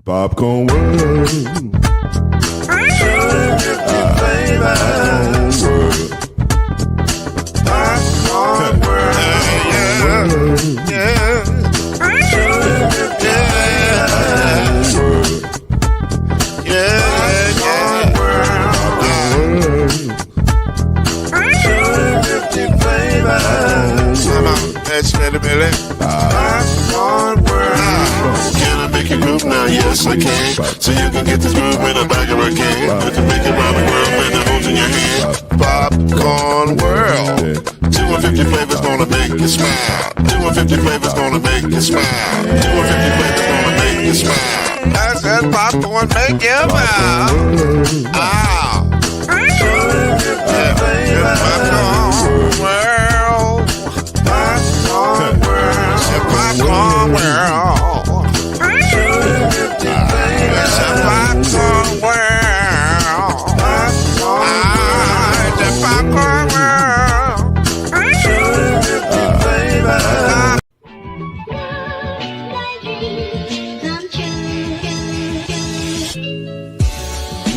Popcorn World. Popcorn World. Can I make you groove now? Yes, I can. So you can get this groove in the back of a can. You can make it round the world and the holes in your hand. Popcorn World. 250 flavors gonna make you smile. 250 flavors gonna make you smile. 250 flavors gonna make you smile. I said popcorn make you smile. Ah. Popcorn World. Popcorn World. Popcorn World. Popcorn World. The Popcorn World.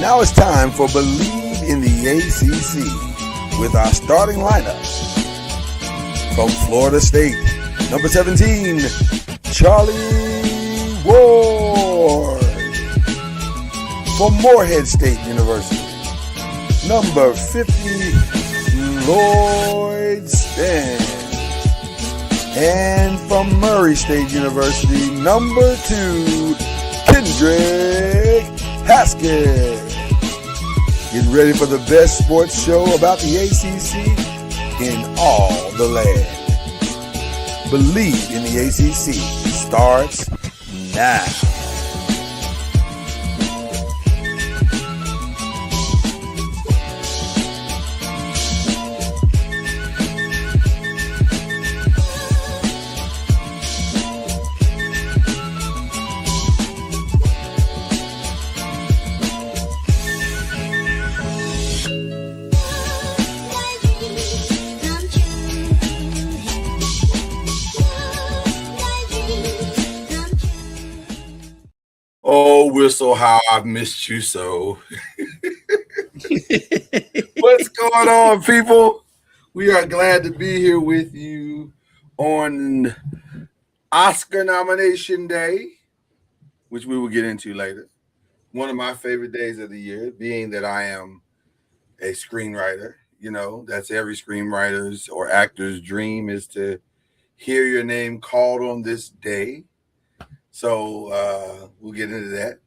Now it's time for Believe in the ACC with our starting lineup. From Florida State, number 17, Charlie Ward. From Morehead State University, number 50, Lloyd Stan. And from Murray State University, number 2, Kendrick Haskett. Get ready for the best sports show about the ACC in all the land. Believe in the ACC starts now. Oh, we're so high. I've missed you so. What's going on, people? We are glad to be here with you on Oscar nomination day, which we will get into later. One of my favorite days of the year, being that I am a screenwriter. You know, that's every screenwriter's or actor's dream, is to hear your name called on this day. So we'll get into that.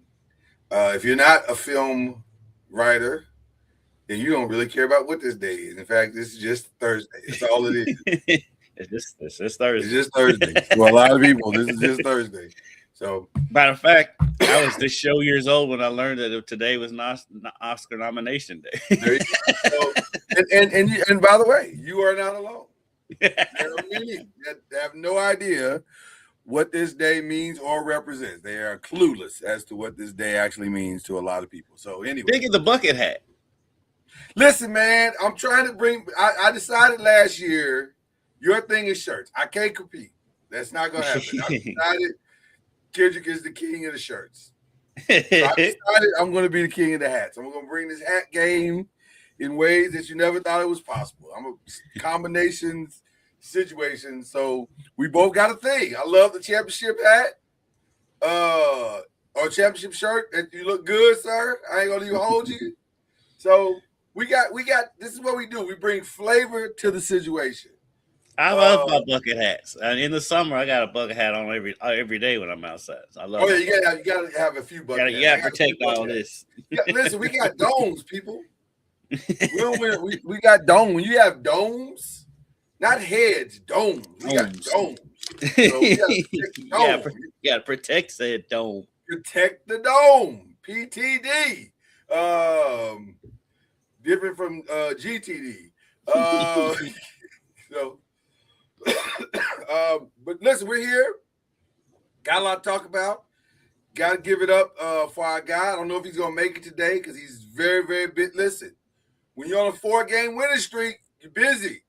If you're not a film writer, then you don't really care about what this day is. In fact, this is just Thursday. That's all it is. It's just Thursday. It's just Thursday. For a lot of people, this is just Thursday. So, matter of fact, I was this show years old when I learned that today was not Oscar nomination day. There you go. So, and by the way, you are not alone. There are many that have no idea what this day means or represents. They are clueless as to what this day actually means to a lot of people. So anyway, think of the bucket hat. Listen, man, I'm trying to bring. I decided last year, your thing is shirts. I can't compete. That's not gonna happen. I decided Kendrick is the king of the shirts. So I decided I'm going to be the king of the hats. I'm going to bring this hat game in ways that you never thought it was possible. I'm a combinations situation. So we both got a thing. I love the championship hat, or championship shirt. You look good, sir. I ain't gonna even hold you. So we got. This is what we do. We bring flavor to the situation. I love my bucket hats. And in the summer, I got a bucket hat on every day when I'm outside. So I love. Oh yeah, you gotta have a few bucket. You gotta protect all this. Listen, we got domes, people. We got domes. When you have domes. Not heads, domes. We got domes. So we gotta protect said dome. Protect the dome. PTD. Different from GTD. But listen, we're here. Got a lot to talk about. Got to give it up for our guy. I don't know if he's gonna make it today because he's very, very bit. Listen, when you're on a 4-game winning streak, you're busy.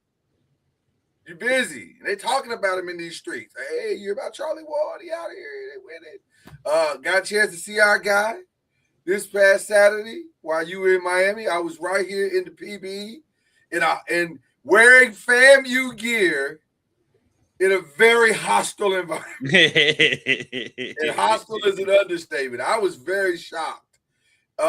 You're busy. And they're talking about him in these streets. Hey, you're about Charlie Ward. He out here. They winning. Got a chance to see our guy this past Saturday while you were in Miami. I was right here in the PB and wearing FAMU gear in a very hostile environment. And hostile is an understatement. I was very shocked at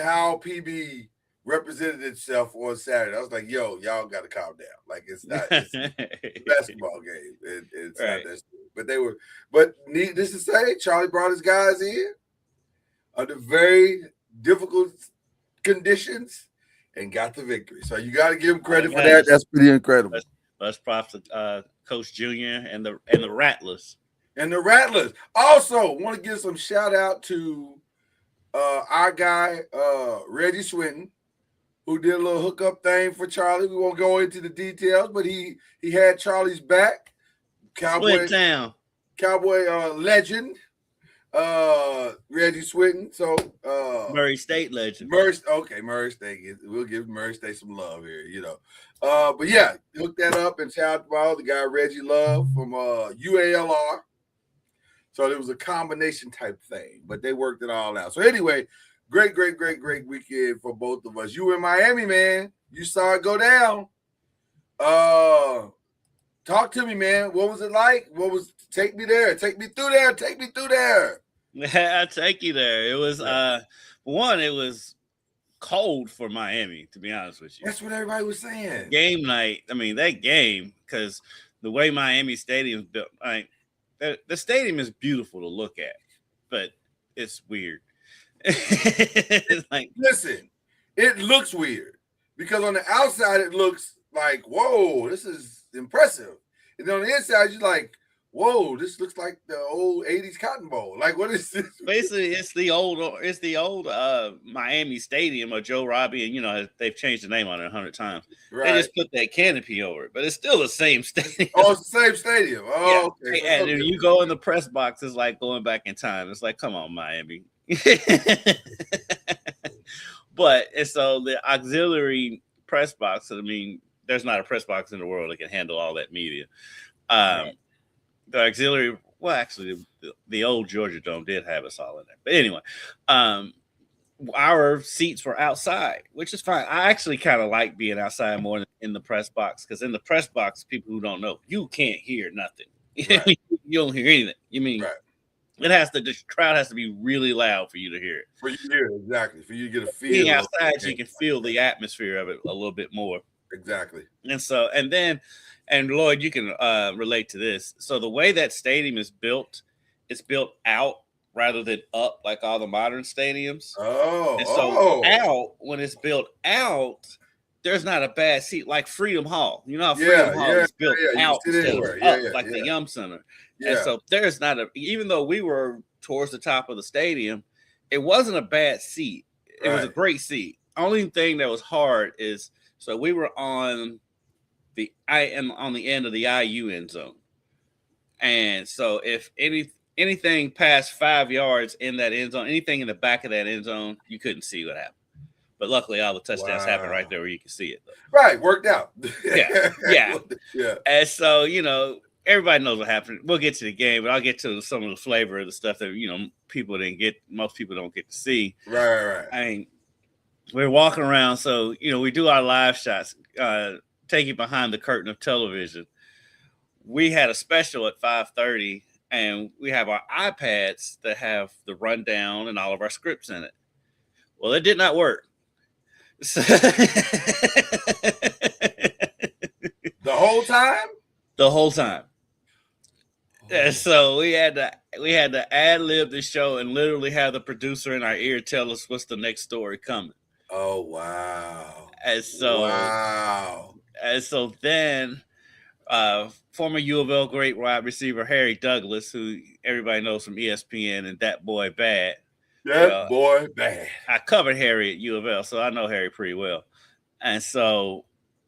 how PB represented itself on Saturday. I was like, yo, y'all got to calm down. Like, it's a basketball game. It's right. not that serious. But needless to say, Charlie brought his guys in under very difficult conditions and got the victory. So you got to give him credit for that. That's pretty incredible. Let's props to Coach Junior and the Rattlers. And the Rattlers. Also, want to give some shout out to our guy, Reggie Swinton, who did a little hookup thing for Charlie. We won't go into the details, but he had Charlie's back. Cowboy legend, Reggie Swinton. So Murray State legend. Murray State. We'll give Murray State some love here, you know. But yeah, hook that up and shout out to the guy Reggie Love from UALR. So it was a combination type thing, but they worked it all out. So anyway, great weekend for both of us. You were in Miami, man. You saw it go down. Talk to me, man. What was it like? Take me there. Take me through there. I'll take you there. It was one, it was cold for Miami, to be honest with you. That's what everybody was saying. Game night. I mean, that game, because the way Miami Stadium is built, the stadium is beautiful to look at, but it's weird. It's like, listen, it looks weird because on the outside it looks like, whoa, this is impressive, and on the inside you're like, whoa, this looks like the old 80s Cotton Bowl. Like, what is this? Basically, it's the old Miami Stadium of Joe Robbie, and you know they've changed the name on it 100 times. Right. They just put that canopy over it, but it's still the same stadium. Oh, it's the same stadium. Oh, yeah. Okay. And if you go in the press box, it's like going back in time. It's like, come on, Miami. But and so the auxiliary press box. I mean, there's not a press box in the world that can handle all that media. The auxiliary, well, actually, the old Georgia Dome did have us all in there. But anyway, our seats were outside, which is fine. I actually kind of like being outside more than in the press box, because in the press box, people who don't know, you can't hear nothing. Right. You don't hear anything. You mean the crowd has to be really loud for you to hear it. For you to hear it, exactly. For you to get a feel. Being outside, you can feel the atmosphere of it a little bit more. Exactly. And Lloyd, you can relate to this. So the way that stadium is built, it's built out rather than up like all the modern stadiums. Out, when it's built out, there's not a bad seat like Freedom Hall. You know how Freedom Hall is built out instead of up like the Yum Center. Yeah. And so there's not even though we were towards the top of the stadium, it wasn't a bad seat. It was a great seat. Only thing that was hard is, so we were on the end of the IU end zone. And so if anything past 5 yards in that end zone, anything in the back of that end zone, you couldn't see what happened. But luckily all the touchdowns happened right there where you can see it, though. Right, worked out. Yeah. And so, you know, everybody knows what happened. We'll get to the game, but I'll get to some of the flavor of the stuff that, you know, most people don't get to see. Right. I mean, we're walking around, so, you know, we do our live shots, taking behind the curtain of television. We had a special at 5:30, and we have our iPads that have the rundown and all of our scripts in it. Well, it did not work. So the whole time? The whole time. And so we had to ad-lib the show and literally have the producer in our ear tell us what's the next story coming. Oh, wow. And so then former U of L great wide receiver Harry Douglas, who everybody knows from ESPN and That Boy Bad. Boy Bad. I covered Harry at U of L, so I know Harry pretty well. And so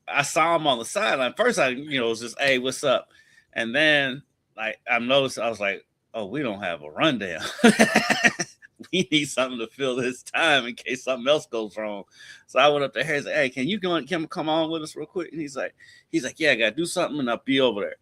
I saw him on the sideline. First, I was just, hey, what's up? And then I noticed, I was like, oh, we don't have a rundown. We need something to fill this time in case something else goes wrong. So I went up to Harry and said, hey, can you come on with us real quick? And he's like, yeah, I got to do something and I'll be over there.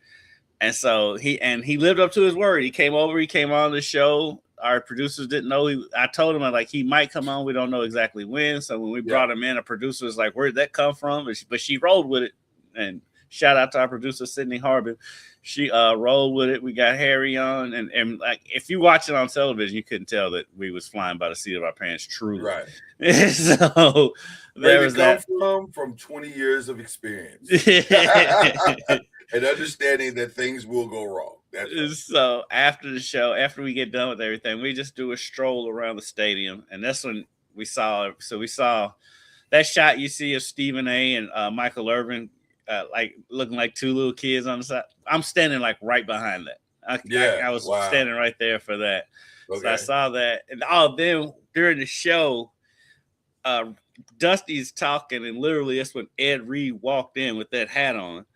And so he lived up to his word. He came over. He came on the show. Our producers didn't know. I told him he might come on. We don't know exactly when. So when we brought him in, a producer was like, "Where'd that come from?" But she rolled with it. And shout out to our producer Sydney Harbin. She rolled with it. We got Harry on, and like if you watch it on television, you couldn't tell that we was flying by the seat of our pants. Truly, right? So there was that from 20 years of experience and understanding that things will go wrong. So after the show, after we get done with everything, we just do a stroll around the stadium, and that's when we saw. So we saw that shot you see of Stephen A. and Michael Irvin. Like looking like two little kids on the side. I'm standing like right behind that. I was standing right there for that. Okay. So I saw that. And then during the show, Dusty's talking, and literally that's when Ed Reed walked in with that hat on.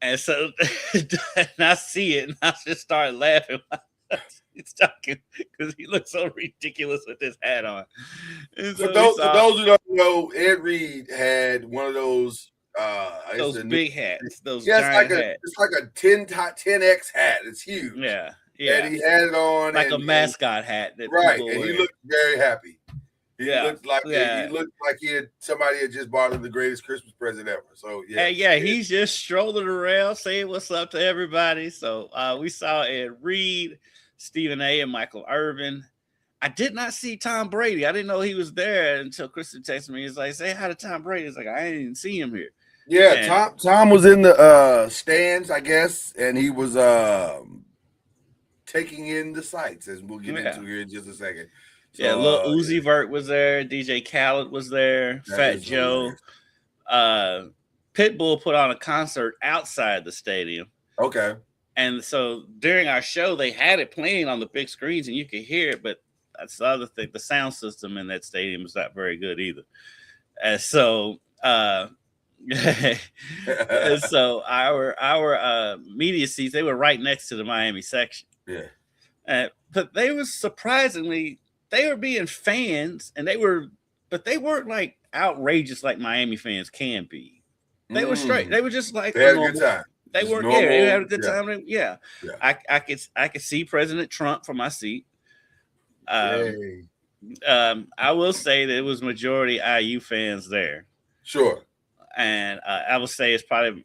And so and I see it, and I just started laughing. He's talking because he looks so ridiculous with this hat on. And so for those who don't know, Ed Reed had one of those big hats, those giant hats. It's like a 10X hat. It's huge. Yeah. And he had it on like a mascot hat. Right, and he looked very happy. He looked like somebody had just bought him the greatest Christmas present ever. So he's just strolling around saying what's up to everybody. So we saw Ed Reed, Stephen A. and Michael Irvin. I did not see Tom Brady. I didn't know he was there until Kristen texted me. He's like, "Say hi to Tom Brady." It's like, I didn't even see him here. Yeah, Tom was in the stands, I guess, and he was taking in the sights, as we'll get into here in just a second. So, Lil Uzi Vert was there. DJ Khaled was there. Fat Joe. Pitbull put on a concert outside the stadium. Okay. And so during our show, they had it playing on the big screens, and you could hear it, but that's the other thing. The sound system in that stadium is not very good either. And so so our media seats, they were right next to the Miami section. Yeah. But they were surprisingly, they were being fans, and they weren't like outrageous like Miami fans can be. They were straight. They were just like they had a good time. They weren't there. They had a good time. Yeah. I could see President Trump from my seat. I will say that it was majority IU fans there. Sure. And I will say it's probably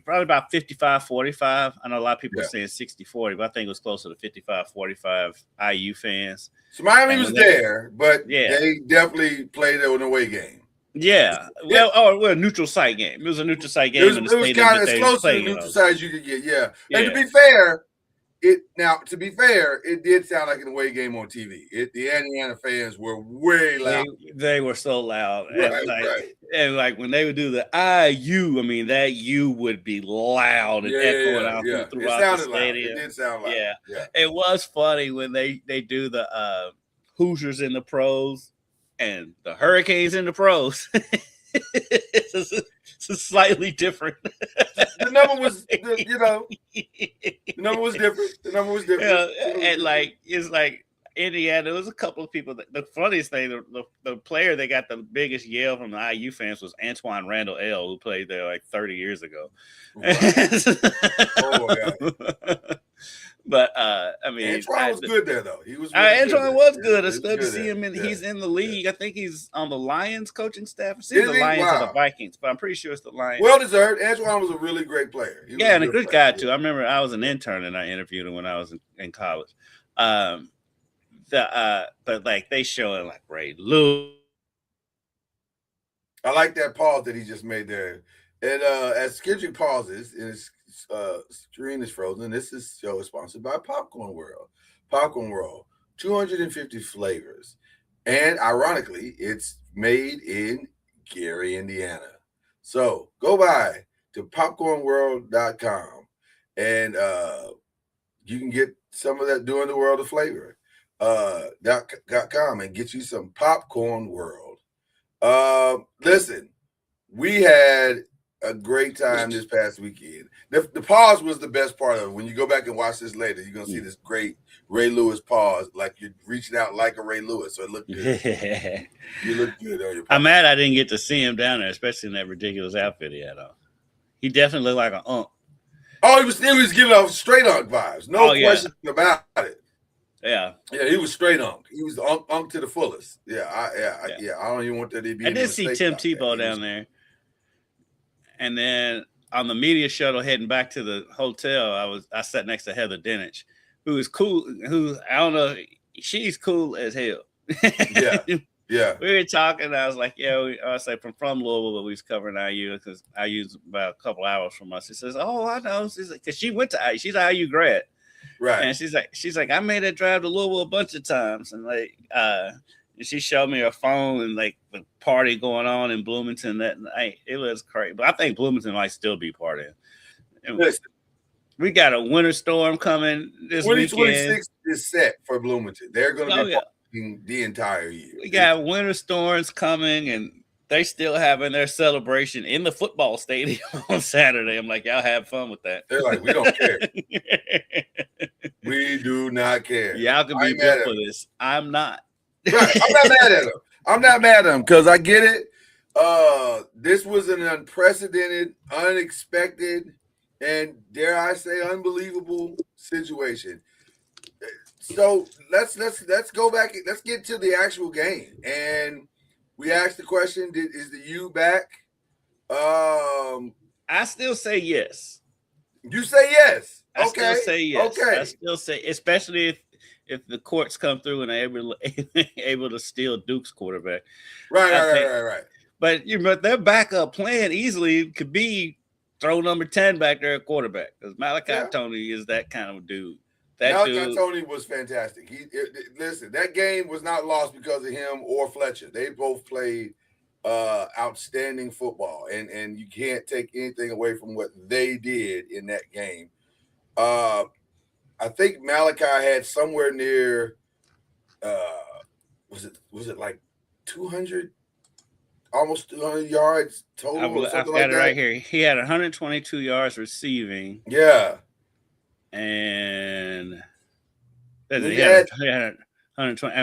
about 55-45. I know a lot of people are saying 60-40, but I think it was closer to 55-45 IU fans. So Miami was there, but they definitely played an away game. Yeah. Well, a neutral site game. It was a neutral site game. It was kind of as close to the neutral site as you could get. Yeah. And to be fair, it did sound like an away game on TV. The Indiana fans were way loud. They were so loud. Right, and like when they would do the IU, I mean, that U would be loud and echoing out throughout the stadium. It did sound loud. Yeah. It was funny when they do the Hoosiers in the pros and the Hurricanes in the pros. It's slightly different. The number was, the number was different. And like it's like Indiana. There was a couple of people. The funniest thing, the player that got the biggest yell from the IU fans was Antoine Randall L., who played there like 30 years ago. Wow. But I mean, Antoine was good there though. He was. Antoine was good. It's good to see him. He's in the league. I think he's on the Lions coaching staff. It's either the Lions or the Vikings, but I'm pretty sure it's the Lions. Well deserved. Antoine was a really great player. And a good guy too. I remember I was an intern and I interviewed him when I was in college. But like they show him like Ray Lewis. I like that pause that he just made there. And as Kendrick pauses and his screen is frozen, this show is sponsored by Popcorn World. Popcorn World, 250 flavors. And ironically, it's made in Gary, Indiana. So go by to popcornworld.com and you can get some of that Doing the World of Flavor. .com and get you some Popcorn World. Listen, we had a great time this past weekend. The pause was the best part of it. When you go back and watch this later, you're gonna see this great Ray Lewis pause, like you're reaching out like a Ray Lewis. So it looked good. You look good on your pause. I'm mad I didn't get to see him down there, especially in that ridiculous outfit he had on. He definitely looked like an ump. Oh, he was giving off straight Unk vibes. No question about it. Yeah. Yeah, he was straight Unk. He was Unk to the fullest. Yeah. I don't even want that to be. I did see Tim Tebow down there. And then on the media shuttle heading back to the hotel, I sat next to Heather Dinich, who is cool. Who I don't know, she's cool as hell. Yeah. Yeah. We were talking. I was like, yeah, I say from Louisville, but we was covering IU because IU's about a couple hours from us. She says, oh, I know. Because she went to IU. She's an IU grad. Right. And she's like, I made that drive to Louisville a bunch of times. And like, and she showed me her phone and like the party going on in Bloomington that night. It was crazy. But I think Bloomington might still be partying. Listen, we got a winter storm coming this 2026 is set for Bloomington. They're going to be the entire year. We got winter storms coming, and they still having their celebration in the football stadium on Saturday. I'm like, y'all have fun with that. They're like, we don't care. We do not care. Y'all can be built for this. I'm not. Right. I'm not mad at him. I'm not mad at him because I get it. This was an unprecedented, unexpected, and dare I say, unbelievable situation. So let's go back. Let's get to the actual game. And we asked the question: is the U back? I still say yes. You say yes. I still say yes. Okay. I still say, especially if the courts come through and are able to steal Duke's quarterback. Right. But their backup plan easily could be throw number 10 back there at quarterback because Malachi Tony is that kind of dude. Malachi Tony was fantastic. Listen, that game was not lost because of him or Fletcher. They both played outstanding football, and you can't take anything away from what they did in that game. I think Malachi had somewhere near was it like 200, almost 200 yards total? I've got it right here. He had 122 yards receiving. Yeah. And he had 120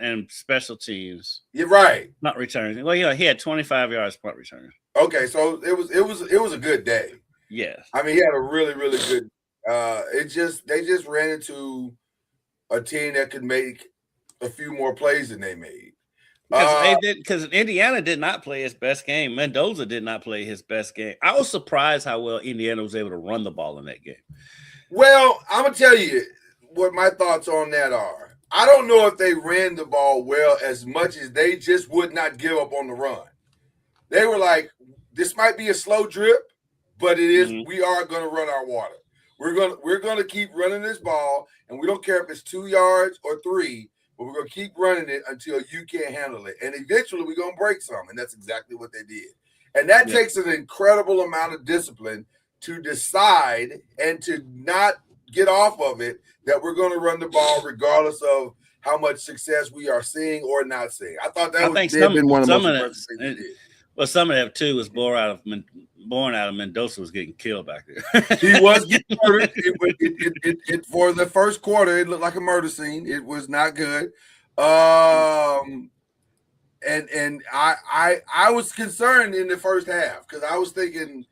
and special teams. You're right. Not returning. Well, he had 25 yards punt return. Okay, so it was a good day. Yeah. I mean, he had a really, really good. They just ran into a team that could make a few more plays than they made. Because Indiana did not play his best game. Mendoza did not play his best game. I was surprised how well Indiana was able to run the ball in that game. Well, I'm going to tell you what my thoughts on that are. I don't know if they ran the ball well as much as they just would not give up on the run. They were like, this might be a slow drip, but it is. We are going to run our water. We're going to keep running this ball, and we don't care if it's 2 yards or 3, but we're going to keep running it until you can't handle it. And eventually we're going to break some, and that's exactly what they did. And that takes an incredible amount of discipline to decide and to not get off of it that we're going to run the ball regardless of how much success we are seeing or not seeing. I thought that would have been one of the most impressive things they did. Well, some of that too was born out of Mendoza was getting killed back there. He was getting murdered. It for the first quarter, it looked like a murder scene. It was not good. And I was concerned in the first half because I was thinking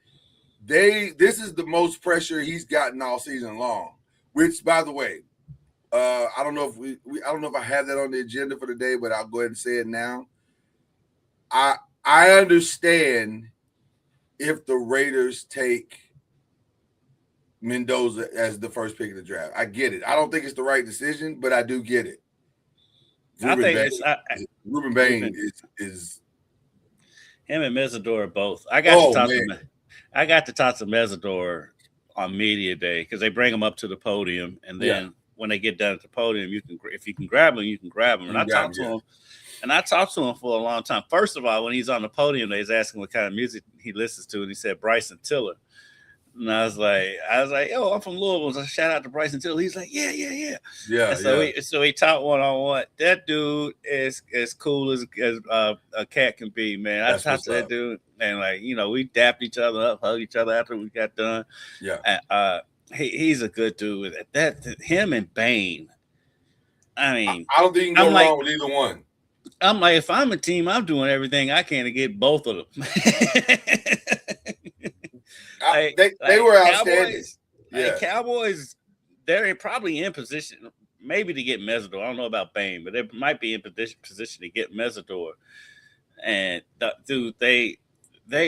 this is the most pressure he's gotten all season long. Which, by the way, I don't know if I don't know if I have that on the agenda for today, but I'll go ahead and say it now. I understand if the Raiders take Mendoza as the first pick of the draft. I get it. I don't think it's the right decision, but I do get it. Ruben Bain is him and Mesidor both. I got to talk to Mesidor on media day because they bring him up to the podium, and then when they get down at the podium, if you can grab him, you can grab him. And I talked to him. And I talked to him for a long time. First of all, when he's on the podium, they was asking what kind of music he listens to, and he said Bryson Tiller. And I was like, yo, I'm from Louisville. So shout out to Bryson Tiller. He's like, yeah. And so he taught one-on-one. That dude is as cool as a cat can be, man. I talked to that dude, and we dapped each other up, hugged each other after we got done. Yeah. And, he's a good dude. Him and Bain. I mean, I don't think you can go wrong with either one. I'm like, if I'm a team, I'm doing everything I can to get both of them. They were outstanding. Yeah. Cowboys, they're probably in position maybe to get Mesidor. I don't know about Bain, but they might be in position to get Mesidor. And dude, they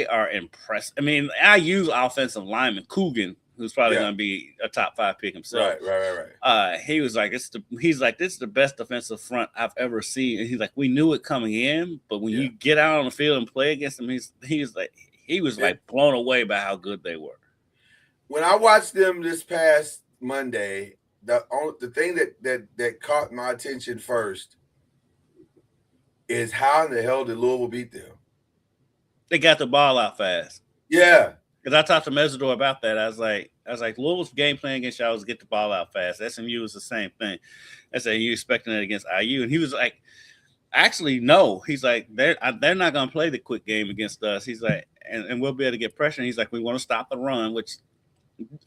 are impressed. I mean, I use offensive lineman Coogan, who's probably going to be a top 5 pick himself. Right. He was like, this is the best defensive front I've ever seen. And he's like, we knew it coming in, but when you get out on the field and play against them, he was blown away by how good they were. When I watched them this past Monday, the thing that caught my attention first is how in the hell did Louisville beat them? They got the ball out fast. Yeah. Because I talked to Mesidor about that. I was like, Louisville's game plan against y'all was get the ball out fast. SMU was the same thing. I said, you expecting it against IU? And he was like, actually, no. He's like, they're not going to play the quick game against us. He's like, and we'll be able to get pressure. And he's like, we want to stop the run, which,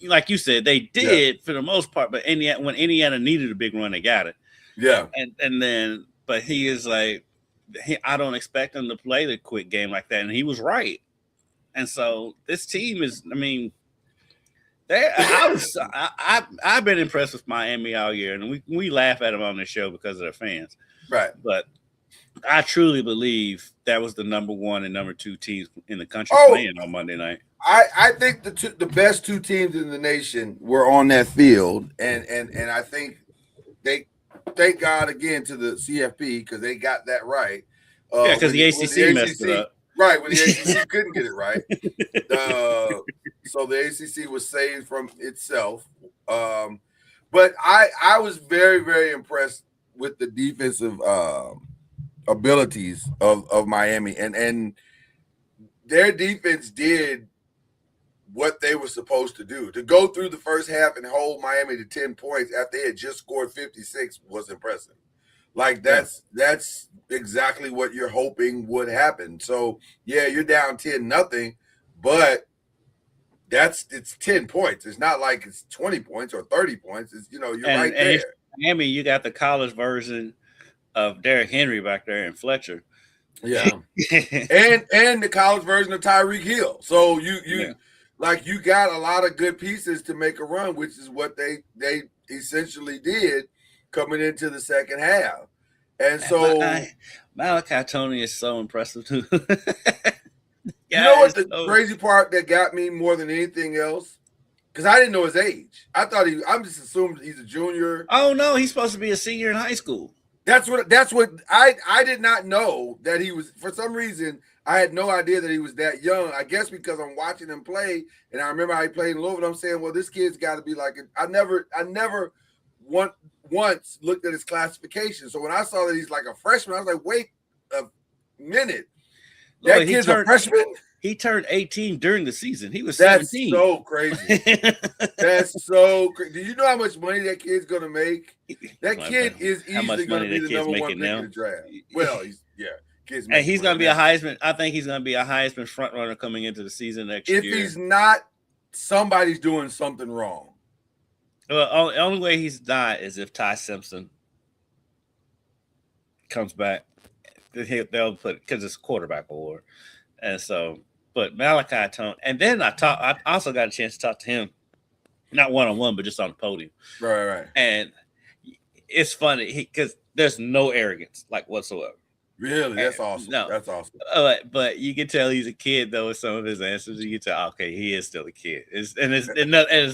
like you said, they did for the most part. But when Indiana needed a big run, they got it. Yeah. And then, but he is like, I don't expect them to play the quick game like that. And he was right. And so this team is, I mean, I've been impressed with Miami all year, and we laugh at them on this show because of their fans. Right. But I truly believe that was the number 1 and number 2 teams in the country playing on Monday night. I think the best 2 teams in the nation were on that field, and I think they thank God again to the CFP because they got that right. Because the ACC messed it up. Right, when the ACC couldn't get it right. So the ACC was saved from itself. But I was very, very impressed with the defensive abilities of Miami. And their defense did what they were supposed to do. To go through the first half and hold Miami to 10 points after they had just scored 56 was impressive. Like that's exactly what you're hoping would happen. So yeah, you're down 10-0, but it's 10 points. It's not like it's 20 points or 30 points. It's you're right there. And Miami, you got the college version of Derrick Henry back there and Fletcher. Yeah. and the college version of Tyreek Hill. So you got a lot of good pieces to make a run, which is what they essentially did coming into the second half. And so Malachi Tony is so impressive too. You know what the crazy part that got me more than anything else? Because I didn't know his age. I'm just assuming he's a junior. Oh no, he's supposed to be a senior in high school. That's what I did not know that he was. For some reason, I had no idea that he was that young. I guess because I'm watching him play, and I remember how he played in Louisville. I'm saying, well, this kid's got to be like. I never once looked at his classification. So when I saw that he's like a freshman, I was like, wait a minute. That kid's a freshman? He turned 18 during the season. He was 17. That's so crazy. That's so crazy. Do you know how much money that kid's going to make? That kid is easily going to be the number 1 pick in the draft. Well, and he's going to be a Heisman. I think he's going to be a Heisman front runner coming into the season next year. If he's not, somebody's doing something wrong. Well, the only way he's not is if Ty Simpson comes back. They'll put because it's quarterback award, and so. But Malachi Tone, and then I also got a chance to talk to him, not one-on-one, but just on the podium. Right. And it's funny because there's no arrogance like whatsoever. Really, that's awesome. No, that's awesome. But you can tell he's a kid though with some of his answers. You can tell, okay, he is still a kid. It's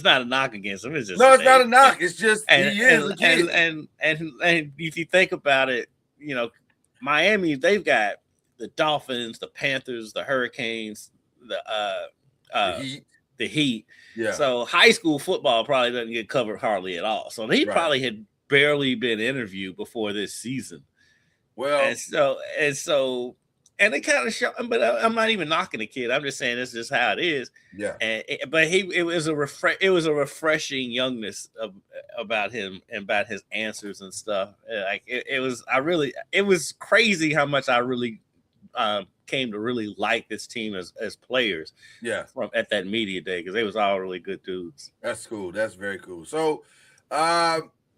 not a knock against him. It's just it's not a knock. It's just he is a kid. And if you think about it, Miami, they've got the Dolphins, the Panthers, the Hurricanes, the Heat. Yeah. So high school football probably doesn't get covered hardly at all. So he probably had barely been interviewed before this season. Well, and they kind of show, but I'm not even knocking the kid. I'm just saying this is how it is. Yeah. But it was a refreshing youngness about him and about his answers and stuff. Like it was crazy how much I really came to really like this team as players. Yeah. From at that media day because they was all really good dudes. That's cool. That's very cool. So,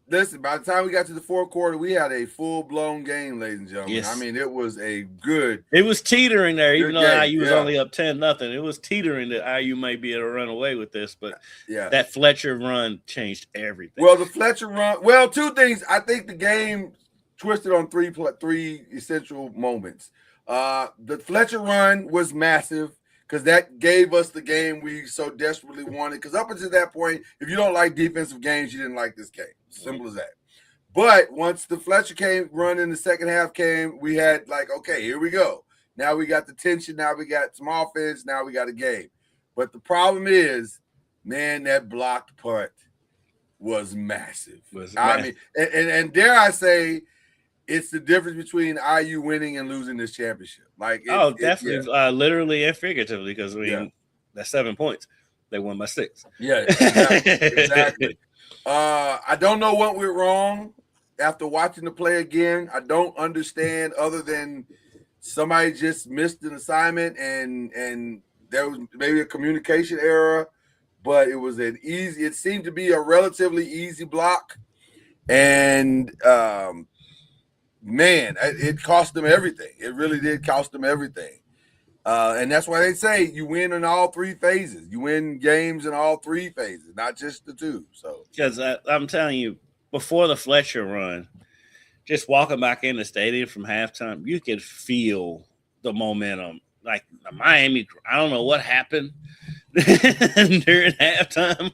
listen, by the time we got to the fourth quarter, we had a full-blown game, ladies and gentlemen. Yes. I mean, it was a good. It was teetering there, even though game, IU was only up 10-0. It was teetering that IU may be able to run away with this, but that Fletcher run changed everything. Well, the Fletcher run. Well, two things. I think the game twisted on three essential moments. The Fletcher run was massive because that gave us the game we so desperately wanted. Because up until that point, if you don't like defensive games, you didn't like this game. Simple as that. But once the Fletcher run in the second half came, we had like, okay, here we go. Now we got the tension. Now we got some offense. Now we got a game. But the problem is, man, that blocked punt was massive. I mean, and dare I say, it's the difference between IU winning and losing this championship. Like, definitely, literally and figuratively, because that's 7 points. They won by 6. Yeah, exactly. I don't know what went wrong after watching the play again. I don't understand, other than somebody just missed an assignment and there was maybe a communication error, but it was it seemed to be a relatively easy block. And man, it cost them everything. It really did cost them everything. And that's why they say you win in all 3 phases. You win games in all 3 phases, not just the 2. So, because I'm telling you, before the Fletcher run, just walking back in the stadium from halftime, you could feel the momentum. Like Miami, I don't know what happened during halftime,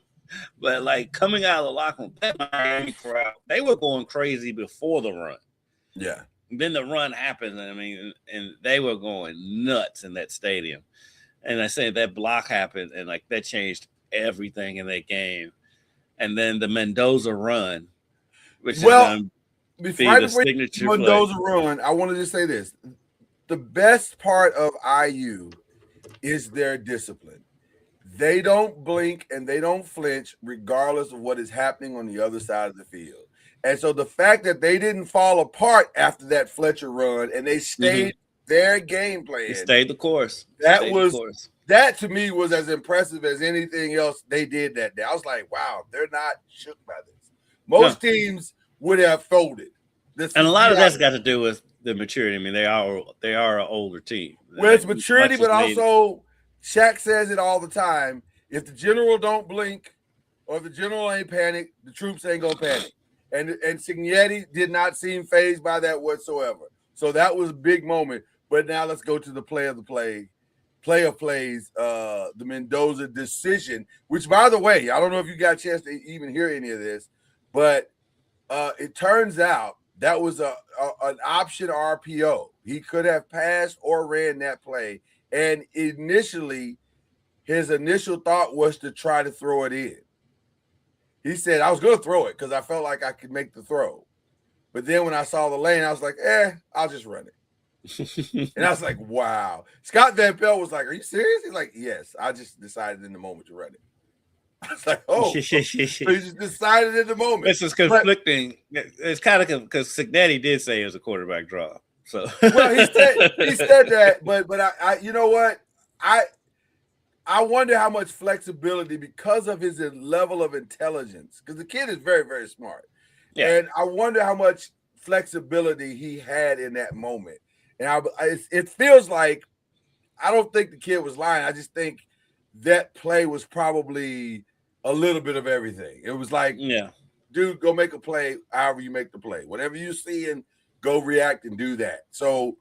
but like coming out of the locker room, that Miami crowd, they were going crazy before the run. Yeah. Then the run happened. I mean, and they were going nuts in that stadium. And I say that block happened, and like that changed everything in that game. And then the Mendoza run, which is going to be the signature Mendoza play. Run, I wanted to say this. The best part of IU is their discipline. They don't blink and they don't flinch regardless of what is happening on the other side of the field. And so the fact that they didn't fall apart after that Fletcher run and they stayed their game plan. They stayed the course. That to me was as impressive as anything else they did that day. I was like, wow, they're not shook by this. Most teams would have folded. And a lot of that's got to do with the maturity. I mean, they are an older team. Well, it's maturity, but also Shaq says it all the time. If the general don't blink or if the general ain't panic, the troops ain't gonna panic. And Signetti did not seem fazed by that whatsoever. So that was a big moment. But now let's go to the play of plays, the Mendoza decision, which, by the way, I don't know if you got a chance to even hear any of this, but it turns out that was an option RPO. He could have passed or ran that play. And initially, his initial thought was to try to throw it in. He said, I was going to throw it because I felt like I could make the throw. But then when I saw the lane, I was like, I'll just run it. And I was like, wow. Scott Van Pelt was like, are you serious? He's like, yes. I just decided in the moment to run it. I was like, oh. So he just decided in the moment. This is conflicting. It's kind of because Signetti did say it was a quarterback draw. So well, he said that, but I you know what? I wonder how much flexibility, because of his level of intelligence, because the kid is very, very smart. Yeah. And I wonder how much flexibility he had in that moment. And it feels like, I don't think the kid was lying. I just think that play was probably a little bit of everything. It was like, dude, go make a play however you make the play. Whatever you see, and go react and do that. So,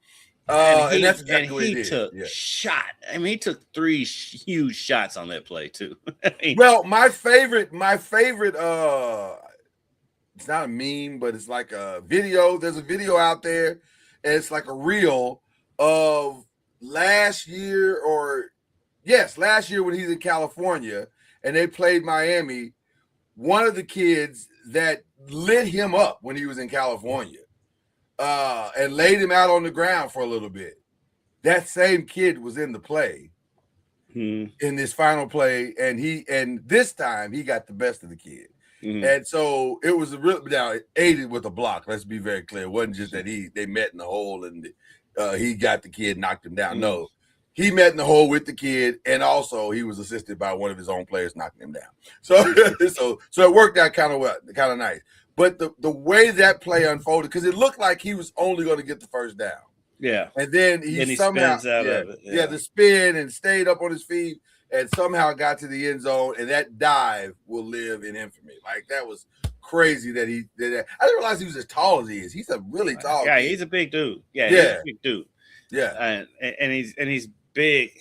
and that's exactly what he did. Took shot. I mean, he took 3 huge shots on that play too. Well, my favorite, it's not a meme, but it's like a video. There's a video out there, and it's like a reel of last year when he's in California and they played Miami. One of the kids that lit him up when he was in California and laid him out on the ground for a little bit. That same kid was in the play in this final play, and this time he got the best of the kid. And so it was aided with a block. Let's be very clear. It wasn't just that they met in the hole and he got the kid, knocked him down. No, he met in the hole with the kid, and also he was assisted by one of his own players knocking him down. So so it worked out kind of nice. But the way that play unfolded, because it looked like he was only going to get the first down. Yeah. And then he somehow spins out of it. Yeah, the spin and stayed up on his feet and somehow got to the end zone. And that dive will live in infamy. Like, that was crazy that he did that. I didn't realize he was as tall as he is. He's a really tall guy. kid. He's a big dude. Yeah, he's a big dude. Yeah. And he's big.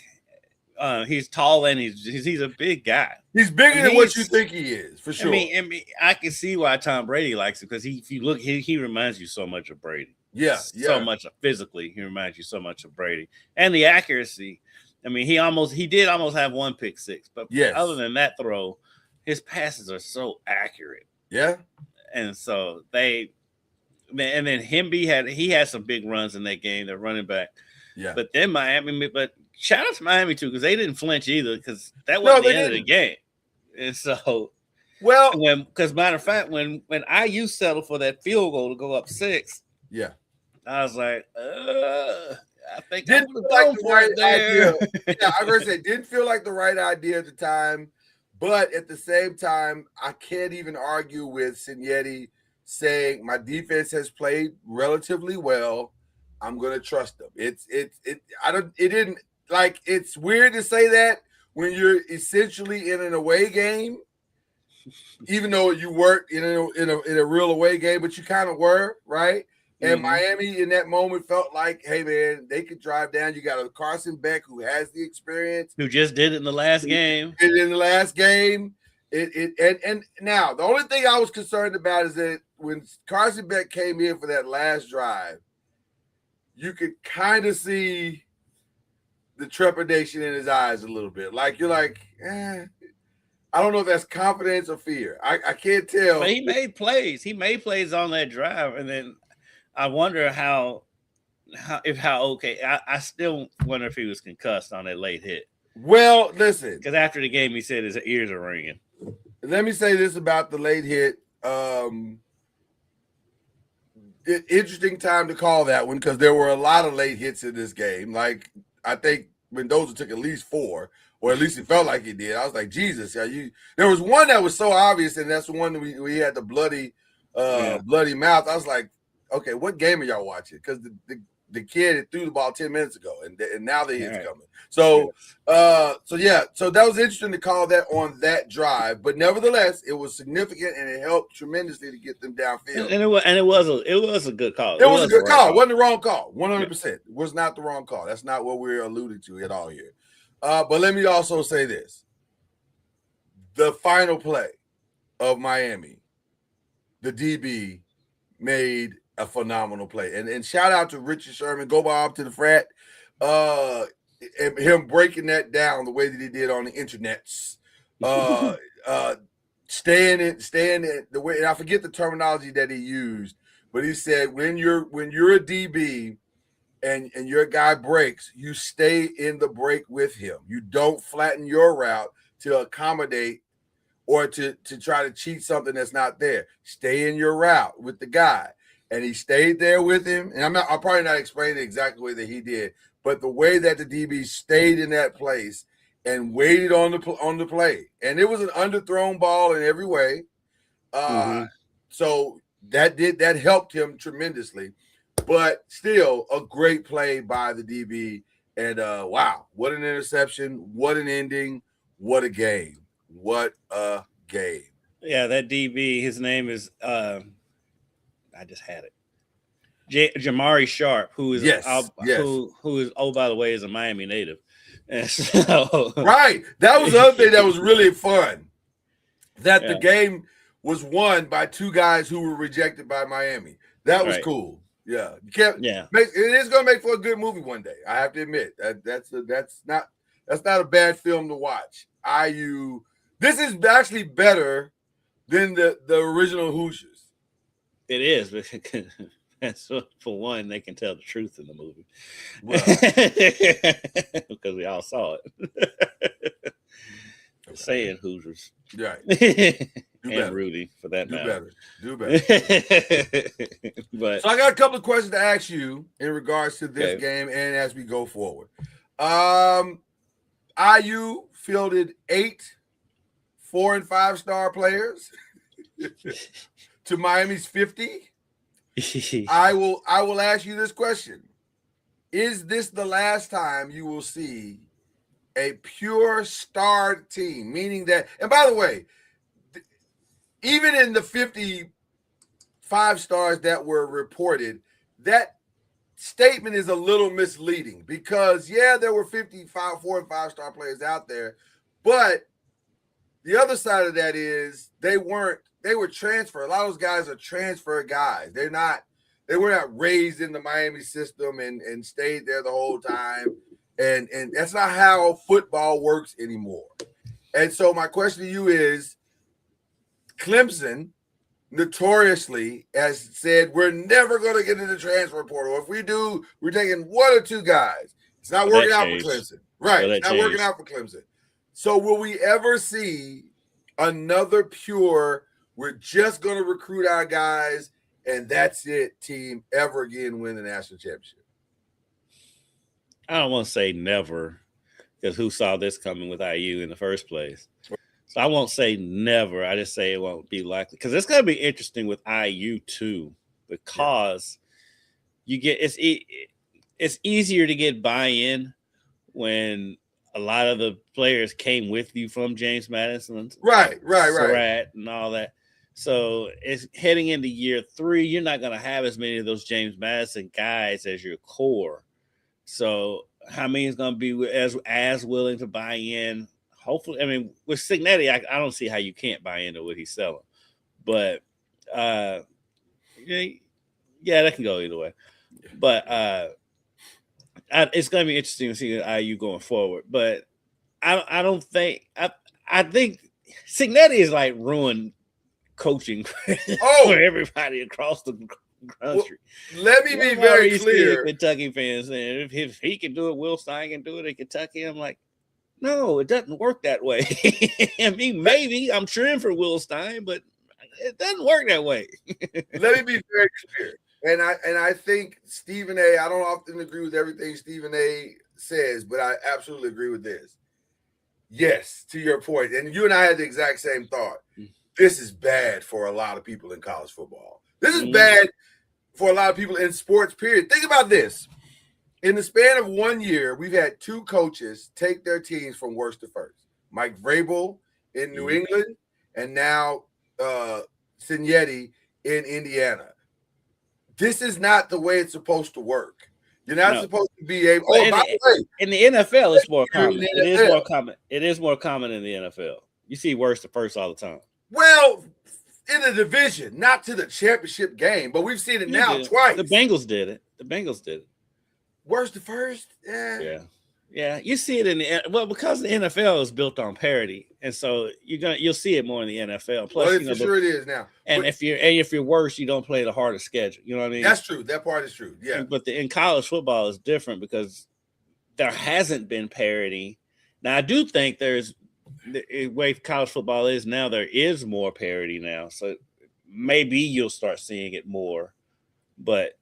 He's tall and he's a big guy. He's bigger than what you think he is, for sure. I mean, I can see why Tom Brady likes him, because if you look, he reminds you so much of Brady. Yeah. So much physically, he reminds you so much of Brady, and the accuracy. I mean, he did almost have one pick six, but other than that throw, his passes are so accurate. Yeah. And so and then he had some big runs in that game, the running back. Yeah. But then but shout out to Miami too, because they didn't flinch either, because that wasn't the end of the game. And so, because matter of fact, when IU settled for that field goal to go up 6, I was like, I think didn't feel like the right idea. Yeah, I was gonna say didn't feel like the right idea at the time, but at the same time, I can't even argue with Signetti saying my defense has played relatively well. I'm gonna trust them. It's weird to say that when you're essentially in an away game, even though you weren't in a real away game, but you kind of were, right? And Miami in that moment felt like, hey man, they could drive down. You got a Carson Beck who has the experience, who just did it in the last game. And now the only thing I was concerned about is that when Carson Beck came in for that last drive, you could kind of see the trepidation in his eyes a little bit. Like, you're like, I don't know if that's confidence or fear. I can't tell. But he made plays. He made plays on that drive, and then I wonder I still wonder if he was concussed on that late hit. Well, listen, because after the game he said his ears are ringing. Let me say this about the late hit. Interesting time to call that one, because there were a lot of late hits in this game. Like, I think Mendoza took at least 4, or at least it felt like he did. I was like, Jesus, there was one that was so obvious, and that's the one that we had the bloody mouth. I was like, okay, what game are y'all watching? Because the kid threw the ball 10 minutes ago, and now the hit's coming. So that was interesting to call that on that drive. But nevertheless, it was significant, and it helped tremendously to get them downfield. And it was a good call. It was a good call. It wasn't the wrong call. 100%. It was not the wrong call. That's not what we're alluding to at all here. But let me also say this. The final play of Miami, the DB made a phenomenal play. And shout out to Richard Sherman, go Bob to the frat. And him breaking that down the way that he did on the internets. Staying in the way, and I forget the terminology that he used, but he said when you're a DB and your guy breaks, you stay in the break with him. You don't flatten your route to accommodate or to try to cheat something that's not there. Stay in your route with the guy. And he stayed there with him. And I'm probably not explaining it exactly the way that he did, but the way that the DB stayed in that place and waited on the play. And it was an underthrown ball in every way. So that helped him tremendously. But still a great play by the DB. And wow, what an interception, what an ending, what a game. What a game. Yeah, that DB, his name is I just had it. Jamari Sharp, who is who is by the way is a Miami native. And so, right. That was the other thing that was really fun. That the game was won by 2 guys who were rejected by Miami. That was cool. Yeah. You can't it is gonna make for a good movie one day. I have to admit. That's not a bad film to watch. IU. This is actually better than the original Hoosiers. It is, because for one, they can tell the truth in the movie. Well, because we all saw it. Saying Hoosiers. Right. And Rudy, for that matter. Do better. But so I got a couple of questions to ask you in regards to this game and as we go forward. IU fielded 8 4- and 5-star players. to Miami's 50, I will ask you this question. Is this the last time you will see a pure starred team? Meaning that, and by the way, even in the 55 stars that were reported, that statement is a little misleading because, yeah, there were 55 4- and 5-star players out there, but the other side of that is they were transferred. A lot of those guys are transfer guys. They were not raised in the Miami system and stayed there the whole time. And that's not how football works anymore. And so my question to you is, Clemson notoriously has said, we're never going to get into the transfer portal. If we do, we're taking 1 or 2 guys. It's not working out for Clemson. Right. It's not working out for Clemson. So will we ever see another pure, we're just going to recruit our guys and that's it team ever again win the national championship? I don't want to say never, because who saw this coming with IU in the first place? So I won't say never. I just say it won't be likely, because it's going to be interesting with IU too, because you get it's easier to get buy-in when a lot of the players came with you from James Madison, right, Surratt and all that. So it's heading into year 3. You're not going to have as many of those James Madison guys as your core. So how many is going to be as willing to buy in? Hopefully, I mean, with Cignetti, I don't see how you can't buy into what he's selling. But yeah, that can go either way. But it's going to be interesting to see IU going forward. But I don't think I think Cignetti is like ruined coaching for everybody across the country. Well, let me be very clear. Kentucky fans saying if he can do it, Will Stein can do it in Kentucky. I'm like, no, it doesn't work that way. I mean, maybe I'm cheering for Will Stein, but it doesn't work that way. Let me be very clear. And I think Stephen A., I don't often agree with everything Stephen A. says, but I absolutely agree with this. Yes, to your point, and you and I had the exact same thought. This is bad for a lot of people in college football. This is bad for a lot of people in sports, period. Think about this. In the span of 1 year, we've had 2 coaches take their teams from worst to first. Mike Vrabel in New England, and now Cignetti in Indiana. This is not the way it's supposed to work. You're not supposed to be able. Oh, by the way, in the NFL, it's more common. It is more common. It is more common in the NFL. You see worst to first all the time. Well, in the division, not to the championship game, but we've seen it now twice. The Bengals did it. Worst to first, yeah. You see it because the NFL is built on parity, and so you'll see it more in the NFL. Plus, for sure it is now. And if you're worse, you don't play the hardest schedule. You know what I mean? That's true. That part is true. Yeah. But in college football is different because there hasn't been parity. Now I do think there's the way college football is now. There is more parity now, so maybe you'll start seeing it more, but.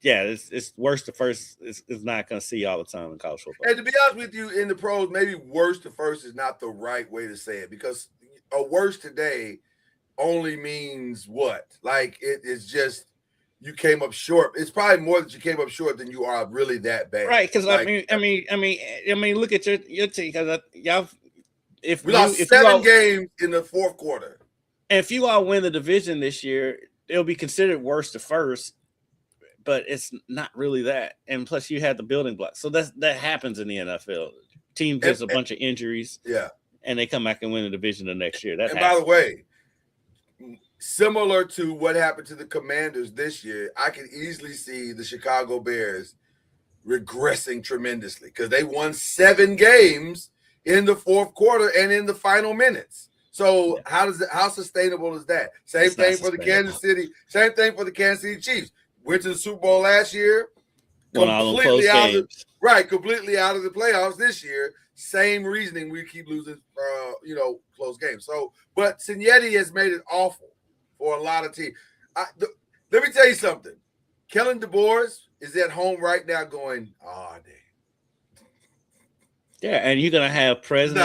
Yeah, it's worst to first is not going to see all the time in college football. And to be honest with you, in the pros, maybe worst to first is not the right way to say it, because a worst today only means what? Like it's just you came up short. It's probably more that you came up short than you are really that bad. Right? Because I mean, look at your team. Because y'all, we lost 7 games in the fourth quarter, and if you all win the division this year, it'll be considered worst to first. But it's not really that. And plus you had the building blocks. So that happens in the NFL. Team gets a bunch of injuries. Yeah. And they come back and win the division the next year. By the way, similar to what happened to the Commanders this year, I can easily see the Chicago Bears regressing tremendously because they won 7 games in the fourth quarter and in the final minutes. So how sustainable is that? Same thing for the Kansas City Chiefs. Went to the Super Bowl last year, completely out of the playoffs this year. Same reasoning, we keep losing, close games. So, but Cignetti has made it awful for a lot of teams. Let me tell you something. Kellen DeBoer is at home right now going, damn. Yeah, and you're gonna have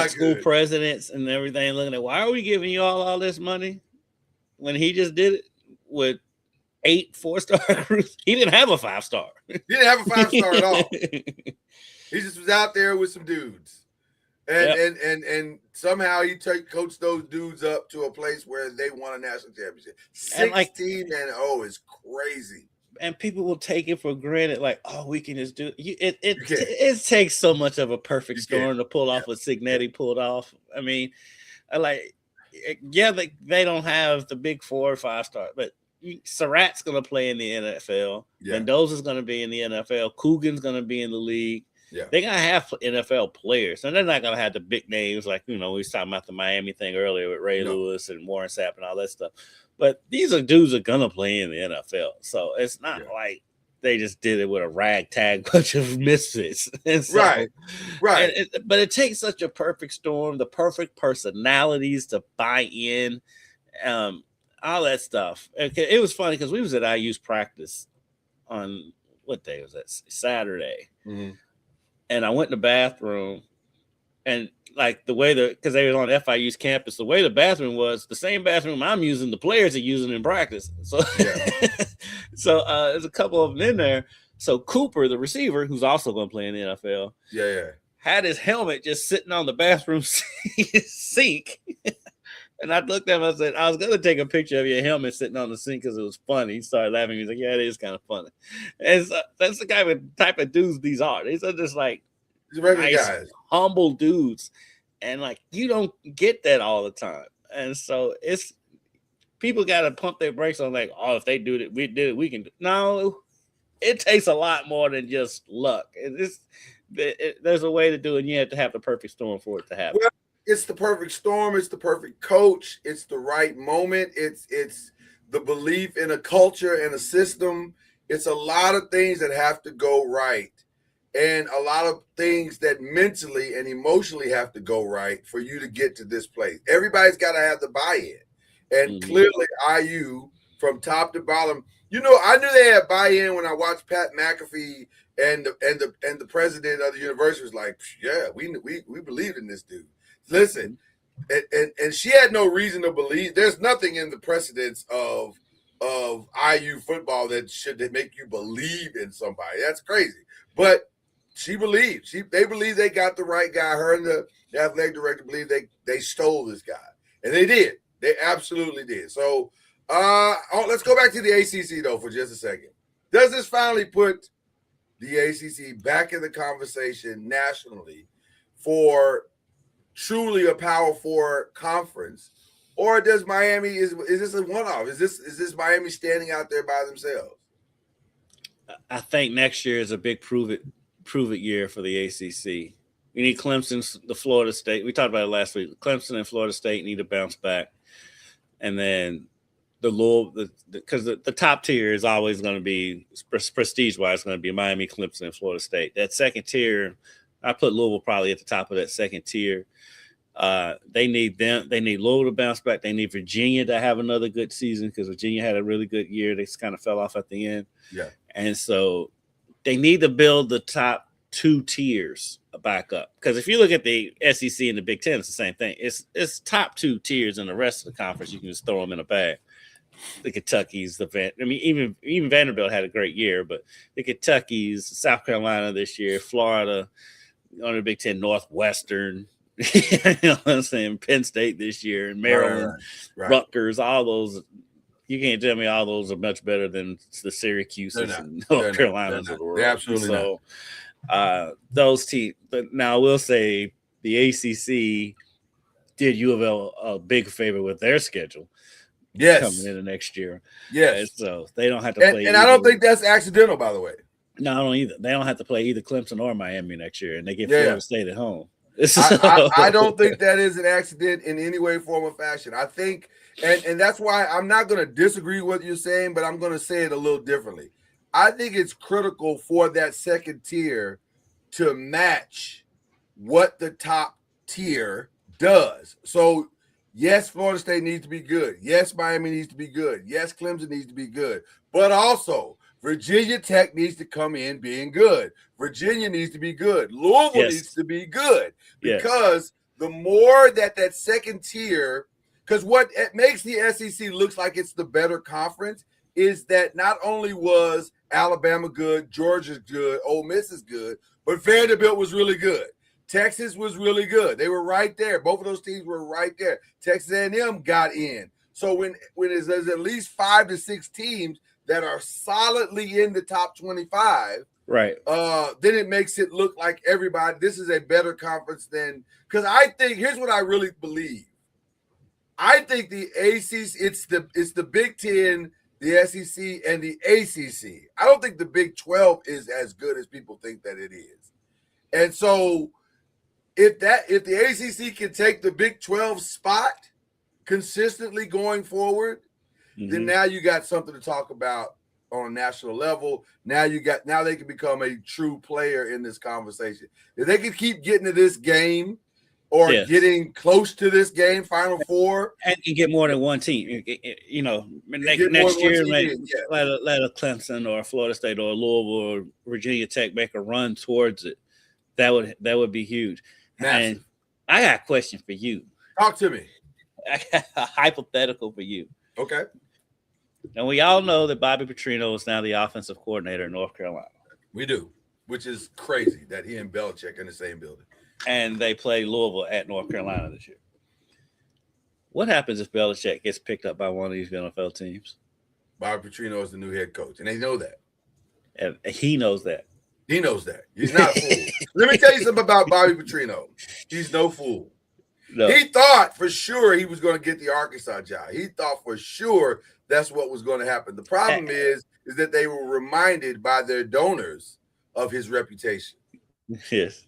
school presidents and everything looking at, why are we giving you all this money when he just did it? with 8 4-star recruits. He didn't have a 5-star. He didn't have a 5-star at all. He just was out there with some dudes. And somehow he coached those dudes up to a place where they won a national championship. 16-0 is crazy. And people will take it for granted, like, oh, we can just do it. It takes so much of a perfect storm to pull off what Signetti pulled off. I mean, they don't have the big 4 or 5-star, but Surratt's going to play in the NFL. Mendoza's going to be in the NFL. Coogan's going to be in the league. Yeah. They're going to have NFL players, and they're not going to have the big names like, we was talking about the Miami thing earlier with Ray Lewis and Warren Sapp and all that stuff. But these are dudes that are going to play in the NFL. So it's not like they just did it with a ragtag bunch of misfits. And so, right. But it takes such a perfect storm, the perfect personalities to buy in, all that stuff. It was funny because we was at IU's practice on, what day was that? Saturday. Mm-hmm. And I went in the bathroom, and like the way because they were on FIU's campus, the way the bathroom was the same bathroom I'm using, the players are using in practice. So, so there's a couple of them in there. So Cooper, the receiver, who's also going to play in the NFL, had his helmet just sitting on the bathroom sink. And I looked at him, I said, I was going to take a picture of your helmet sitting on the sink because it was funny. He started laughing. He's like, yeah, it is kind of funny. And so that's the type of dudes these are. These are just like nice, guys, humble dudes. And like, you don't get that all the time. And so it's people got to pump their brakes on like, oh, if they do it, we did it, we can do it. No, it takes a lot more than just luck. There's a way to do it, and you have to have the perfect storm for it to happen. Well, it's the perfect storm. It's the perfect coach. It's the right moment. It's the belief in a culture and a system. It's a lot of things that have to go right, and a lot of things that mentally and emotionally have to go right for you to get to this place. Everybody's got to have the buy-in, and clearly IU from top to bottom. I knew they had buy-in when I watched Pat McAfee and the president of the university was like, yeah, we believed in this dude. Listen, and she had no reason to believe. There's nothing in the precedents of IU football that should make you believe in somebody. That's crazy. But she believed. They believed they got the right guy. Her and the athletic director believed they stole this guy. And they did. They absolutely did. So let's go back to the ACC, though, for just a second. Does this finally put the ACC back in the conversation nationally for truly a Power 4 conference, or does Miami is this a one-off? Is this Miami standing out there by themselves? I think next year is a big prove it year for the ACC. We need Clemson, the Florida State. We talked about it last week. Clemson and Florida State need to bounce back, and then the Louisville, because the top tier is always going to be prestige-wise going to be Miami, Clemson, and Florida State. That second tier, I put Louisville probably at the top of that second tier. They need them. They need Louisville to bounce back. They need Virginia to have another good season because Virginia had a really good year. They just kind of fell off at the end. Yeah. And so they need to build the top 2 tiers back up. Because if you look at the SEC and the Big Ten, it's the same thing. It's top 2 tiers, and the rest of the conference, you can just throw them in a bag. The Kentuckies, even Vanderbilt had a great year, but the Kentuckies, South Carolina this year, Florida, on the Big Ten, Northwestern, you know what I'm saying, Penn State this year, and Maryland, right. Rutgers, all those. You can't tell me all those are much better than the Syracuses and North Carolinas of the world. They're absolutely not. Those teams. But now I will say the ACC did U of L a big favor with their schedule. Yes. Coming into next year. Yes. And so they don't have to play. And I don't think that's accidental, by the way. No, I don't either. They don't have to play either Clemson or Miami next year, and they get Florida State at home. I don't think that is an accident in any way, form, or fashion. I think, and that's why I'm not going to disagree with what you're saying, but I'm going to say it a little differently. I think it's critical for that second tier to match what the top tier does. So, yes, Florida State needs to be good. Yes, Miami needs to be good. Yes, Clemson needs to be good. But also, Virginia Tech needs to come in being good. Virginia needs to be good. Louisville needs to be good. Because the more that second tier, because what it makes the SEC looks like it's the better conference is that not only was Alabama good, Georgia's good, Ole Miss is good, but Vanderbilt was really good. Texas was really good. They were right there. Both of those teams were right there. Texas A&M got in. So when there's at least 5 to 6 teams that are solidly in the top 25, right? Then it makes it look like everybody. This is a better conference than, because I think here's what I really believe. I think the ACC, it's the Big Ten, the SEC, and the ACC. I don't think the Big 12 is as good as people think that it is. And so if the ACC can take the Big 12 spot consistently going forward, then now you got something to talk about on a national level. Now they can become a true player in this conversation. If they can keep getting to this game or getting close to this game, Final Four, and you get more than one team, next year, let a Clemson or a Florida State or a Louisville or Virginia Tech make a run towards it. That would be huge. Massive. And I got a question for you. Talk to me. I got a hypothetical for you. Okay. And we all know that Bobby Petrino is now the offensive coordinator in North Carolina. We do, which is crazy that he and Belichick in the same building. And they play Louisville at North Carolina this year. What happens if Belichick gets picked up by one of these NFL teams? Bobby Petrino is the new head coach, and they know that. And he knows that. He knows that. He's not a fool. Let me tell you something about Bobby Petrino. He's no fool. No. He thought for sure he was going to get the Arkansas job. He thought for sure that's what was going to happen. The problem is that they were reminded by their donors of his reputation. Yes.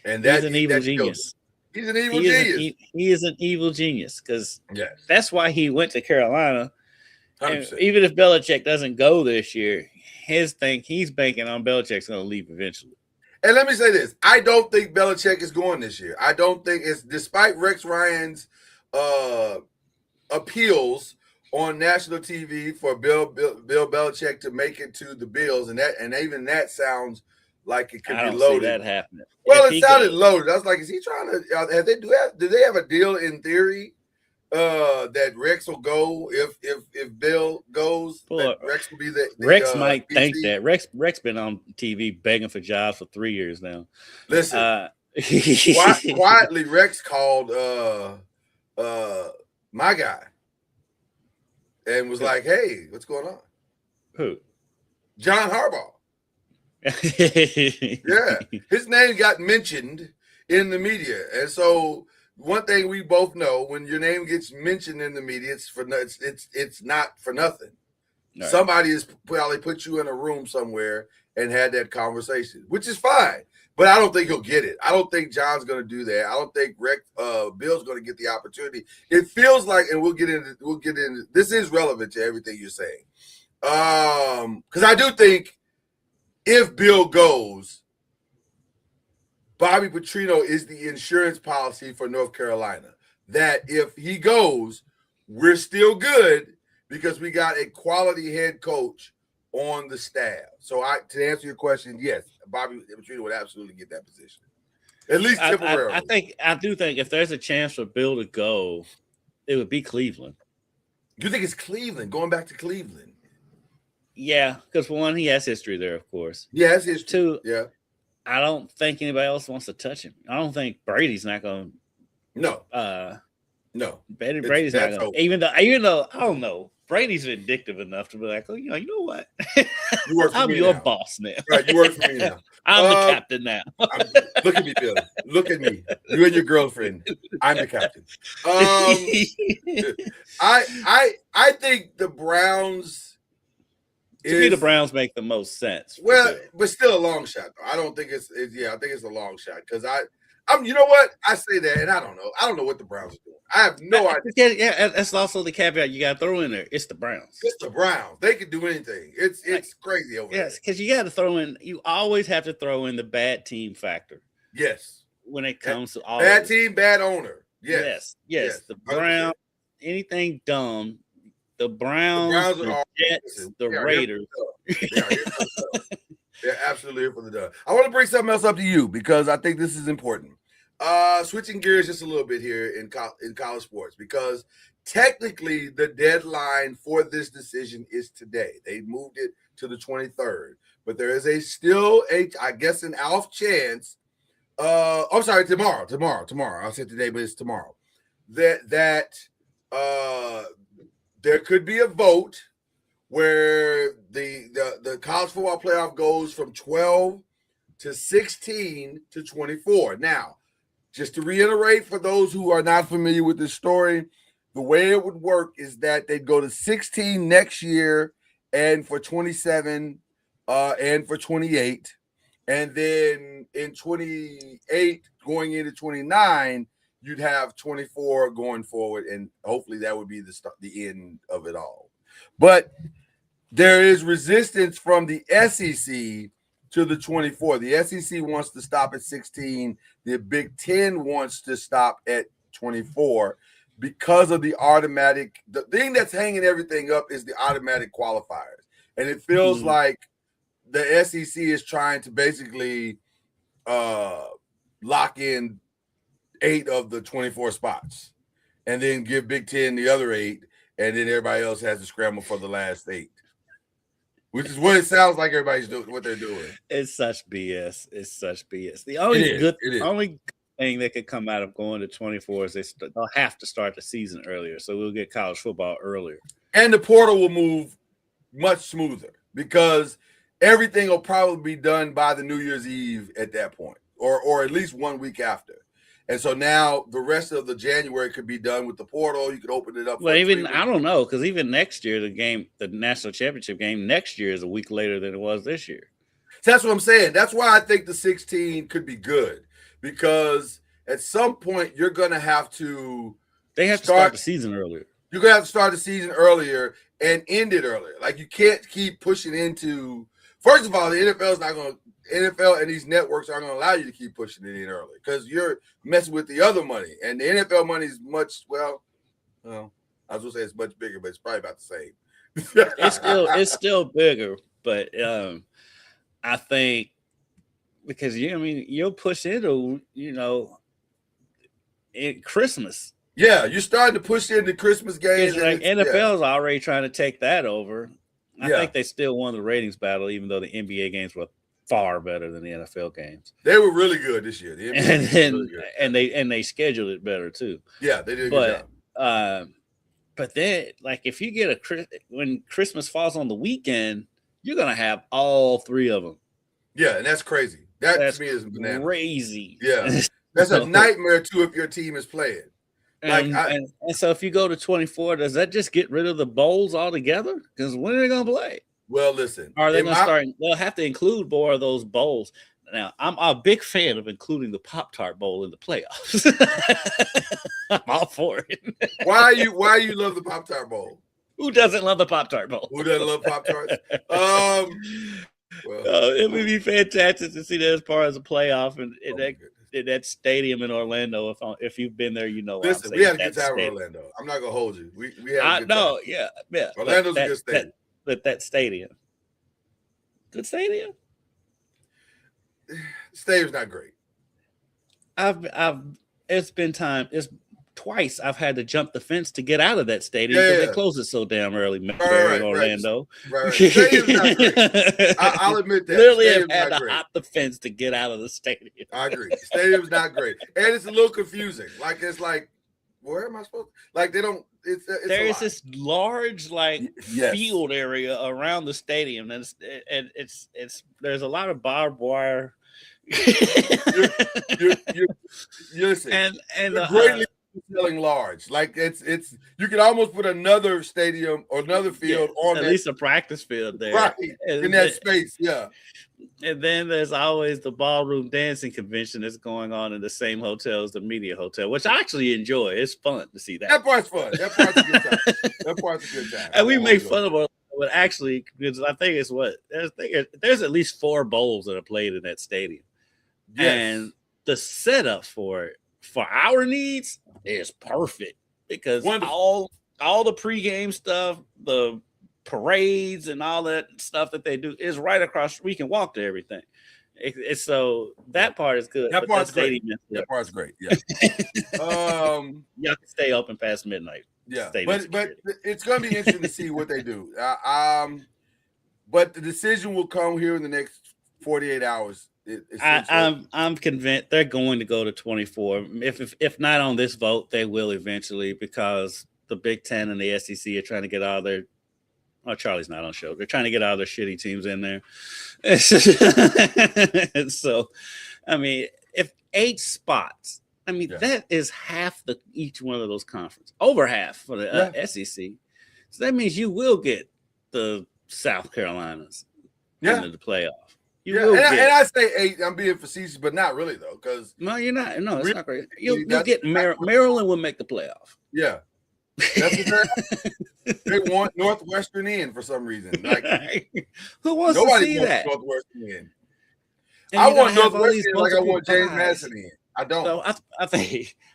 And he's an evil genius. He's an evil genius. He is an evil genius because that's why he went to Carolina. And 100%. even if Belichick doesn't go this year, he's banking on Belichick's going to leave eventually. And let me say this. I don't think Belichick is going this year. I don't think it's, despite Rex Ryan's appeals on national TV for Bill Belichick to make it to the Bills, and even that sounds like it could be loaded. See that happening. Well, it sounded loaded. I was like, is he trying to? Do they have a deal in theory that Rex will go if Bill goes? That Rex will be the Rex might think that Rex been on TV begging for jobs for 3 years now. Listen, quietly Rex called my guy and was like, "Hey, what's going on?" Who? John Harbaugh. Yeah, his name got mentioned in the media, and so one thing we both know: when your name gets mentioned in the media, it's not for nothing. Right. Somebody has probably put you in a room somewhere and had that conversation, which is fine. But I don't think he'll get it. I don't think John's going to do that. I don't think Bill's going to get the opportunity. It feels like, and we'll get into. This is relevant to everything you're saying, because I do think if Bill goes, Bobby Petrino is the insurance policy for North Carolina. That if he goes, we're still good because we got a quality head coach on the staff. So to answer your question, yes, Bobby Petrino would absolutely get that position, at least temporarily. I do think if there's a chance for Bill to go, it would be Cleveland. You think it's Cleveland, going back to Cleveland? Yeah, because one, he has history there, of course. Yeah, it's history. Two, yeah. I don't think anybody else wants to touch him. I don't think Brady's not going to. No. No. Brady's not going to. Even though, I don't know, Brady's vindictive enough to be like, oh, you know what? I'm your boss now. Right, you work for me now. I'm the captain now. Look at me, Bill. Look at me. You and your girlfriend. I'm the captain. I think the Browns. To me, the Browns make the most sense. Well, but still a long shot. Though. I don't think it's I think it's a long shot because I'm. You know what? I say that, and I don't know. I don't know what the Browns are doing. I have no idea. Yeah, that's also the caveat you got to throw in there. It's the Browns. It's the Browns. They can do anything. It's crazy over there. Yes, because you got to throw in. You always have to throw in the bad team factor. Yes. When it comes to all bad team, bad owner. Yes. The Browns. Anything dumb. The Browns, the Jets, the Raiders. They're absolutely here for the done. I want to bring something else up to you because I think this is important. Switching gears just a little bit here in college sports, because technically the deadline for this decision is today. They moved it to the 23rd, but there is I guess an off chance. I'm sorry, tomorrow. I said today, but it's tomorrow. That there could be a vote where the college football playoff goes from 12 to 16 to 24. Now, just to reiterate for those who are not familiar with this story, the way it would work is that they'd go to 16 next year and for 27 and for 28. And then in 28 going into 29, you'd have 24 going forward, and hopefully that would be the end of it all. But there is resistance from the SEC to the 24. The SEC wants to stop at 16. The Big Ten wants to stop at 24 because of the thing that's hanging everything up is the automatic qualifiers. And it feels like the SEC is trying to basically lock in 8 of the 24 spots and then give Big Ten the other 8, and then everybody else has to scramble for the last 8. Which is what it sounds like everybody's doing, what they're doing. It's such BS. The only thing that could come out of going to 24 is they'll have to start the season earlier, so we'll get college football earlier. And the portal will move much smoother because everything will probably be done by the New Year's Eve at that point, or at least 1 week after. And so now the rest of the January could be done with the portal. You could open it up. Well, I don't know, because even next year, the national championship game next year is a week later than it was this year. So that's what I'm saying. That's why I think the 16 could be good, because at some point you're going to have to. They have to start the season earlier. You're going to have to start the season earlier and end it earlier. Like, you can't keep pushing into. First of all, the NFL and these networks aren't going to allow you to keep pushing it in early because you're messing with the other money. And the NFL money is much, I was going to say it's much bigger, but it's probably about the same. It's still bigger, but I think because you'll push into, Christmas. Yeah, you're starting to push into Christmas games. Like NFL is already trying to take that over. I think they still won the ratings battle, even though the NBA games were far better than the NFL games. They were really good this year. The NBA was really good. And they scheduled it better too. Yeah, they did a good job. But then, like, if you get when Christmas falls on the weekend, you're gonna have all 3 of them. Yeah, and that's crazy. That's to me is bananas. Crazy. Yeah, that's a nightmare too if your team is playing. And so if you go to 24, does that just get rid of the bowls altogether? Because when are they going to play? Well, listen. Are they going to start? They'll have to include more of those bowls. Now, I'm a big fan of including the Pop-Tart Bowl in the playoffs. I'm all for it. Why you love the Pop-Tart Bowl? Who doesn't love the Pop-Tart Bowl? Who doesn't love Pop-Tarts? It would be fantastic to see that as part of the playoff and that stadium in Orlando. If you've been there, Listen, we had a good time in Orlando. I'm not gonna hold you. We had a good time. Yeah. Orlando's a good stadium. That stadium, good stadium. Stadium's not great. It's been time. It's twice I've had to jump the fence to get out of that stadium because they close it so damn early. In Orlando. Right. Stadium's not great. I'll admit that. Literally have had to hop the fence to get out of the stadium. I agree. Stadium's not great. And it's a little confusing. Like, it's like, where am I supposed to? Like, they don't. There is this large field area around the stadium, and it's there's a lot of barbed wire. You're listen, and greatly selling large. Like, it's you could almost put another stadium or another field on at least a practice field there, right? In that space, yeah. And then there's always the ballroom dancing convention that's going on in the same hotel as the media hotel, which I actually enjoy. It's fun to see that. That part's fun. That part's a good time. That part's a good time. And we make fun of it, but actually, because I think there's at least 4 bowls that are played in that stadium. Yes. And the setup for it, for our needs, is perfect because all the pregame stuff, the parades and all that stuff that they do is right across. We can walk to everything. It's so that part is good. That part's great. Stadium, that part's great. Yeah. Y'all can stay open past midnight. Yeah, but it's going to be interesting to see what they do. But the decision will come here in the next 48 hours. I'm convinced they're going to go to 24. If not on this vote, they will eventually, because the Big Ten and the SEC are trying to get all their. Oh, Charlie's not on show. They're trying to get all their shitty teams in there. And so, I mean, if 8 spots, I mean, that is half each one of those conferences, over half for the SEC. So that means you will get the South Carolinas into the playoff. And I say 8. I'm being facetious, but not really though, because no, you're not. No, it's not great. You'll get Maryland will make the playoff. Yeah, that's what they want Northwestern in for some reason. Like, who wants to see that? Northwestern in. I want Northwestern in like I want James Madison in. I don't. So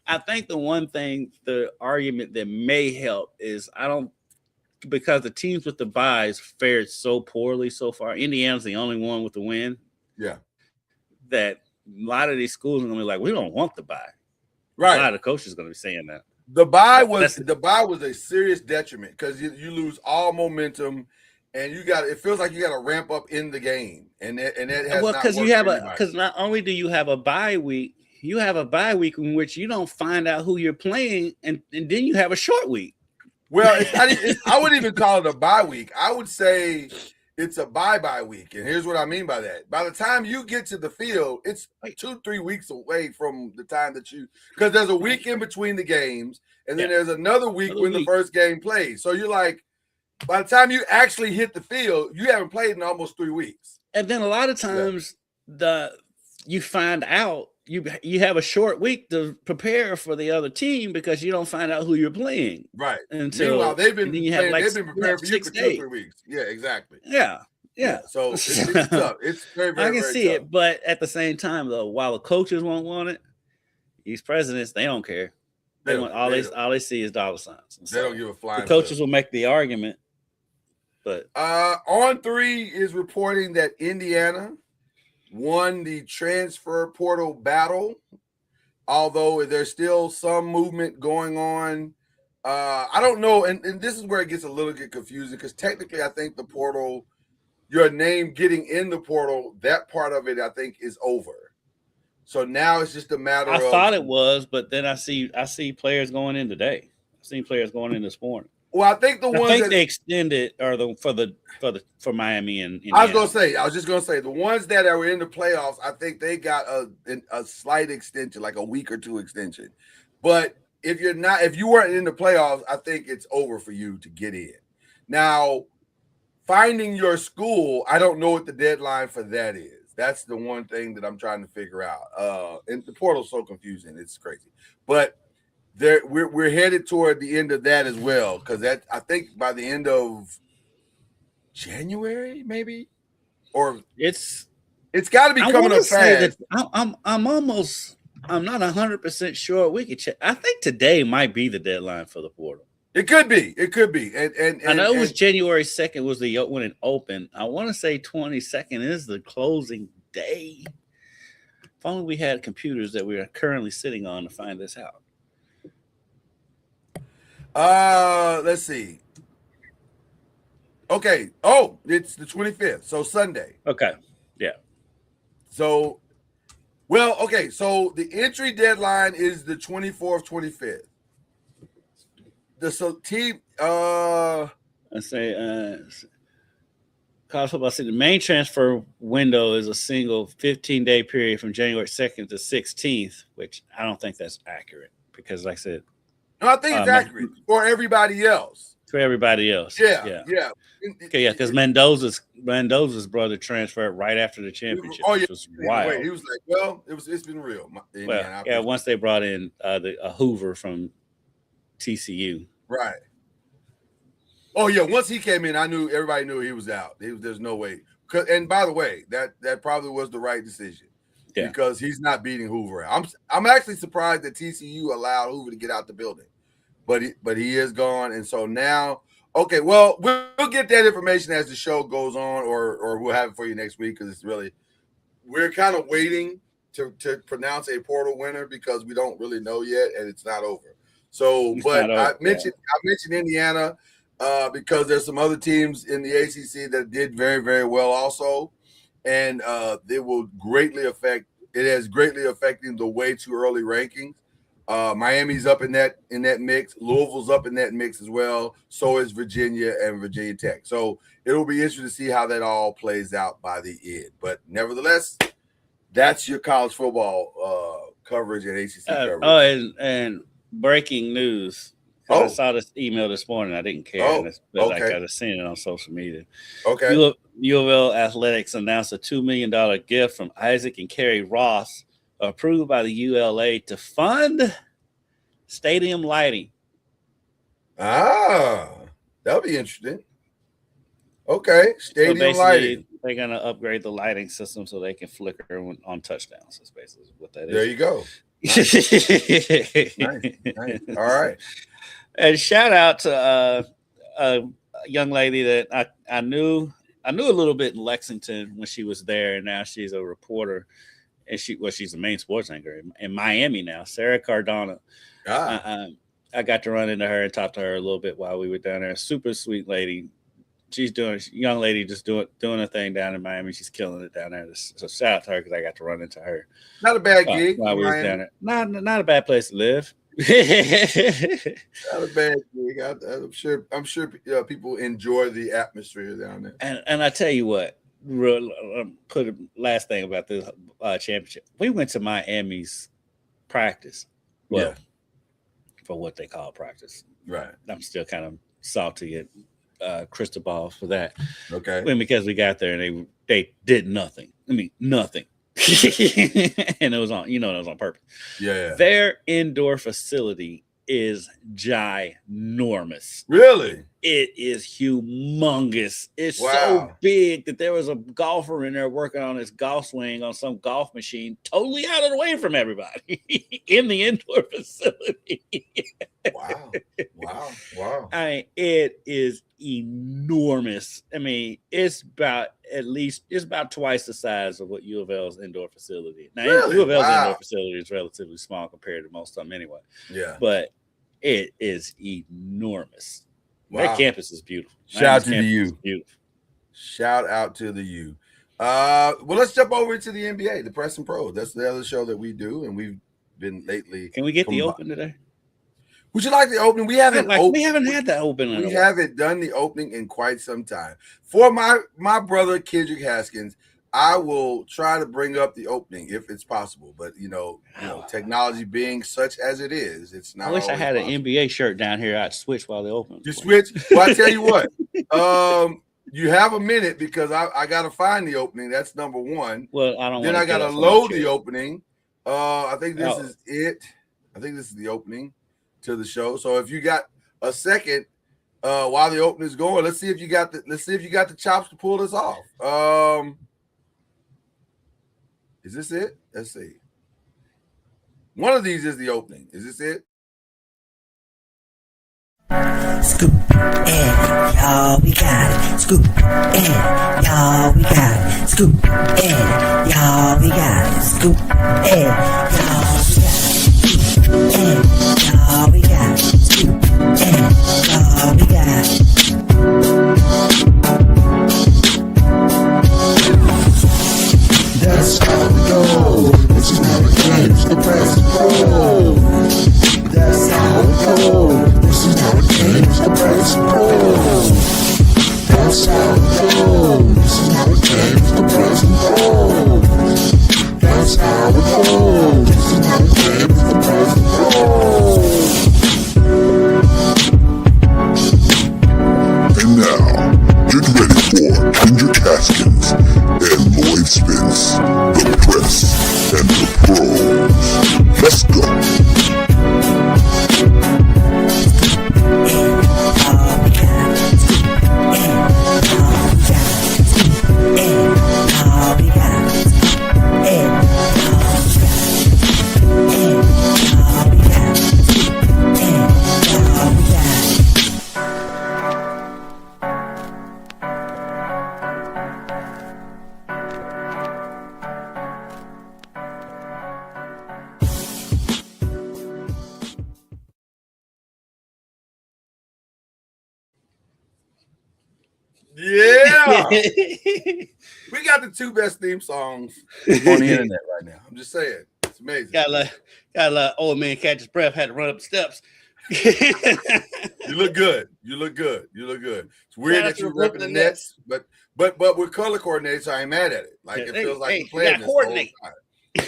I think the one thing, the argument that may help is because the teams with the byes fared so poorly so far. Indiana's the only one with the win. Yeah. That a lot of these schools are going to be like, we don't want the bye. Right. A lot of coaches are going to be saying that. The bye was a serious detriment because you lose all momentum, and it feels like you got to ramp up in the game, and that has because not only do you have a bye week, you have a bye week in which you don't find out who you're playing, and then you have a short week. Well, I wouldn't even call it a bye week. I would say it's a bye week, and here's what I mean by that. By the time you get to the field, it's 2-3 weeks away from the time that because there's a week in between the games, and then there's another week when the first game plays. So you're like, by the time you actually hit the field, you haven't played in almost 3 weeks. And then a lot of times you find out you have a short week to prepare for the other team because you don't find out who you're playing. Right. Meanwhile, they've been preparing for you for 2 or 3 weeks. Yeah, exactly. Yeah. So it's tough. It's very, very, I can very see tough. it, but at the same time, though, while the coaches won't want it, these presidents, they don't care. All they see is dollar signs. They don't give a flying. The coaches will make the argument, but On 3 is reporting that Indiana won the transfer portal battle, although there's still some movement going on. I don't know, and this is where it gets a little bit confusing because technically I think the portal, your name getting in the portal, that part of it I think is over. So now it's just a matter of. I thought it was, but then I see players going in today. I've seen players going in this morning. Well, I think they extended for Miami and Indiana. I was just gonna say the ones that are in the playoffs, I think they got a slight extension, like a week or 2 extension. But if you weren't in the playoffs, I think it's over for you to get in. Now, finding your school, I don't know what the deadline for that is. That's the one thing that I'm trying to figure out. And the portal's so confusing, it's crazy. But we're headed toward the end of that as well, because I think by the end of January, maybe, or it's got to be coming up fast. I'm not 100% sure. We could check. I think today might be the deadline for the portal. It could be, and I know it was January 2nd was when it opened. I want to say 22nd is the closing day. If only we had computers that we are currently sitting on to find this out. Let's see. Okay. Oh, it's the 25th, so Sunday. Okay. Yeah. So, well, okay. So the entry deadline is the 24th, 25th. Let's say college football. See, the main transfer window is a single 15-day period from January 2nd to 16th, which I don't think that's accurate because, like I said. No, I think it's accurate for everybody else. For everybody else. Yeah. Okay, yeah, because Mendoza's brother transferred right after the championship. Oh, yeah. Which was wild. He was like, well, it's been real. Once they brought in a Hoover from TCU. Right. Oh, yeah, once he came in, everybody knew he was out. There's no way. And by the way, that probably was the right decision. Yeah. Because he's not beating Hoover. I'm actually surprised that TCU allowed Hoover to get out the building. But he is gone, and so now, okay. Well, we'll get that information as the show goes on, or we'll have it for you next week because it's really we're kind of waiting to pronounce a portal winner because we don't really know yet, and it's not over. So, but I mentioned Indiana because there's some other teams in the ACC that did very, very well also, and it will greatly affect. It has greatly affecting the way too early rankings. Miami's up in that mix. Louisville's up in that mix as well. So is Virginia and Virginia Tech. So it'll be interesting to see how that all plays out by the end. But nevertheless, that's your college football coverage and ACC coverage. Oh, and breaking news. I saw this email this morning. I didn't care. But I got seen it on social media. Okay. U of L Athletics announced a $2 million gift from Isaac and Kerry Ross, approved by the ULA to fund stadium lighting. That'll be interesting. Okay, stadium lighting. They're gonna upgrade the lighting system so they can flicker on touchdowns. That's basically what that is. There you go. Nice. All right. And shout out to a young lady that I knew a little bit in Lexington when she was there, and now she's a reporter. And she's the main sports anchor in Miami now, Sarah Cardona. I got to run into her and talk to her a little bit while we were down there. Super sweet lady. Young lady just doing a thing down in Miami. She's killing it down there. So shout out to her because I got to run into her. Not a bad gig while we were down there. Not a bad place to live. Not a bad gig. I'm sure people enjoy the atmosphere down there. And I tell you what. Put a last thing about this championship. We went to Miami's practice. Well, for what they call practice. Right. I'm still kind of salty at Cristobal for that. Okay. Because we got there and they did nothing. I mean, nothing. And it was on, it was on purpose. Yeah. Their indoor facility is ginormous. Really? It is humongous. It's so big that there was a golfer in there working on his golf swing on some golf machine, totally out of the way from everybody in the indoor facility. Wow. I mean, it is enormous. I mean, it's about twice the size of what U of L's indoor facility. Now, really? U of L's indoor facility is relatively small compared to most of them anyway. Yeah. But it is enormous. Wow. That campus is beautiful. Shout out to the U. Beautiful. Shout out to the U. Well, let's jump over to the NBA, the Press and Pros. That's the other show that we do, and we've been lately. Can we get the open today? Would you like the opening? We haven't had that opening. We haven't done the opening in quite some time. For my brother Kendrick Haskins, I will try to bring up the opening if it's possible. But technology being such as it is, it's not. I wish I had an NBA shirt down here. I'd switch while they open. You switch. Well, I tell you what. You have a minute because I got to find the opening. That's number one. Well, I don't. Then I got to load the opening. I think this is it. I think this is the opening to the show. So if you got a second while the opening is going, let's see if you got the chops to pull this off. Is this it? Let's see. One of these is the opening. Is this it? Scoop in, y'all, we got it. Scoop in, y'all, we got it. Scoop in, y'all, we got it. Scoop in, y'all, we got it. Scoop in, y'all, we got it. That's how we go. This is how it games, the Press and Pros. That's how we go. This is how it games, the Press and Pros. That's how we go. This is how it games, the Press and Pros. That's how we go. This is how it games, the Press and Pros. And now, get ready for Kendrick Haskins and Lloyd Spence, the Press and the Pros. Let's go. Yeah. We got the 2 best theme songs on the internet right now. I'm just saying. It's amazing. Got a old man catch his breath, had to run up the steps. You look good. You look good. It's weird that you're repping the Nets, but we're color coordinated, so I ain't mad at it. Like it feels like we're playing this whole time.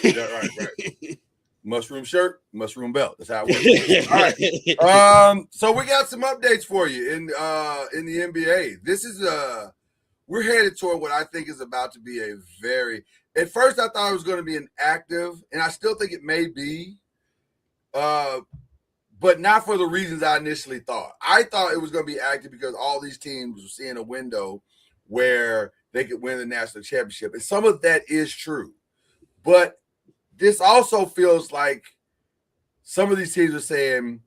Yeah, right. Mushroom shirt, mushroom belt. That's how it works. All right. So we got some updates for you in the NBA. This is we're headed toward what I think is about to be a very. At first, I thought it was going to be an active, and I still think it may be, but not for the reasons I initially thought. I thought it was going to be active because all these teams were seeing a window where they could win the national championship, and some of that is true, but this also feels like some of these teams are saying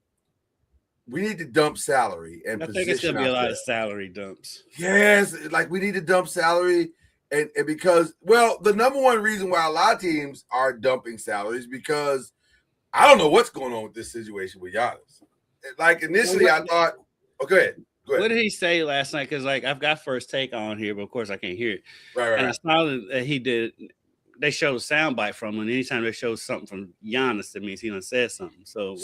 we need to dump salary and I think it's going to be a lot of salary dumps. Yes, like we need to dump salary, and because, well, the number one reason why a lot of teams are dumping salaries because I don't know what's going on with this situation with Giannis. Like initially, I thought, go ahead. What did he say last night? Because like I've got First Take on here, but of course I can't hear it. Right. And I saw that he did. They showed a soundbite from him, and anytime they show something from Giannis, that means he done said something. So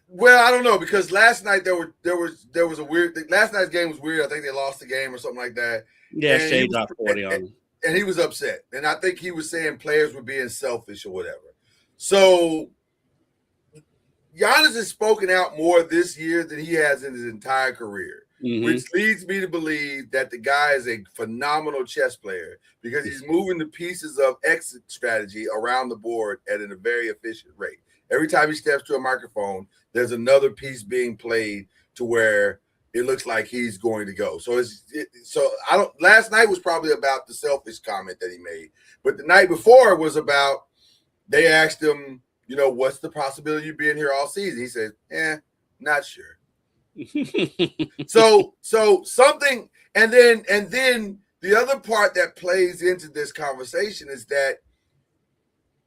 well, I don't know because last night there was a weird thing. Last night's game was weird. I think they lost the game or something like that. Yeah, Shea dropped 40 on him, and he was upset. And I think he was saying players were being selfish or whatever. So Giannis has spoken out more this year than he has in his entire career. Mm-hmm. Which leads me to believe that the guy is a phenomenal chess player because he's moving the pieces of exit strategy around the board at a very efficient rate. Every time he steps to a microphone, there's another piece being played to where it looks like he's going to go. So last night was probably about the selfish comment that he made, but the night before was about they asked him, what's the possibility of you being here all season? He said, not sure. so something, and then the other part that plays into this conversation is that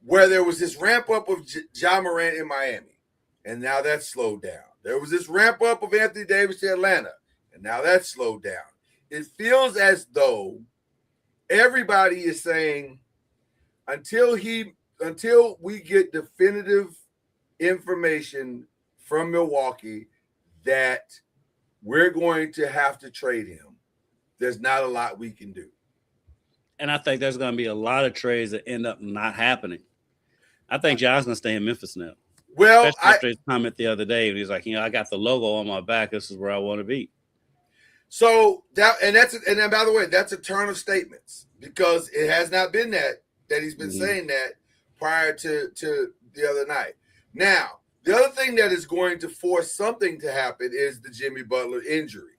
where there was this ramp up of Ja Morant in Miami, and now that's slowed down. There was this ramp up of Anthony Davis to Atlanta, and now that's slowed down. It feels as though everybody is saying until we get definitive information from Milwaukee that we're going to have to trade him, there's not a lot we can do. And I think there's going to be a lot of trades that end up not happening. I think John's going to stay in Memphis now. Well, after his comment the other day, he's like, I got the logo on my back. This is where I want to be. So and then by the way, that's a turn of statements because it has not been that he's been saying that prior to the other night. Now, the other thing that is going to force something to happen is the Jimmy Butler injury.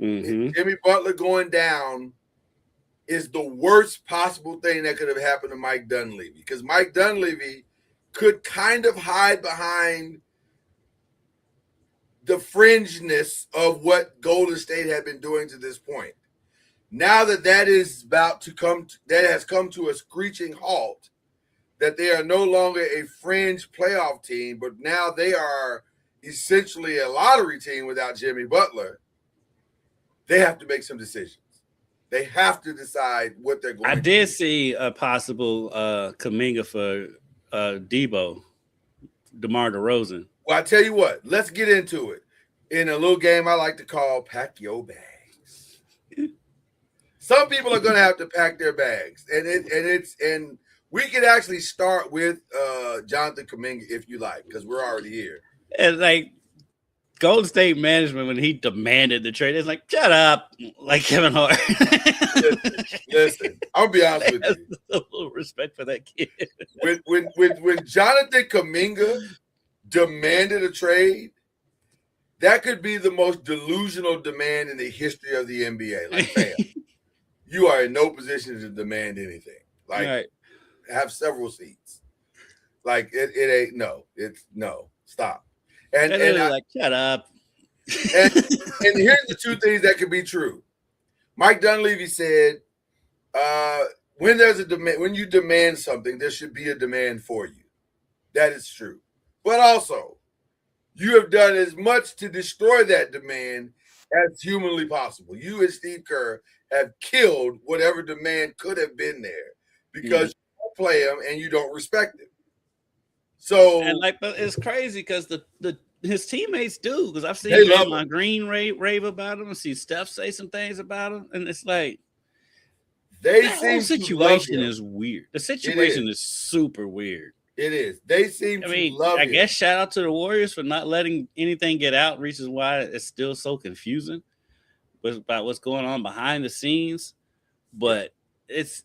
Mm-hmm. Jimmy Butler going down is the worst possible thing that could have happened to Mike Dunleavy because Mike Dunleavy could kind of hide behind the fringeness of what Golden State had been doing to this point. Now that is about to come, that has come to a screeching halt, that they are no longer a fringe playoff team, but now they are essentially a lottery team without Jimmy Butler. They have to make some decisions. They have to decide what they're going to do. I did see a possible Kuminga for DeMar DeRozan. Well, I tell you what, let's get into it in a little game I like to call Pack Your Bags. Some people are going to have to pack their bags, and we could actually start with Jonathan Kuminga if you like, because we're already here. And like Golden State management, when he demanded the trade, it's like, shut up, like Kevin Hart. Listen, I'll be honest with you. A little respect for that kid. When Jonathan Kuminga demanded a trade, that could be the most delusional demand in the history of the NBA. Like, fam, you are in no position to demand anything. Like, right. Have several seats. Like, it ain't stop. And like, shut up. And here's the two things that could be true. Mike Dunleavy said, when there's a demand, when you demand something, there should be a demand for you. That is true. But also, You have done as much to destroy that demand as humanly possible. You and Steve Kerr have killed whatever demand could have been there because you don't play him and you don't respect him. So and like, but it's crazy because his teammates do, because I've seen Draymond Green rave about him and see Steph say some things about him, and it's like the whole situation is weird. The situation is super weird. It is. They seem to love him. I guess shout out to the Warriors for not letting anything get out, reasons why it's still so confusing about what's going on behind the scenes. But it's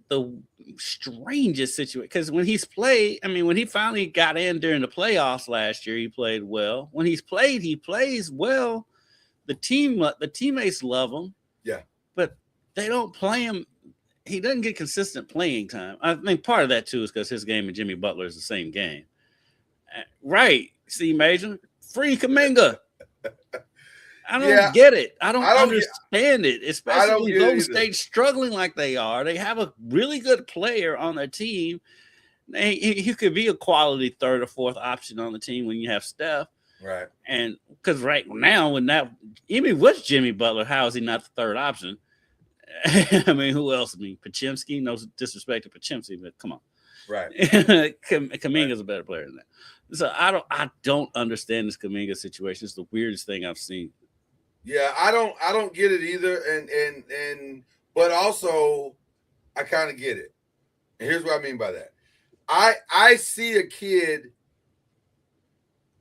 the strangest situation, because when he's played, when he finally got in during the playoffs last year, he played well. When he's played, he plays well. The teammates love him. Yeah. But they don't play him. He doesn't get consistent playing time. I think part of that too is because his game and Jimmy Butler is the same game. Right. See, Major? Free Kuminga. I don't get it. I don't understand it, especially when Golden State struggling like they are. They have a really good player on their team. He could be a quality third or fourth option on the team when you have Steph. Right. And because right now, even with Jimmy Butler, how is he not the third option? Who else? Podziemski, no disrespect to Podziemski, but come on. Right. Kuminga's a better player than that. So I don't understand this Kuminga situation. It's the weirdest thing I've seen. Yeah, I don't get it either. But also I kind of get it. And here's what I mean by that. I see a kid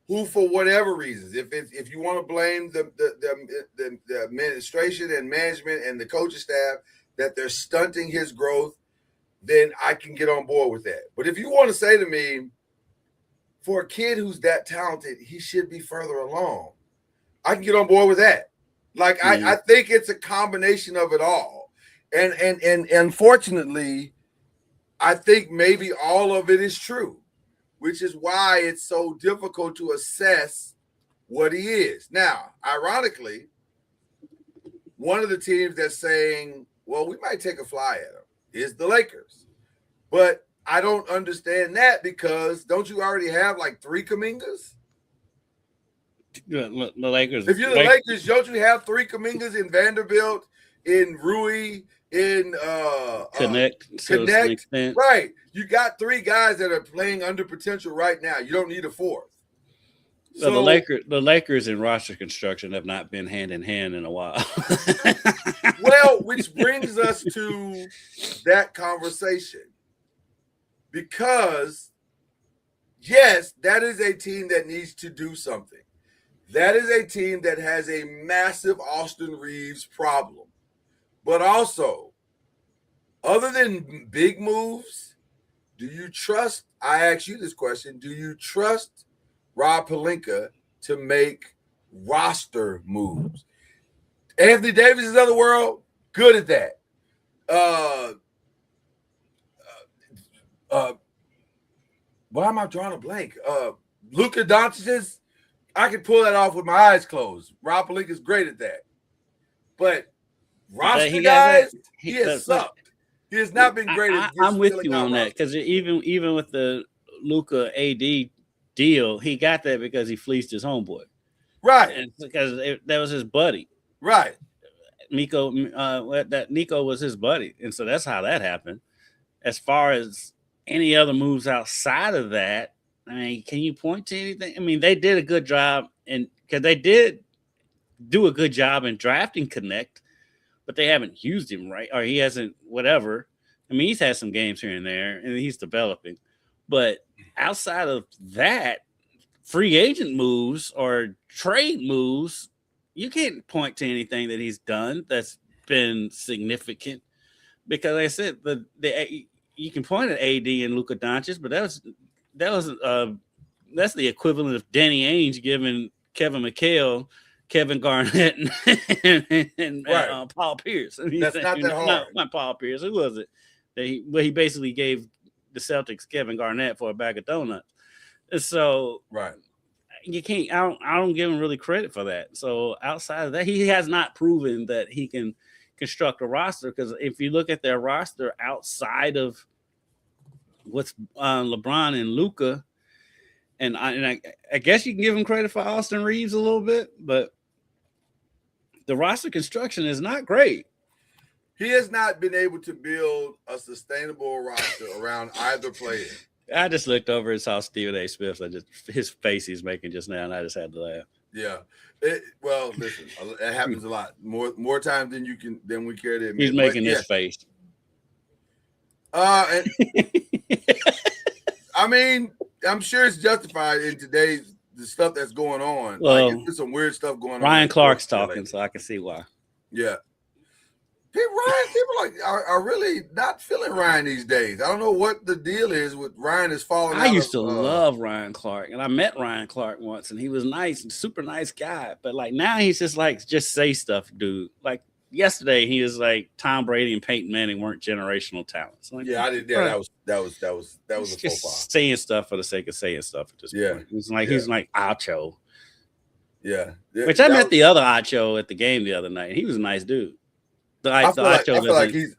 who, for whatever reasons, if you want to blame the administration and management and the coaching staff that they're stunting his growth, then I can get on board with that. But if you want to say to me, for a kid who's that talented, he should be further along, I can get on board with that. Like, I think it's a combination of it all. And unfortunately, I think maybe all of it is true, which is why it's so difficult to assess what he is. Now, ironically, one of the teams that's saying, well, we might take a fly at him is the Lakers. But I don't understand that, because don't you already have like 3 Kumingas? The Lakers. If you're the Lakers, don't you have 3 Kumingas in Vanderbilt, in Rui, in Connect? Right. You got 3 guys that are playing under potential right now. You don't need a 4th. So the Lakers in roster construction have not been hand in hand in a while. Well, which brings us to that conversation. Because, yes, that is a team that needs to do something. That is a team that has a massive Austin Reeves problem. But also, other than big moves, do you trust, I ask you this question, do you trust Rob Pelinka to make roster moves? Anthony Davis is of the world, good at that. Why am I drawing a blank? Luka Doncic's, I can pull that off with my eyes closed. Rob Pelinka is great at that. But roster guys, he has sucked. He has not been great. I'm with you on that, because even with the Luka AD deal, he got that because he fleeced his homeboy, right? And because that was his buddy, right? Nico was his buddy, and so that's how that happened. As far as any other moves outside of that, can you point to anything? They did a good job, and because they did do a good job in drafting Connect, but they haven't used him right, or he hasn't, whatever. He's had some games here and there, and he's developing. But outside of that, free agent moves or trade moves, you can't point to anything that he's done that's been significant. Because like I said, you can point at AD and Luka Doncic, but that's the equivalent of Danny Ainge giving Kevin McHale, Kevin Garnett, and Paul Pierce. That's not that hard. Not Paul Pierce. Who was it? He basically gave the Celtics Kevin Garnett for a bag of donuts. And so you can't. I don't give him really credit for that. So outside of that, he has not proven that he can construct a roster. Because if you look at their roster outside of what's LeBron and Luka, And I guess you can give him credit for Austin Reeves a little bit, but the roster construction is not great. He has not been able to build a sustainable roster around either player. I just looked over and saw Stephen A. Smith. His face he's making just now, and I just had to laugh. Yeah. Well, listen, it happens a lot. More times than we care to admit. He's making this face. I mean, I'm sure it's justified in today's the stuff that's going on. Well, like, there's some weird stuff going on. Ryan Clark's talking, so I can see why. Yeah. People are really not feeling Ryan these days. I don't know what the deal is with Ryan is falling. I used to love Ryan Clark, and I met Ryan Clark once, and he was nice, super nice guy. But like now, he's just say stuff, dude. Like yesterday, he was like Tom Brady and Peyton Manning weren't generational talents. Like, yeah, I did. Yeah, that was a just saying stuff for the sake of saying stuff at this point. He's like Acho. Yeah, which I met the other Acho at the game the other night. He was a nice dude. I feel like he's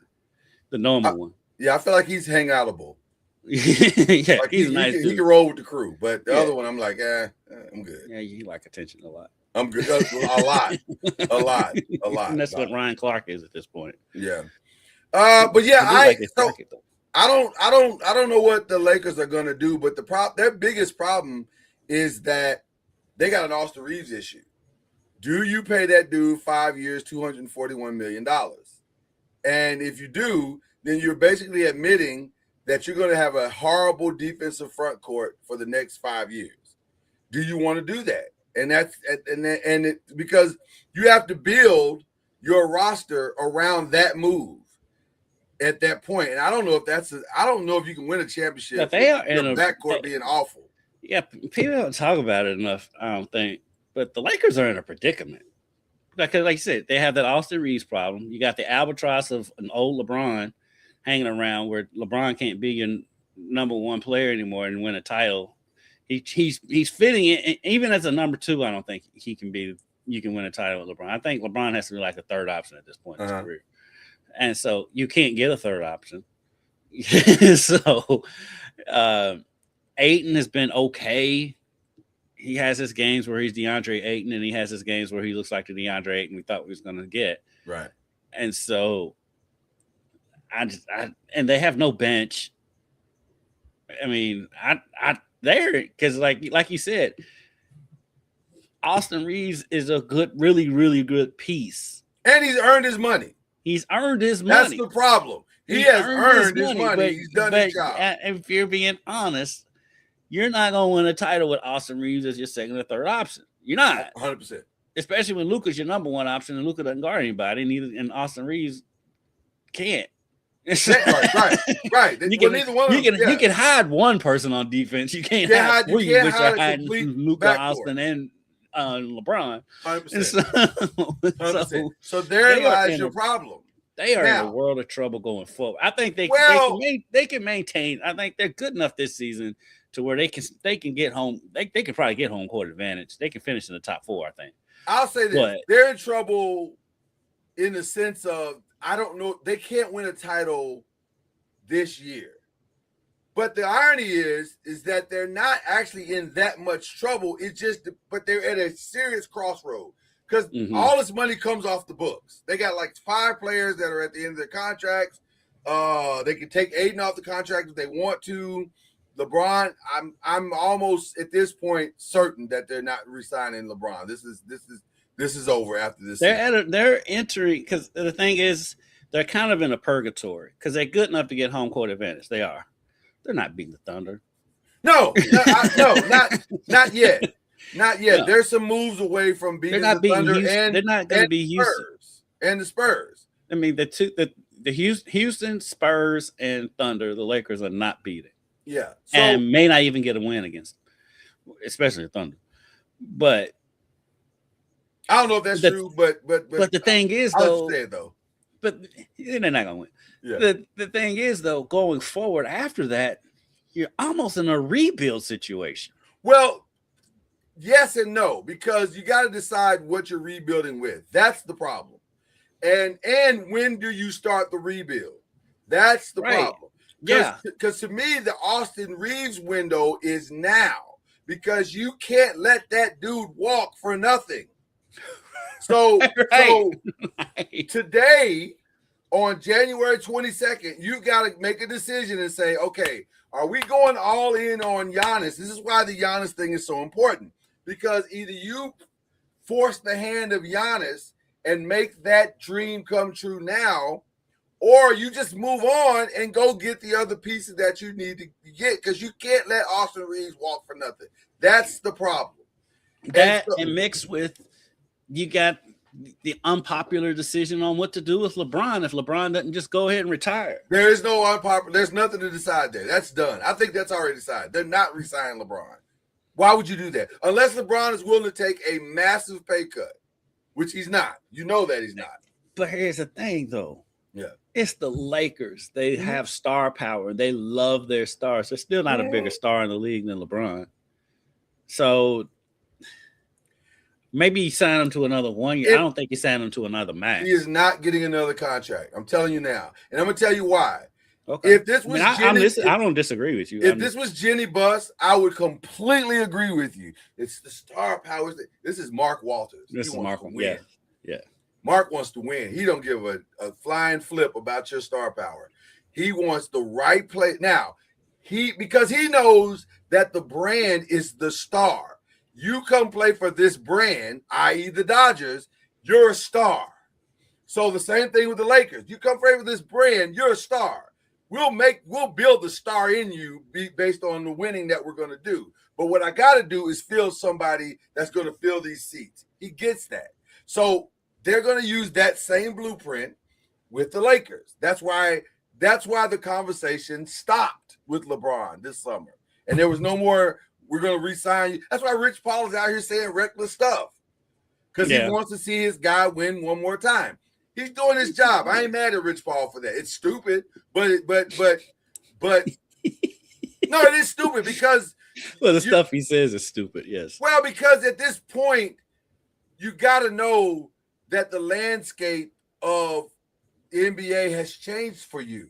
the normal one. Yeah, I feel like he's hangoutable. Yeah, like he's nice. He can roll with the crew, but the other one, I'm like, I'm good. Yeah, you like attention a lot. I'm good. A lot. And that's what Ryan Clark is at this point. Yeah. But yeah, I don't know what the Lakers are gonna do, but their biggest problem is that they got an Austin Reeves issue. Do you pay that dude 5 years, $241 million? And if you do, then you're basically admitting that you're going to have a horrible defensive front court for the next 5 years. Do you want to do that? And because you have to build your roster around that move at that point. And I don't know if you can win a championship. They are in your backcourt being awful. Yeah, people don't talk about it enough, I don't think. But the Lakers are in a predicament. Because, like you said, they have that Austin Reeves problem. You got the albatross of an old LeBron hanging around where LeBron can't be your number one player anymore and win a title. He's fitting it. And even as a number two, I don't think you can win a title with LeBron. I think LeBron has to be like a third option at this point in his career. And so you can't get a third option. So Ayton has been okay. He has his games where he's DeAndre Ayton, and he has his games where he looks like the DeAndre Ayton we thought we was going to get. Right. And so and they have no bench. I mean, because like you said, Austin Reeves is a really, really good piece. And he's earned his money. He's earned his money. That's the problem. He has earned his money. He's done his job. If you're being honest, you're not going to win a title with Austin Reeves as your second or third option. You're not. 100%. Especially when Luka's your number one option and Luka doesn't guard anybody, and Austin Reeves can't. Right. You can hide one person on defense. You can't hide three, which are hiding Luka, Austin, and LeBron. 100%. So there lies your problem. They are in a world of trouble going forward. I think they can maintain. I think they're good enough this season to where they can get home. They can probably get home court advantage. They can finish in the top four, I think. I'll say this. They're in trouble in the sense of, I don't know, they can't win a title this year. But the irony is that they're not actually in that much trouble. But they're at a serious crossroad because all this money comes off the books. They got like 5 players that are at the end of their contracts. They can take Aiden off the contract if they want to. LeBron, I'm almost at this point certain that they're not re-signing LeBron. This is over after this. They're entering, because the thing is they're kind of in a purgatory because they're good enough to get home court advantage. They are. They're not beating the Thunder. No, not yet. Not yet. No. There's some moves away from beating the Thunder, and they're not going to be Houston and the Spurs. I mean, the Houston, Spurs, and Thunder, the Lakers are not beating. Yeah, and may not even get a win against them, especially the Thunder. But I don't know if that's true. But the thing is, though, but they're not gonna win. Yeah. The thing is, though, going forward after that, you're almost in a rebuild situation. Well, yes and no, because you got to decide what you're rebuilding with. That's the problem. And when do you start the rebuild? That's the problem. Yeah, because to me, the Austin Reeves window is now, because you can't let that dude walk for nothing. So, today, on January 22nd, you got to make a decision and say, okay, are we going all in on Giannis? This is why the Giannis thing is so important, because either you force the hand of Giannis and make that dream come true now, or you just move on and go get the other pieces that you need to get, because you can't let Austin Reeves walk for nothing. That's the problem. And mixed with, you got the unpopular decision on what to do with LeBron if LeBron doesn't just go ahead and retire. There is no unpopular. There's nothing to decide there. That's done. I think that's already decided. They're not re-signing LeBron. Why would you do that? Unless LeBron is willing to take a massive pay cut, which he's not. You know that he's not. But here's the thing, though. Yeah. It's the Lakers. They have star power. They love their stars. They're still not a bigger star in the league than LeBron. So maybe you sign him to another 1 year. I don't think you sign him to another max. He is not getting another contract. I'm telling you now. And I'm going to tell you why. Okay. If this was I don't disagree with you. If this was Jenny Buss, I would completely agree with you. It's the star powers. This is Mark Walters. This is Mark. Yeah. Mark wants to win. He don't give a flying flip about your star power. He wants the right play. Now, because he knows that the brand is the star. You come play for this brand, i.e. the Dodgers, you're a star. So the same thing with the Lakers. You come play for this brand, you're a star. We'll build the star in you based on the winning that we're going to do. But what I got to do is fill somebody that's going to fill these seats. He gets that. So they're going to use that same blueprint with the Lakers. That's why the conversation stopped with LeBron this summer. And there was no more, we're going to re-sign you. That's why Rich Paul is out here saying reckless stuff, because he wants to see his guy win one more time. He's doing his job. I ain't mad at Rich Paul for that. It's stupid, but no, it is stupid because stuff he says is stupid. Yes. Well, because at this point, you got to know that the landscape of the NBA has changed for you.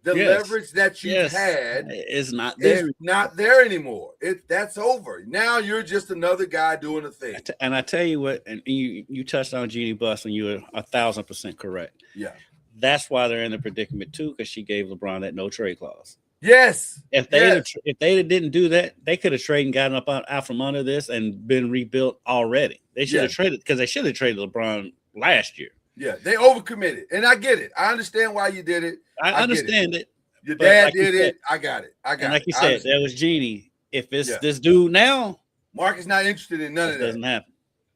The leverage that you've had is not there. It's not there anymore. That's over. Now you're just another guy doing a thing. And I tell you what, and you touched on Jeannie Buss, and you were 1,000% correct. Yeah. That's why they're in the predicament too, because she gave LeBron that no trade clause. Yes. If they didn't do that, they could have traded and gotten out from under this and been rebuilt already. They should have traded, because they should have traded LeBron last year. Yeah, they overcommitted, and I get it. I understand why you did it. I understand it. Your dad did it. I got it. Like you said, that was Jeannie. If it's this dude now, Mark is not interested in none of that. Doesn't happen.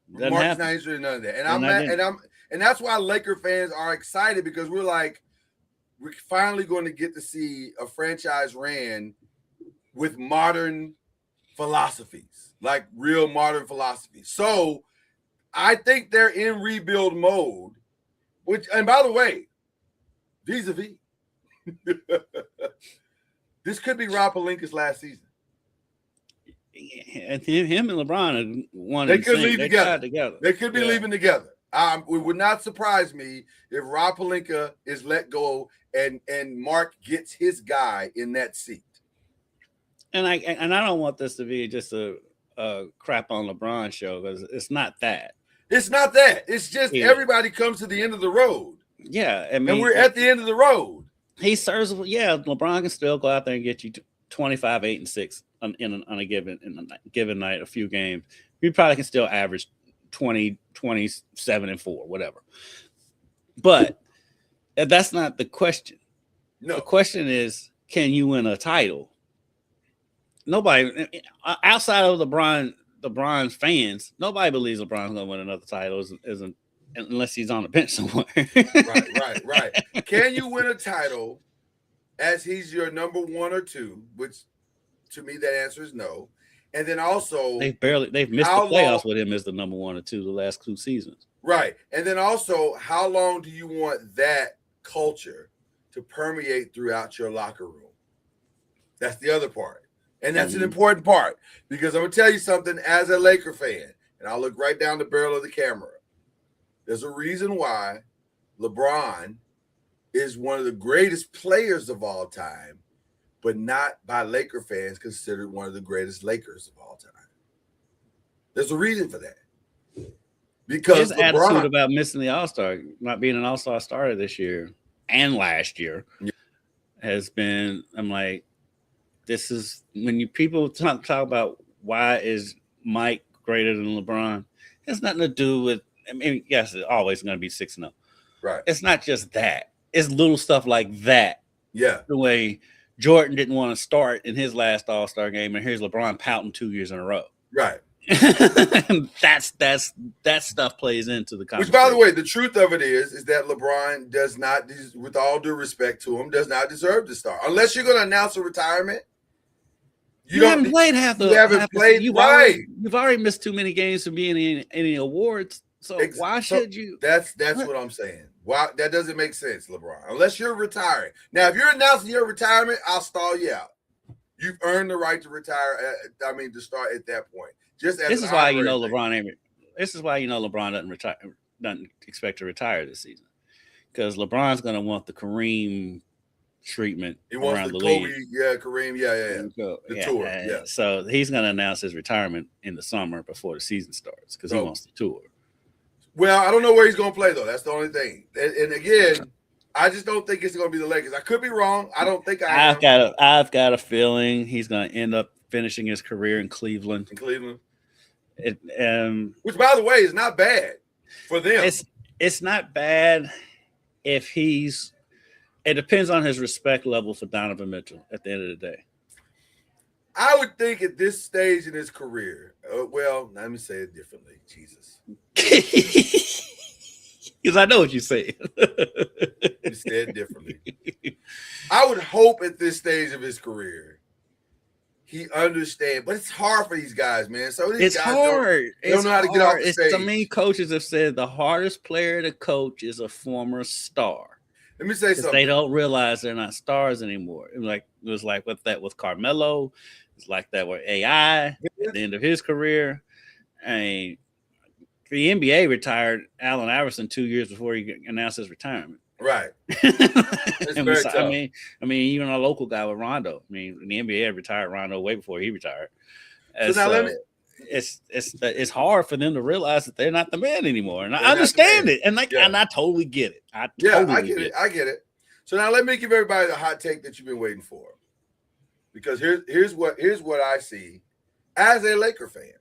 Mark's not interested in none of that. And that's why Laker fans are excited, because we're finally going to get to see a franchise ran with modern philosophies, like real modern philosophies. So I think they're in rebuild mode. And by the way, vis-a-vis, this could be Rob Pelinka's last season. And him and LeBron are one. They could leave together. They could be Yeah. leaving together. It would not surprise me if Rob Pelinka is let go and Mark gets his guy in that seat. And I don't want this to be just a crap on LeBron show, because it's not that. It's not that. It's just everybody comes to the end of the road. Yeah, I mean, and we're at the end of the road. He serves. Yeah, LeBron can still go out there and get you 25, 8, and 6 on a given night, a few games. He probably can still average 20, 27, and 4, whatever. But that's not the question. No. The question is, can you win a title? Nobody outside of LeBron's fans, nobody believes LeBron's going to win another title, unless he's on the bench somewhere. Right. Can you win a title as he's your number 1 or 2? Which, to me, that answer is no. And then also, they've missed the playoffs with him as the number 1 or 2 the last 2 seasons. Right. And then also, how long do you want that culture to permeate throughout your locker room? That's the other part. And that's an important part, because I'm going to tell you something as a Laker fan, and I'll look right down the barrel of the camera. There's a reason why LeBron is one of the greatest players of all time, but not by Laker fans considered one of the greatest Lakers of all time. There's a reason for that. Because his attitude about missing the All-Star, not being an All-Star starter this year and last year, has been, I'm like, this is when people talk about why is Mike greater than LeBron, it has nothing to do with, I mean, yes, it's always going to be 6-0. Right. It's not just that. It's little stuff like that. Yeah. The way Jordan didn't want to start in his last All-Star game, and here's LeBron pouting 2 years in a row. Right. that stuff plays into the conversation. Which, by the way, the truth of it is that LeBron does not, with all due respect to him, does not deserve to start unless you're going to announce a retirement. You haven't played half the. You haven't played. You've already missed too many games from being in any awards. So why should you? That's what I'm saying. Why that doesn't make sense, LeBron. Unless you're retiring. Now, if you're announcing your retirement, I'll stall you out. You've earned the right to retire. To start at that point. Just as this is why LeBron ain't. This is why LeBron doesn't retire. Doesn't expect to retire this season because LeBron's going to want the Kareem treatment. He wants around the Kobe, league. Kareem, the tour. Yeah. So he's going to announce his retirement in the summer before the season starts because he wants the tour. Well, I don't know where he's going to play though. That's the only thing. And again, I just don't think it's going to be the Lakers. I could be wrong. I don't think I've got a feeling he's going to end up finishing his career in Cleveland. Which, by the way, is not bad for them. It's not bad if he's. It depends on his respect level for Donovan Mitchell at the end of the day. I would think at this stage in his career, well, let me say it differently. Jesus. Because I know what you're saying. You said differently. I would hope at this stage of his career, he understands, but it's hard for these guys, man. So these guys hard. They don't know how to get off the stage. So many coaches have said the hardest player to coach is a former star. Let me say something. They don't realize they're not stars anymore. It was like with Carmelo. It's like that with AI at the end of his career. The NBA retired Allen Iverson 2 years before he announced his retirement. Right. It's I mean, even a local guy with Rondo. I mean, the NBA had retired Rondo way before he retired. It's hard for them to realize that they're not the man anymore, and I understand it, and and I totally get it. I get it. So now let me give everybody the hot take that you've been waiting for, because here's what I see as a Laker fan.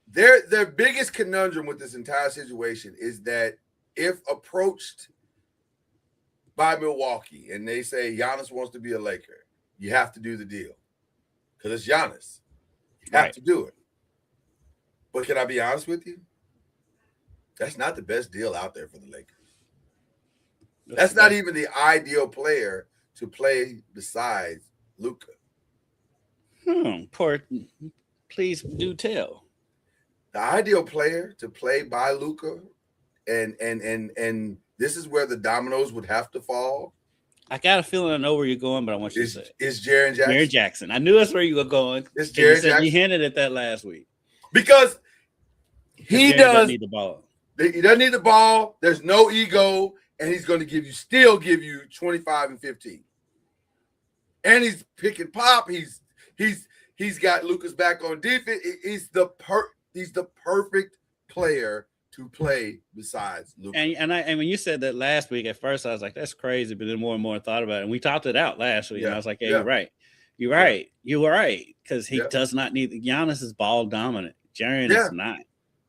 Their biggest conundrum with this entire situation is that if approached by Milwaukee and they say Giannis wants to be a Laker, you have to do the deal because it's Giannis. You have to do it. But can I be honest with you? That's not the best deal out there for the Lakers. That's not even the ideal player to play besides Luka. Please do tell. The ideal player to play by Luka, and this is where the dominoes would have to fall. I got a feeling I know where you're going, but I want you to say it. It's Jaren Jackson. Jaren Jackson. I knew that's where you were going. It's Jaren Jackson. You hinted at that last week. Because he doesn't need the ball. He doesn't need the ball. There's no ego, and he's going to still give you 25 and 15. And he's picking pop. He's got Luka's back on defense. He's the perfect player to play besides Luka. And when you said that last week, at first I was like, that's crazy. But then more and more I thought about it. And we talked it out last week. And I was like, you're right. You're right. You were right. Because he does not need Giannis is ball dominant. Jaren is not.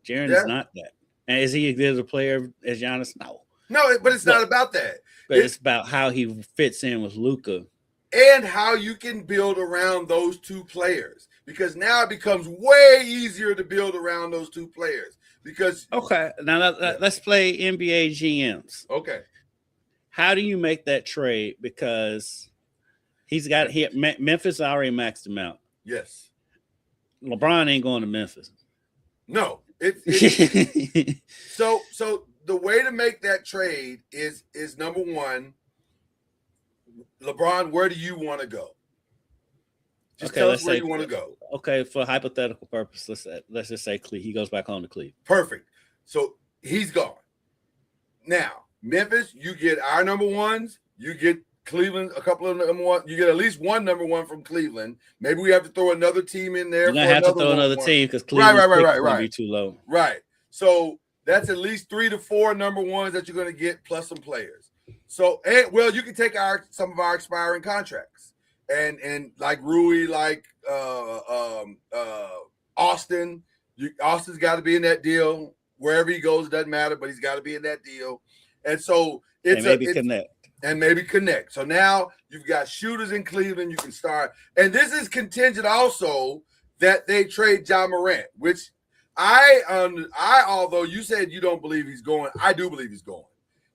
Jaren is not that. And is he as a player as Giannis? No. No, but it's not about that. But it's about how he fits in with Luka. And how you can build around those two players. Because now it becomes way easier to build around those two players. Because now let's play NBA GMs. Okay. How do you make that trade? Because Memphis already maxed him out. Yes. LeBron ain't going to Memphis. No. So the way to make that trade is number one, LeBron, where do you want to go? Just tell us where you want to go. Okay, for hypothetical purpose, let's just say he goes back home to Cleveland. Perfect. So he's gone. Now, Memphis, you get our number ones, you get Cleveland, a couple of number one. You get at least one number one from Cleveland. Maybe we have to throw another team in there. You're gonna have to throw another team because Cleveland's gonna be too low. Right. So that's at least 3 to 4 number ones that you're going to get plus some players. So, and well, you can take some of our expiring contracts and like Rui, like Austin. Austin's got to be in that deal. Wherever he goes, it doesn't matter, but he's got to be in that deal. And so it's maybe connect. So now you've got shooters in Cleveland. You can start, and this is contingent also that they trade Ja Morant, which I although you said you don't believe he's going, I do believe he's going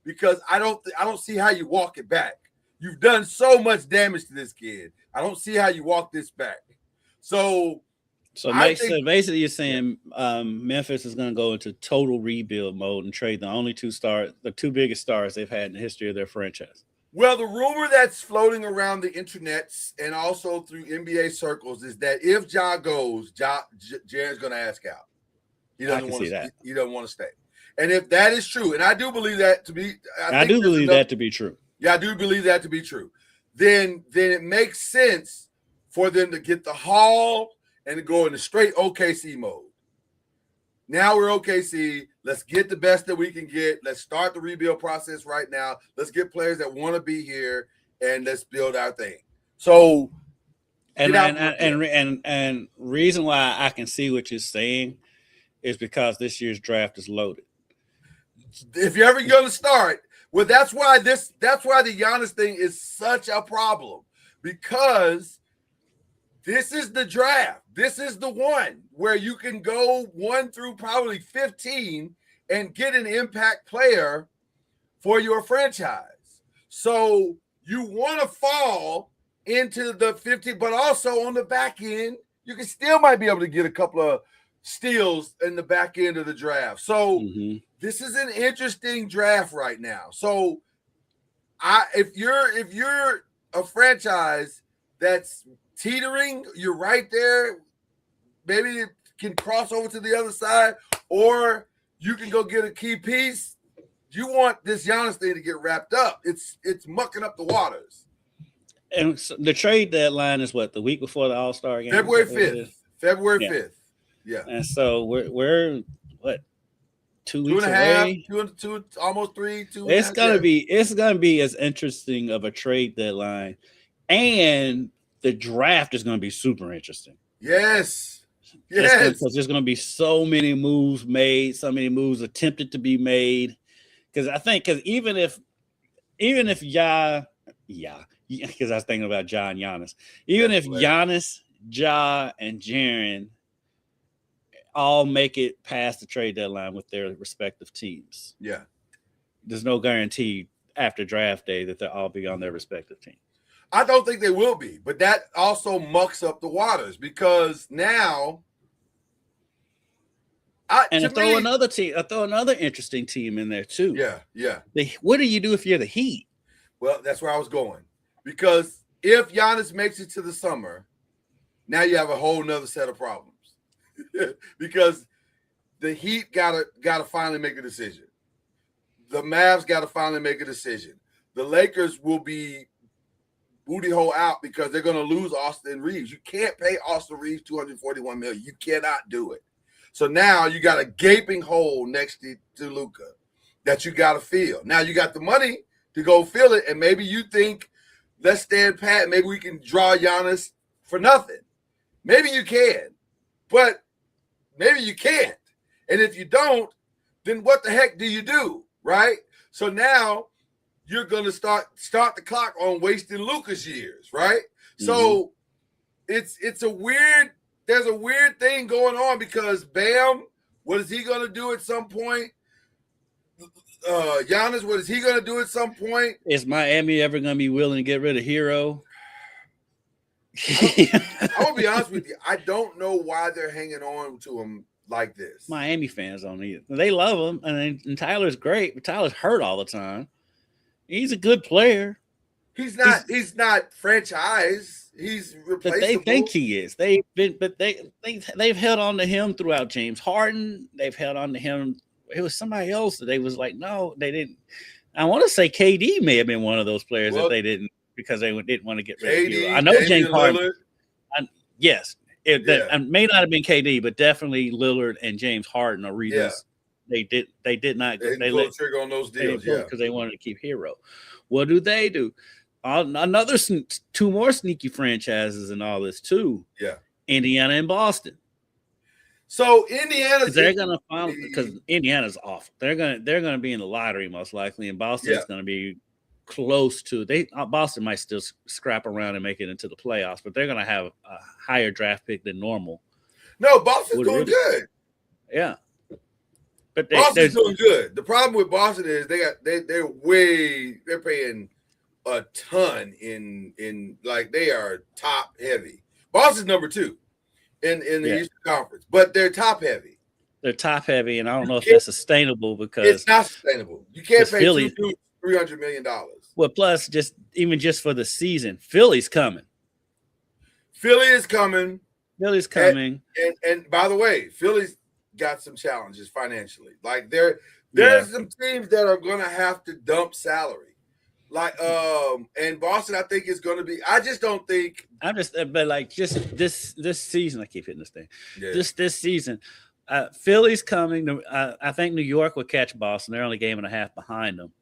because I don't see how you walk it back. You've done so much damage to this kid. I don't see how you walk this back. So basically, you're saying Memphis is going to go into total rebuild mode and trade the two biggest stars they've had in the history of their franchise. Well, the rumor that's floating around the internets and also through NBA circles is that if Ja goes, Jaren's going to ask out. He doesn't want to. He doesn't want to stay. And if that is true, and I do believe that to be, I do believe that to be true. Yeah, I do believe that to be true. Then it makes sense for them to get the haul and to go into straight OKC mode. Now we're OKC. Let's get the best that we can get. Let's start the rebuild process right now. Let's get players that want to be here and let's build our thing. So, and reason why I can see what you're saying is because this year's draft is loaded. If you're ever going to start, well, that's why the Giannis thing is such a problem because this is the draft. This is the one where you can go 1 through probably 15 and get an impact player for your franchise. So you want to fall into the 15, but also on the back end, you can still might be able to get a couple of steals in the back end of the draft. So this is an interesting draft right now. So if you're a franchise that's teetering, you're right there. Maybe it can cross over to the other side, or you can go get a key piece. You want this Giannis thing to get wrapped up. It's mucking up the waters. And so the trade deadline is what, the week before the All-Star game? February 5th. February 5th. Yeah. And so we're what, 2 weeks 2.5, away? two, almost 3. It's gonna be as interesting of a trade deadline, and the draft is gonna be super interesting. Yes. Because there's gonna be so many moves made, so many moves attempted to be made. Because even if because I was thinking about Ja and Giannis, even if Giannis, Ja, and Jaren all make it past the trade deadline with their respective teams. Yeah. There's no guarantee after draft day that they'll all be on their respective team. I don't think they will be, but that also mucks up the waters because now throw another interesting team in there too. Yeah. What do you do if you're the Heat? Well, that's where I was going. Because if Giannis makes it to the summer, now you have a whole nother set of problems. Because the Heat gotta finally make a decision. The Mavs gotta finally make a decision. The Lakers will be booty hole out because they're gonna lose Austin Reeves. You can't pay Austin Reeves $241 million. You cannot do it. So now you got a gaping hole next to Luka that you gotta fill. Now you got the money to go fill it, and maybe you think, let's stand pat. Maybe we can draw Giannis for nothing. Maybe you can, but maybe you can't. And if you don't, then what the heck do you do, right? So now you're going to start the clock on wasting Luka's years, right? Mm-hmm. So there's a weird thing going on because Bam, what is he going to do at some point? Giannis, what is he going to do at some point? Is Miami ever going to be willing to get rid of Hero? I'm gonna be honest with you. I don't know why they're hanging on to him like this. Miami fans don't either. They love him, and Tyler's great, but Tyler's hurt all the time. He's a good player. He's not franchise. He's replaceable. But they think he is. They've held on to him throughout James Harden. They've held on to him. It was somebody else that they was like, no, they didn't. I want to say KD may have been one of those players that they didn't. because they didn't want to get rid of KD, Hero. I know James Harden. Yes, it may not have been KD, but definitely Lillard and James Harden are reasons they did not. They let trigger on those deals, because they wanted to keep Hero. What do? Another 2 more sneaky franchises and all this too. Yeah, Indiana and Boston. So Indiana, they're gonna find because Indiana's off. They're gonna be in the lottery most likely, and Boston's gonna be close to. Boston might still scrap around and make it into the playoffs, but they're gonna have a higher draft pick than normal. No, Boston's doing good. Yeah, but Boston's doing good. The problem with Boston is they're paying a ton in like they are top heavy. Boston's number 2 in the Eastern Conference, but they're top heavy. They're top heavy, and I don't know if that's sustainable because it's not sustainable. You can't pay $300 million. Well, plus just for the season, Philly's coming. Philly is coming. And by the way, Philly's got some challenges financially. Like there's some teams that are going to have to dump salary. Like and Boston, I think is going to be. I just don't think. But like just this season, I keep hitting this thing. Yeah. This season, Philly's coming. I think New York will catch Boston. They're only a game and a half behind them.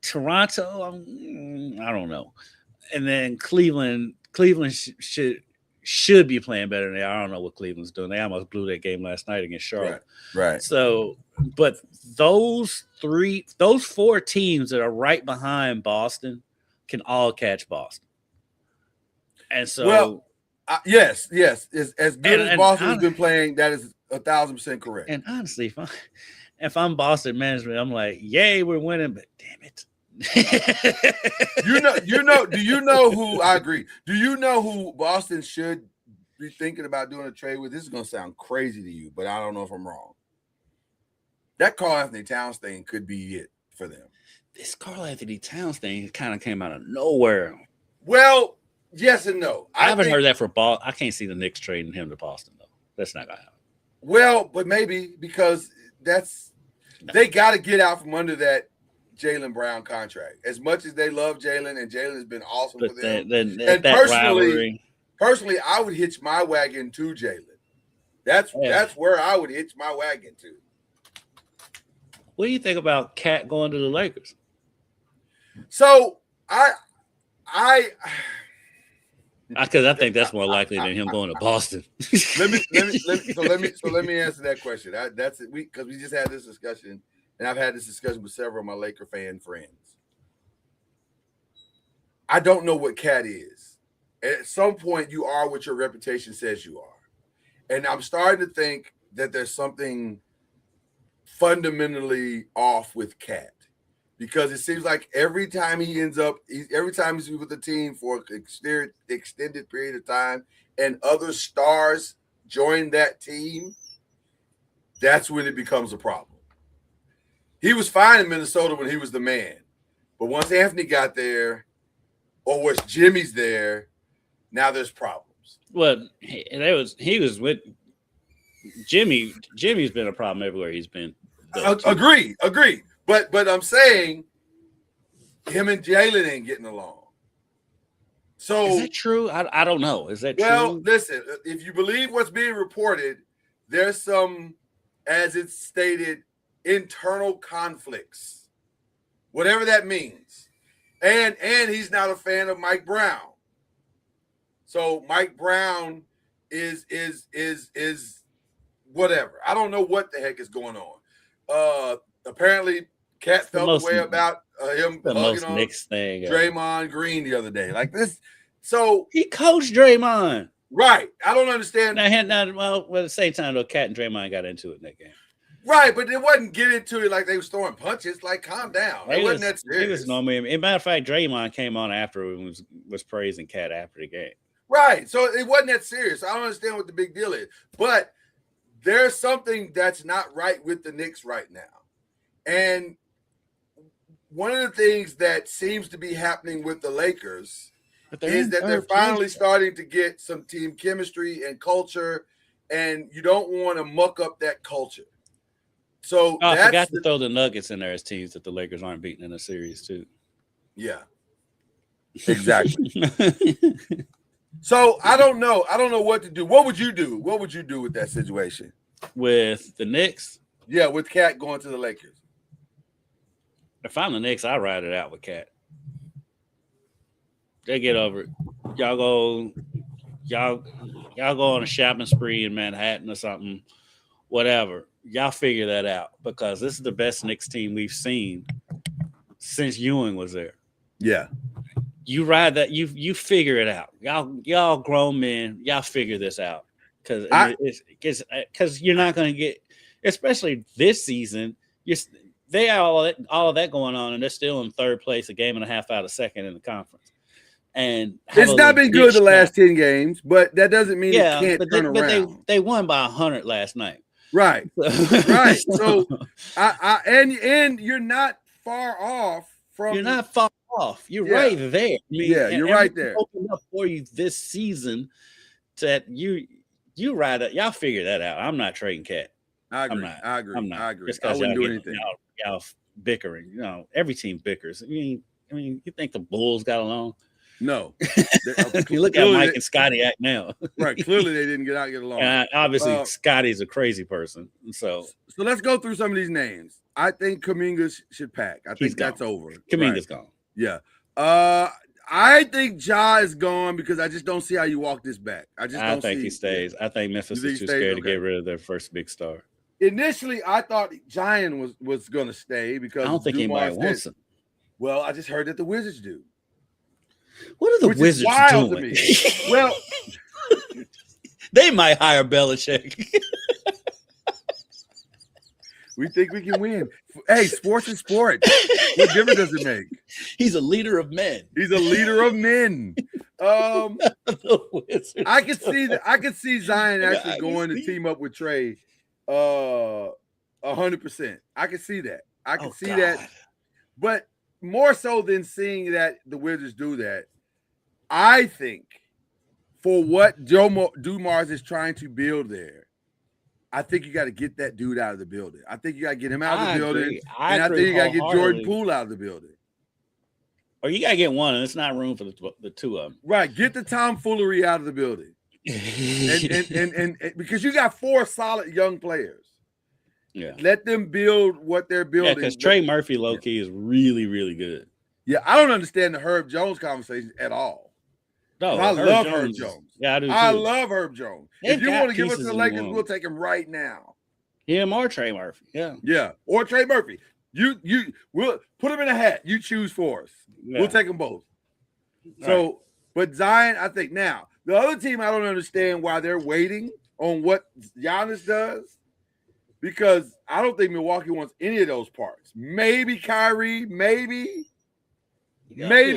Toronto, I don't know, and then Cleveland should be playing better than they are. I don't know what Cleveland's doing. They almost blew that game last night against Charlotte. Right. So, but those 4 teams that are right behind Boston can all catch Boston. And so, yes, as good as Boston has been playing, that is 1,000% correct. And honestly, if I'm Boston management, I'm like, yay, we're winning, but damn it. Do you know who I agree? Do you know who Boston should be thinking about doing a trade with? This is going to sound crazy to you, but I don't know if I'm wrong. That Karl-Anthony Towns thing could be it for them. This Karl-Anthony Towns thing kind of came out of nowhere. Well, yes and no. I haven't heard that for Boston. I can't see the Knicks trading him to Boston though. That's not gonna happen. Well, but maybe because they got to get out from under that Jaylen Brown contract. As much as they love Jaylen, and Jaylen has been awesome for them. And personally, I would hitch my wagon to Jaylen. That's where I would hitch my wagon to. What do you think about Cat going to the Lakers? So because I think that's more likely than him going to Boston. let me answer that question. That's it. Because we just had this discussion. And I've had this discussion with several of my Laker fan friends. I don't know what Cat is. At some point, you are what your reputation says you are. And I'm starting to think that there's something fundamentally off with Cat. Because it seems like every time he's with the team for an extended period of time and other stars join that team, that's when it becomes a problem. He was fine in Minnesota when he was the man. But once Anthony got there, or once Jimmy's there, now there's problems. Well, he was with Jimmy. Jimmy's been a problem everywhere he's been. Agreed. But I'm saying him and Jaylen ain't getting along. So is that true? I don't know. Is that true? Well, listen, if you believe what's being reported, there's some, as it's stated, internal conflicts, whatever that means, and he's not a fan of Mike Brown. So Mike Brown is whatever. I don't know what the heck is going on. Apparently, Cat felt the way about him hugging on Draymond Green the other day, like this. So he coached Draymond, right? I don't understand. Well, at the same time, though, Cat and Draymond got into it in that game. Right, but it wasn't getting into it like they was throwing punches. Like, calm down. It wasn't that serious. It was normally. As a matter of fact, Draymond came on after and was praising Cat after the game. Right, so it wasn't that serious. I don't understand what the big deal is, but there's something that's not right with the Knicks right now. And one of the things that seems to be happening with the Lakers is that they're finally starting to get some team chemistry and culture, and you don't want to muck up that culture. So I forgot to throw the Nuggets in there as teams that the Lakers aren't beating in a series too. Yeah. Exactly. So I don't know. I don't know what to do. What would you do? What would you do with that situation? With the Knicks? Yeah, with Cat going to the Lakers. If I'm the Knicks, I ride it out with Cat. They get over it. Y'all go on a shopping spree in Manhattan or something, whatever. Y'all figure that out because this is the best Knicks team we've seen since Ewing was there. Yeah. You ride that, you figure it out. Y'all grown men, y'all figure this out. Because you're not going to get, especially this season, they have all of that going on, and they're still in third place, a game and a half out of second in the conference. And it's not been good the last 10 games, but that doesn't mean it can't turn around. But they won by 100 last night. Right. Right. So and you're not far off from. You're not far off. You're right there. I mean, you're right there. Opened up for you this season that you ride it. Y'all figure that out. I'm not trading Cat. I agree. I agree. Just I wouldn't do anything. Y'all bickering. Every team bickers. I mean, you think the Bulls got along? No. You look at Mike and Scotty act now. Right. Clearly, they didn't get along. Obviously, Scotty's a crazy person. So let's go through some of these names. I think Kuminga should pack. I think that's over. Kuminga's gone. Yeah. I think Ja is gone because I just don't see how you walk this back. I think he stays. I think Memphis is too scared to get rid of their first big star. Initially, I thought Zion was going to stay because I don't think anybody wants him. Well, I just heard that the Wizards do. What are the Wizards doing? Well, they might hire Belichick. We think we can win. Hey, sports is sports. What difference does it make? He's a leader of men. He's a leader of men. I could see that. I could see Zion actually going to team up with Trey. 100%. I can see that. I can see that. But more so than seeing that the Wizards do that, I think for what Joe Dumars is trying to build there, I think you got to get that dude out of the building. I think you got to get him out of the building. And I think you got to get Jordan Poole out of the building. Or you got to get one, and it's not room for the two of them. Right. Get the tomfoolery out of the building. and because you got 4 solid young players. Yeah. Let them build what they're building. Yeah, because Trey Murphy, low-key, is really, really good. Yeah, I don't understand the Herb Jones conversation at all. No, I love Herb Jones. Yeah, I do too. I love Herb Jones. If you want to give us the Lakers, we'll take him right now. Him or Trey Murphy. Yeah. Yeah, or Trey Murphy. We'll put him in a hat. You choose for us. Yeah. We'll take them both. So, but Zion, I think now, the other team, I don't understand why they're waiting on what Giannis does. Because I don't think Milwaukee wants any of those parts. Maybe Kyrie, maybe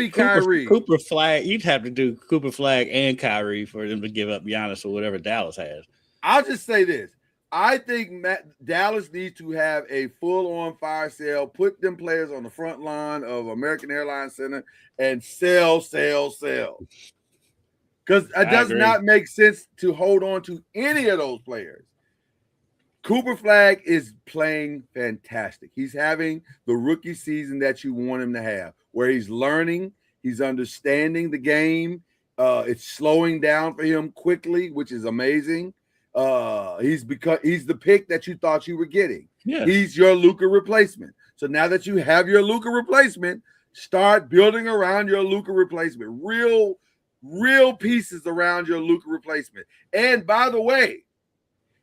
Kyrie. Cooper Flag. You'd have to do Cooper Flag and Kyrie for them to give up Giannis or whatever Dallas has. I'll just say this. I think Dallas needs to have a full-on fire sale, put them players on the front line of American Airlines Center, and sell. Because it does not make sense to hold on to any of those players. Cooper Flag is playing fantastic. He's having the rookie season that you want him to have, where he's learning, he's understanding the game. It's slowing down for him quickly, which is amazing. He's the pick that you thought you were getting. Yeah. He's your Luka replacement. So now that you have your Luka replacement, start building around your Luka replacement. Real pieces around your Luka replacement. And by the way,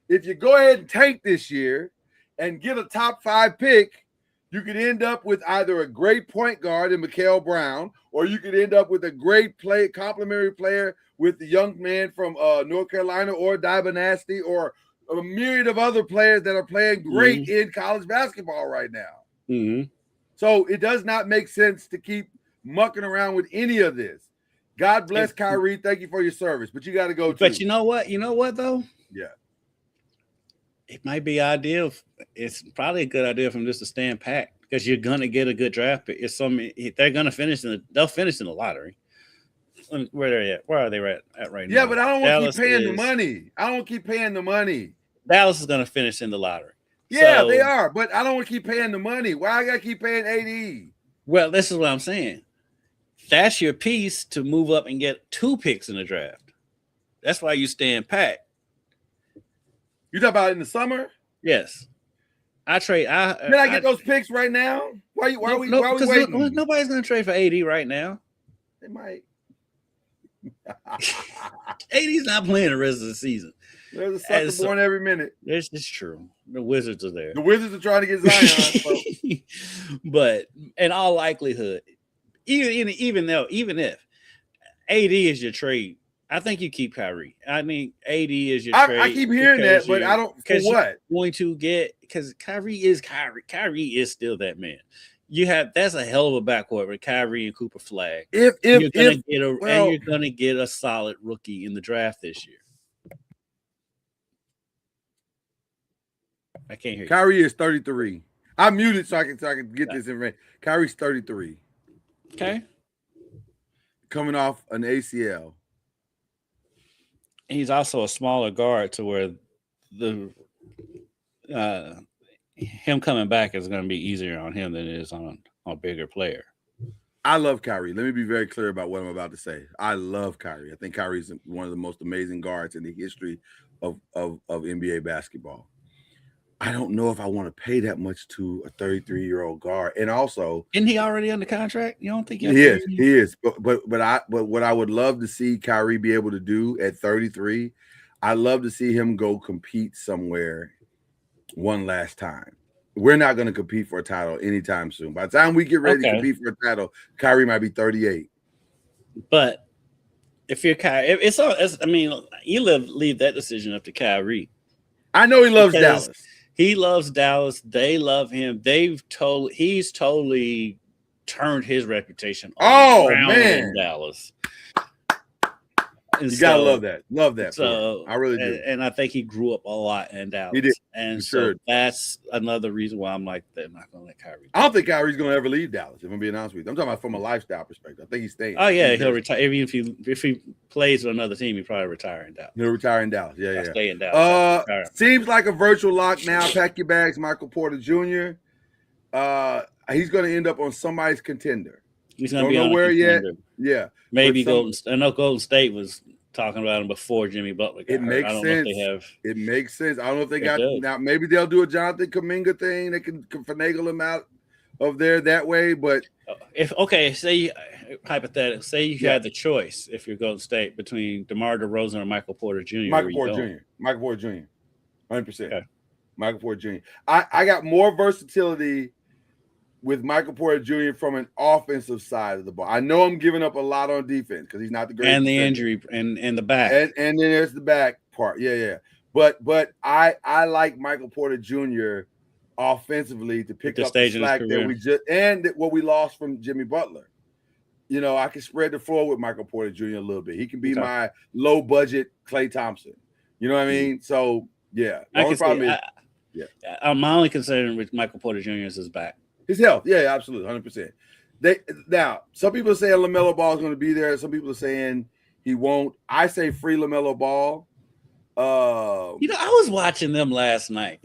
if you go ahead and tank this year and get a top 5 pick, you could end up with either a great point guard in Mikael Brown, or you could end up with a great complementary player with the young man from North Carolina, or Dybinasty, or a myriad of other players that are playing great in college basketball right now. Mm-hmm. So it does not make sense to keep mucking around with any of this. God bless Kyrie. Thank you for your service, but you got to go too. But you know what? You know what, though? Yeah. It might be ideal. It's probably a good idea for them just to stand pat because you're gonna get a good draft pick. They're gonna finish they'll finish in the lottery. Where they're at? Where are they at right now? Yeah, but I don't want to keep paying the money. I don't want to keep paying the money. Dallas is gonna finish in the lottery. Yeah, they are, but I don't want to keep paying the money. Why I gotta keep paying AD? Well, this is what I'm saying. That's your piece to move up and get 2 picks in the draft. That's why you stand pat. You talk about in the summer? Yes. I trade. Can I get those picks right now? Why are we waiting? Nobody's going to trade for AD right now. They might. AD's not playing the rest of the season. There's a sucker born every minute. It's true. The Wizards are there. The Wizards are trying to get Zion. But in all likelihood, even if AD is your trade, I think you keep Kyrie. I mean, AD is your trade. I keep hearing that, but I don't. For what? Going to get, because Kyrie is Kyrie. Kyrie is still that man. That's a hell of a backcourt with Kyrie and Cooper Flag. You're gonna get a solid rookie in the draft this year. I can't hear you. Kyrie is 33. I muted so I can get this information. Kyrie's 33. Okay. Coming off an ACL. He's also a smaller guard to where him coming back is going to be easier on him than it is on a bigger player. I love Kyrie. Let me be very clear about what I'm about to say. I love Kyrie. I think Kyrie is one of the most amazing guards in the history of NBA basketball. I don't know if I want to pay that much to a 33-year-old guard. And also, isn't he already under contract? You don't think he is. But what I would love to see Kyrie be able to do at 33, I love to see him go compete somewhere one last time. We're not going to compete for a title anytime soon. By the time we get ready to compete for a title, Kyrie might be 38. But if you're Kyrie, you leave that decision up to Kyrie. I know he loves Dallas. He loves Dallas. They love him. He's totally turned his reputation around in Dallas. You gotta love that. Love that. So I really do. And I think he grew up a lot in Dallas. He did. And so that's another reason why I'm like, they're not gonna let Kyrie. I don't think Kyrie's gonna ever leave Dallas, if I'm being honest with you. I'm talking about from a lifestyle perspective. I think he's staying. Oh yeah, he'll retire. Even if he plays with another team, he'll probably retire in Dallas. He'll retire in Dallas. Yeah. Stay in Dallas. Seems like a virtual lock now. Pack your bags, Michael Porter Jr. He's gonna end up on somebody's contender. He's gonna be on nowhere yet. Yeah. Maybe Golden. I know Golden State was talking about him before Jimmy Butler got hurt. Makes sense. Know if they have. It makes sense. I don't know if they got now. Maybe they'll do a Jonathan Kuminga thing. They can finagle him out of there that way. But say hypothetically, say you had the choice if you're Golden State between DeMar DeRozan or Michael Porter Jr. Michael Porter Jr. 100%. Okay. Michael Porter Jr. I got more versatility with Michael Porter Jr. from an offensive side of the ball. I know I'm giving up a lot on defense because he's not the greatest. And the injury and the back. And then there's the back part. Yeah. But I like Michael Porter Jr. offensively to pick up the slack that what we lost from Jimmy Butler. You know, I can spread the floor with Michael Porter Jr. a little bit. He can be my low budget Klay Thompson. You know what I mean? So yeah. My only concern with Michael Porter Jr. is his back. His health, yeah, absolutely, 100%. Now, some people are saying LaMelo Ball is going to be there. Some people are saying he won't. I say free LaMelo Ball. I was watching them last night.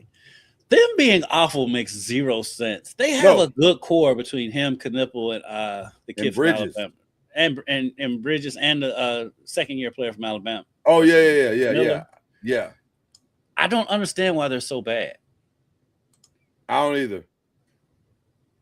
Them being awful makes zero sense. They have a good core between him, Knipple, and the kid from Alabama, and Bridges, and the second-year player from Alabama. Oh yeah. I don't understand why they're so bad. I don't either.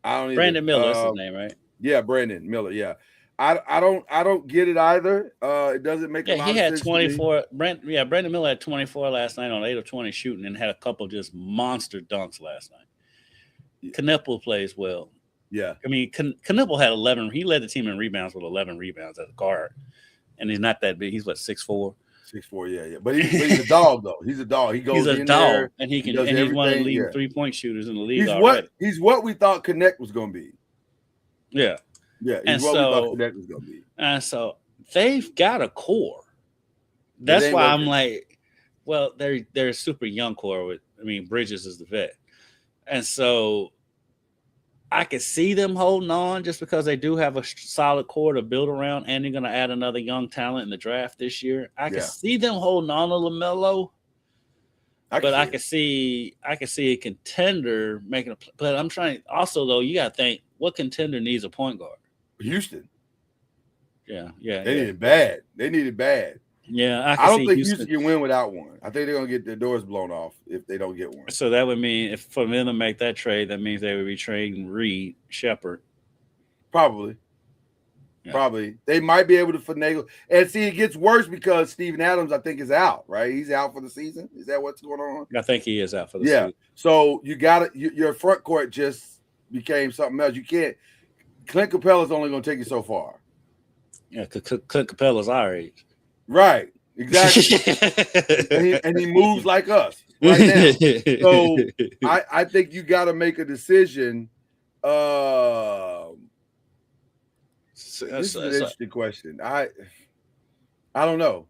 Brandon Miller is his name, right? Yeah, Brandon Miller. Yeah, I don't get it either. It doesn't make a lot of sense. He had 24. Brandon Miller had 24 last night on 8 of 20 shooting, and had a couple just monster dunks last night. Knipple plays well. Yeah, I mean, Knipple had 11. He led the team in rebounds with 11 rebounds as a guard, and he's not that big. He's 6'4". 6'4", yeah. But he's a dog though. He's a dog. He goes. He's a in dog, there, and he's one of the leading 3-point shooters in the league. He's what we thought Connect was going to be. Yeah. He's what we thought Connect was going to be. And so they've got a core. That's why I'm like, well, they're a super young core. Bridges is the vet, and so I could see them holding on just because they do have a solid core to build around, and they're going to add another young talent in the draft this year. I can see them holding on to LaMelo, but I can see a contender making a. But I'm trying also though. You got to think, what contender needs a point guard? Houston. Yeah. They need it bad. They need it bad. Yeah, I don't think Houston can win without one. I think they're gonna get their doors blown off if they don't get one. So that would mean if for them to make that trade, that means they would be trading Reed, Shepard. Probably. They might be able to finagle. And see, it gets worse because Steven Adams, I think, is out, right? He's out for the season. Is that what's going on? I think he is out for the season. So you got it. Your front court just became something else. You can't. Clint Capella's only going to take you so far. Yeah, Clint Capella's our age. Right. Exactly. and he moves like us right now. So I think you got to make a decision. This is an interesting question. I don't know.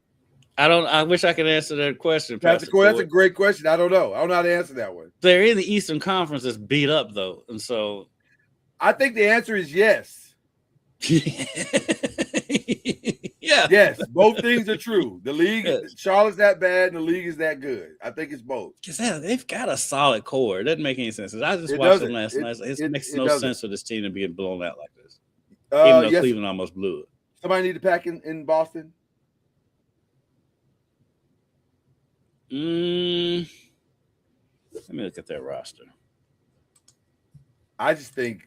I wish I could answer that question. That's a great question. I don't know. I don't know how to answer that one. They're in the Eastern Conference that's beat up though, and so I think the answer is yes. Yeah. Yes, both things are true. The league, Charlotte's that bad, and the league is that good. I think it's both. Because they've got a solid core. It doesn't make any sense. I just watched them last night. It makes no sense for this team to be blown out like this. Even though Cleveland almost blew it. Somebody need to pack in Boston? Let me look at their roster. I think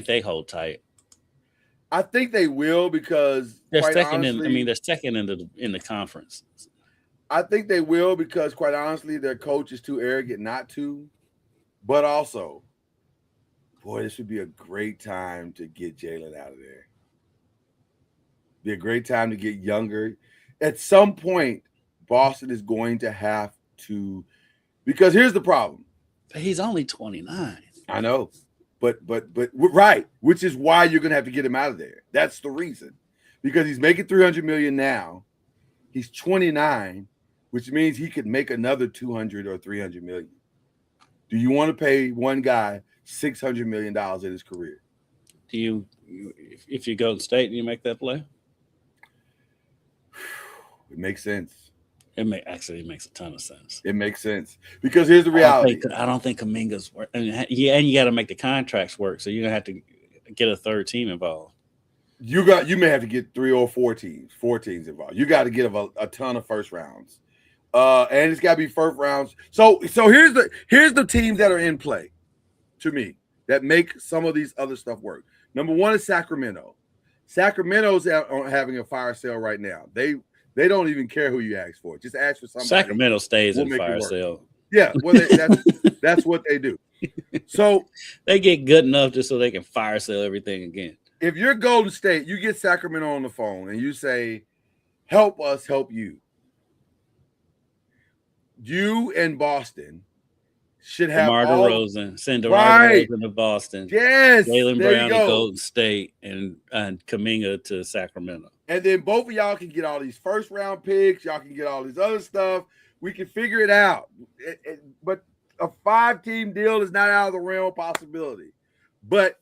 they hold tight. I think they will because they're second they're second in the conference. I think they will because quite honestly, their coach is too arrogant not to. But also, boy, this would be a great time to get Jalen out of there. Be a great time to get younger. At some point, Boston is going to have to, because here's the problem. He's only 29. I know. But right, which is why you're going to have to get him out of there. That's the reason. Because he's making $300 million now. He's 29, which means he could make another $200 or $300 million. Do you want to pay one guy $600 million in his career? Do you, if you go to state and you make that play? It makes sense. It makes a ton of sense. It makes sense because here's the reality. I don't think Kuminga's work, and you got to make the contracts work. So you're gonna have to get a third team involved. You may have to get 3 or 4 teams involved. You got to get a ton of first rounds, and it's got to be first rounds. So here's the teams that are in play, to me, that make some of these other stuff work. Number one is Sacramento. Sacramento's having a fire sale right now. They don't even care who you ask for. Just ask for somebody. Sacramento stays in fire sale. Yeah, well, that's what they do. So they get good enough just so they can fire sale everything again. If you're Golden State, you get Sacramento on the phone and you say, "Help us, help you." You and Boston should have DeMar DeRozan, send DeMar DeRozan to Boston. Yes, Jaylen Brown to Golden State and Kuminga to Sacramento. And then both of y'all can get all these first round picks. Y'all can get all this other stuff. We can figure it out. But a 5-team deal is not out of the realm of possibility. But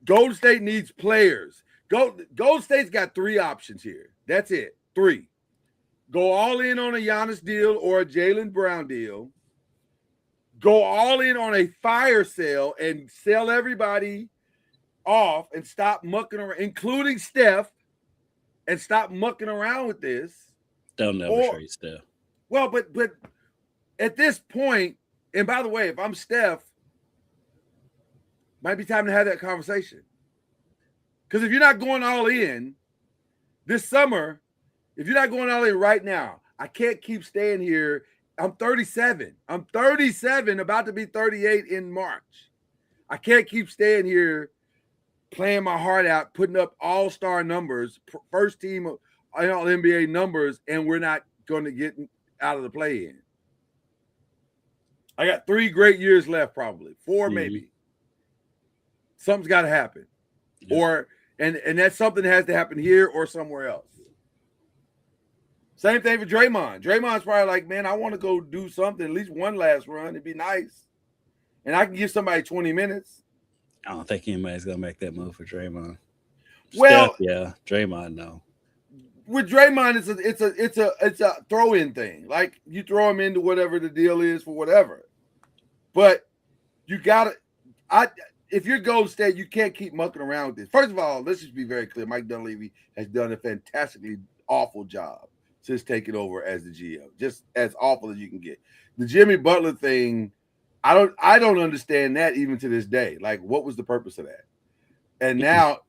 Golden State needs players. Golden State's got 3 options here. That's it. 3. Go all in on a Giannis deal or a Jaylen Brown deal. Go all in on a fire sale and sell everybody off and stop mucking around, including Steph, and stop mucking around with this. They'll never trade Steph. Well, but at this point, and by the way, if I'm Steph, might be time to have that conversation. Because if you're not going all in this summer, if you're not going all in right now, I can't keep staying here. I'm 37. I'm 37, about to be 38 in March. I can't keep staying here playing my heart out, putting up all-star numbers, first team all NBA numbers, and we're not going to get out of the play-in. I got 3 great years left, probably 4 maybe. Something's got to happen, and that something has to happen here or somewhere else. Same thing for Draymond. Draymond's probably like, man, I want to go do something, at least one last run. It'd be nice, and I can give somebody 20 minutes. I don't think anybody's gonna make that move for Draymond. Well, Steph, yeah, Draymond, no. With Draymond, it's a throw-in thing. Like you throw him into whatever the deal is for whatever. But you got to. if you're Golden State, you can't keep mucking around with this. First of all, let's just be very clear. Mike Dunleavy has done a fantastically awful job since taking over as the GM. Just as awful as you can get. The Jimmy Butler thing, I don't understand that even to this day. Like, what was the purpose of that? And now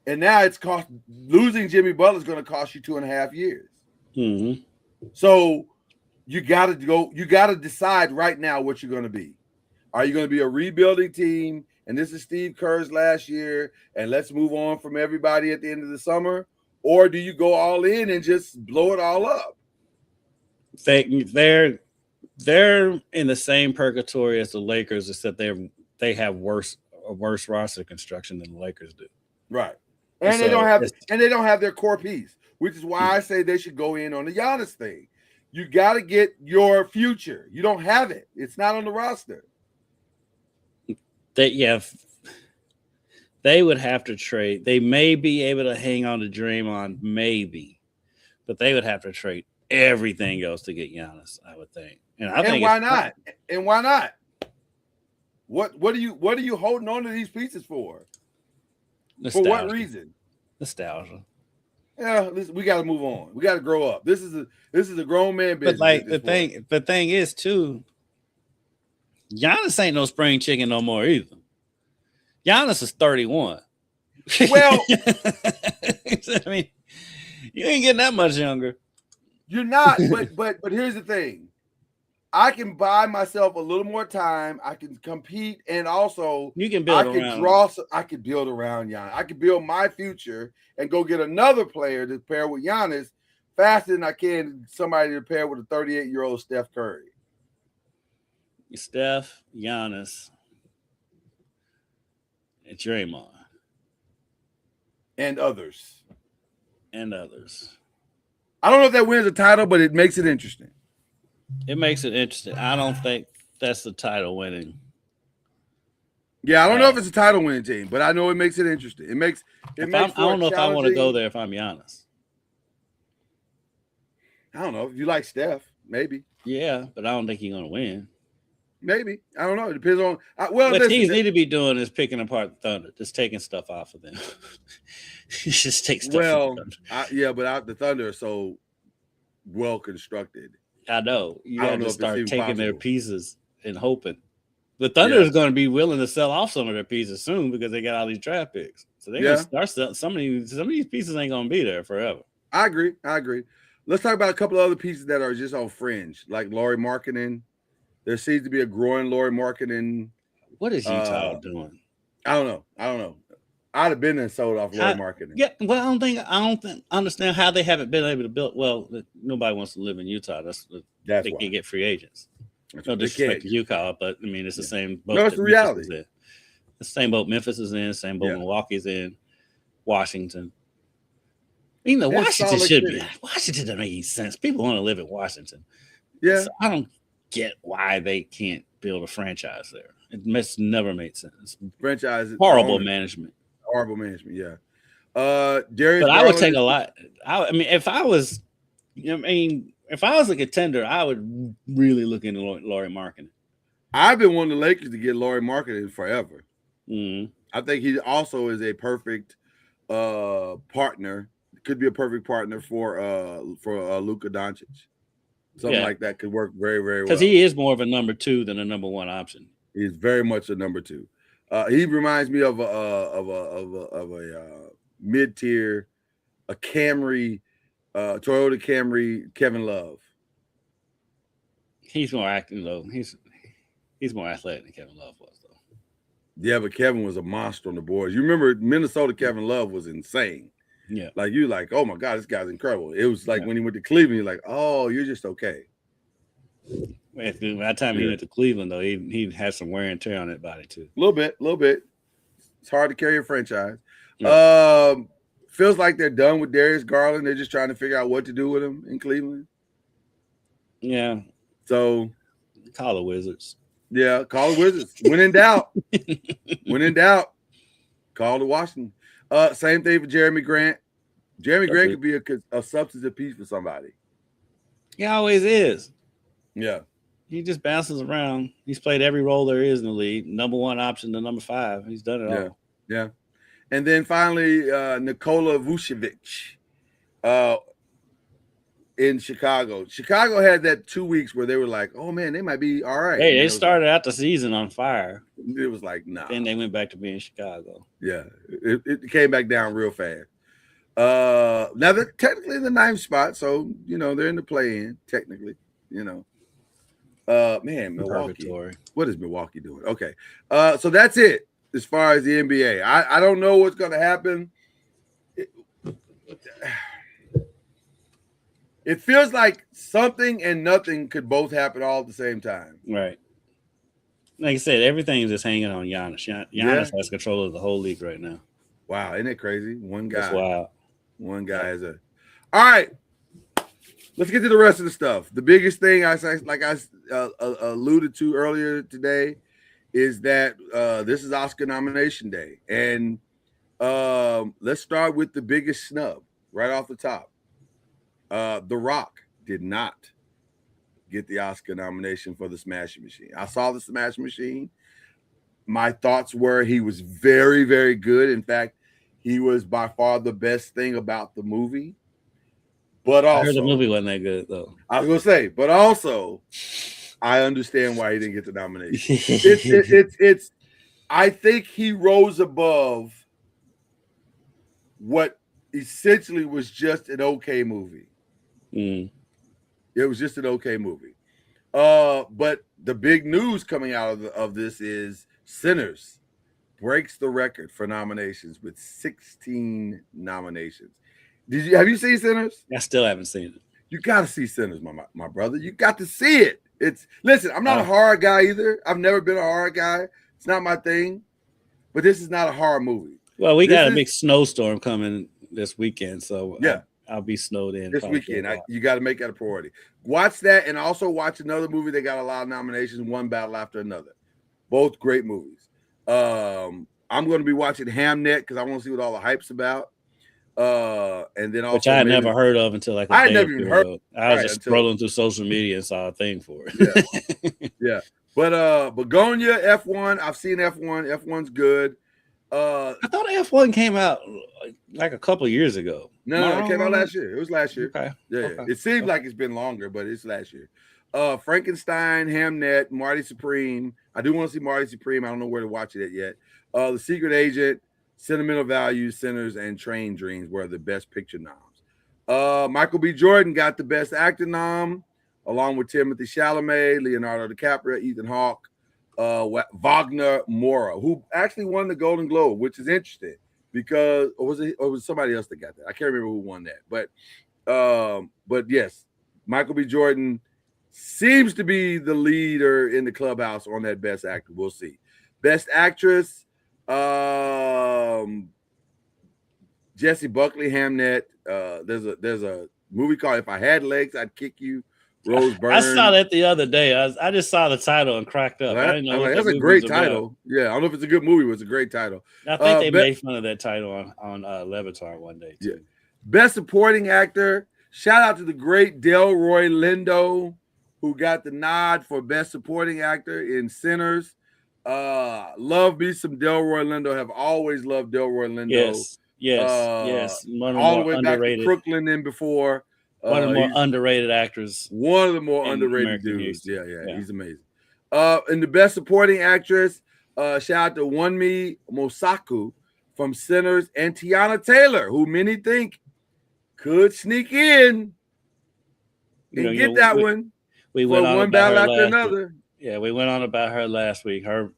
it's cost losing Jimmy Butler is going to cost you 2.5 years. Mm-hmm. So you got to decide right now what you're going to be. Are you going to be a rebuilding team? And this is Steve Kerr's last year, and let's move on from everybody at the end of the summer? Or do you go all in and just blow it all up? They're in the same purgatory as the Lakers, except they have worse roster construction than the Lakers do. Right. And so they don't have their core piece, which is why I say they should go in on the Giannis thing. You got to get your future. You don't have it. It's not on the roster. They would have to trade. They may be able to hang on to Draymond, maybe, but they would have to trade everything else to get Giannis, I would think. And why not? And why not? What are you holding on to these pieces for? Nostalgia. For what reason? Nostalgia. Yeah, we got to move on. We got to grow up. This is a grown man business. But like the thing is too, Giannis ain't no spring chicken no more either. Giannis is 31. Well, I mean, you ain't getting that much younger. You're not. But here's the thing: I can buy myself a little more time. I can compete, and also you can build I can build around Giannis. I can build my future and go get another player to pair with Giannis faster than I can somebody to pair with a 38-year-old Steph Curry. Steph, Giannis, and Draymond. And others. I don't know if that wins a title, but it makes it interesting. It makes it interesting. I don't think that's the title winning. Yeah, I don't know if it's a title winning team, but I know it makes it interesting. I don't know if I want to go there if I'm Giannis. I don't know. If you like Steph, maybe. Yeah, but I don't think he's going to win. Maybe. I don't know. It depends on. What teams need to be doing is picking apart the Thunder, just taking stuff off of them. Just take stuff. Well, but the Thunder are so well constructed. I know. You got to start taking their pieces and hoping. The Thunder is going to be willing to sell off some of their pieces soon because they got all these draft picks. So they're going to start selling. Some of these pieces ain't going to be there forever. I agree. Let's talk about a couple of other pieces that are just on fringe, like Lauri Markkanen. There seems to be a growing Lauri Markkanen. What is Utah doing? I don't know. I'd have been there and sold off Lauri Markkanen. Yeah, well, I don't understand how they haven't been able to build. Well, nobody wants to live in Utah. That's they can't get free agents. No disrespect to Utah, but I mean it's the same boat. No, it's the reality. It's the same boat Memphis is in, same boat Milwaukee's in, Washington. You know, Washington doesn't make any sense. People want to live in Washington. Yeah. So I don't get why they can't build a franchise there. It must never made sense. Franchise horrible management. Horrible management, yeah. Darius, but I would take a lot. If I was a contender, I would really look into Lauri Markkanen. I've been wanting the Lakers to get Lauri Markkanen forever. Mm-hmm. I think he also is a perfect partner. Could be a perfect partner for Luka Doncic. Something like that could work very, very well. Because he is more of a number 2 than a number 1 option. He's very much a number 2. He reminds me of a mid-tier, a Camry, Toyota Camry, Kevin Love. He's more active though. He's more athletic than Kevin Love was though. Yeah, but Kevin was a monster on the boards. You remember Minnesota Kevin Love was insane. Yeah. Like oh my God, this guy's incredible. It was like when he went to Cleveland, you're like, oh, you're just okay. By the time he went to Cleveland, though, he had some wear and tear on that body too. A little bit. It's hard to carry a franchise. Yeah. Feels like they're done with Darius Garland. They're just trying to figure out what to do with him in Cleveland. Yeah. So call the Wizards. Yeah, call the Wizards. When in doubt, call the Washington. Same thing for Jeremy Grant. Jeremy Grant could be a substantive piece for somebody. He always is. Yeah. He just bounces around. He's played every role there is in the league. Number 1 option to number 5. He's done it all. Yeah. And then finally, Nikola Vucevic in Chicago. Chicago had that 2 weeks where they were like, oh, man, they might be all right. Hey, they started out the season on fire. It was like, nah. Then they went back to being Chicago. Yeah, it came back down real fast. Now they're technically in the 9th spot, so they're in the play-in technically. Man, Milwaukee. Purgatory. What is Milwaukee doing? Okay, so that's it as far as the NBA. I don't know what's going to happen. It feels like something and nothing could both happen all at the same time. Right. Like I said, everything is just hanging on Giannis. Giannis has control of the whole league right now. Wow, isn't it crazy? One guy. That's wild. One guy is a. All right, let's get to the rest of the stuff. The biggest thing I alluded to earlier today is that this is Oscar nomination day, and let's start with the biggest snub right off the top. The Rock did not get the Oscar nomination for The Smashing Machine. I saw The Smashing Machine. My thoughts were he was very, very good. In fact, he was by far the best thing about the movie. But also, I heard the movie wasn't that good, though. I was going to say, but also, I understand why he didn't get the nomination. I think he rose above what essentially was just an okay movie. It was just an okay movie. But the big news coming out of this is Sinners breaks the record for nominations with 16 nominations. Have you seen Sinners? I still haven't seen it. You got to see Sinners, my brother. You got to see it. Listen, I'm not a horror guy either. I've never been a horror guy. It's not my thing. But this is not a horror movie. Well, we got a big snowstorm coming this weekend, so yeah. I'll be snowed in this weekend. You got to make that a priority. Watch that, and also watch another movie that got a lot of nominations, One Battle After Another. Both great movies. I'm going to be watching Hamnet because I want to see what all the hype's about. And then also, which I had never heard of until like I had never even heard. I was just scrolling through social media and saw a thing for it. Yeah. But Begonia F1. I've seen F1. F1's good. I thought F1 came out like a couple of years ago. No, it came out last year. It was last year. Okay. Yeah. Okay. It seems like it's been longer, but it's last year. Frankenstein, Hamnet, Marty Supreme. I do want to see Marty Supreme. I don't know where to watch it yet. The Secret Agent, Sentimental Values, Sinners, and Train Dreams were the best picture noms. Michael B. Jordan got the best actor nom, along with Timothée Chalamet, Leonardo DiCaprio, Ethan Hawke, Wagner Moura, who actually won the Golden Globe, which is interesting because or was it somebody else that got that? I can't remember who won that, but yes, Michael B. Jordan seems to be the leader in the clubhouse on that best actor. We'll see. Best actress, Jessie Buckley, Hamnet. There's a movie called If I Had Legs, I'd Kick You. Rose Byrne. I saw that the other day. I just saw the title and cracked up. I didn't know that's a great title. Yeah, I don't know if it's a good movie, but it's a great title. I think they made fun of that title on Levitar one day too. Yeah. Best supporting actor. Shout out to the great Delroy Lindo, who got the nod for best supporting actor in Sinners. Love me some Delroy Lindo. Have always loved Delroy Lindo. Yes. All the way underrated. Back to Crooklyn and before. One of the more underrated actors. One of the more underrated dudes. Yeah, he's amazing. And the best supporting actress, shout out to Wunmi Mosaku from Sinners and Tiana Taylor, who many think could sneak in and get that one. We went on One Battle After Another. Yeah, we went on about her last week. Her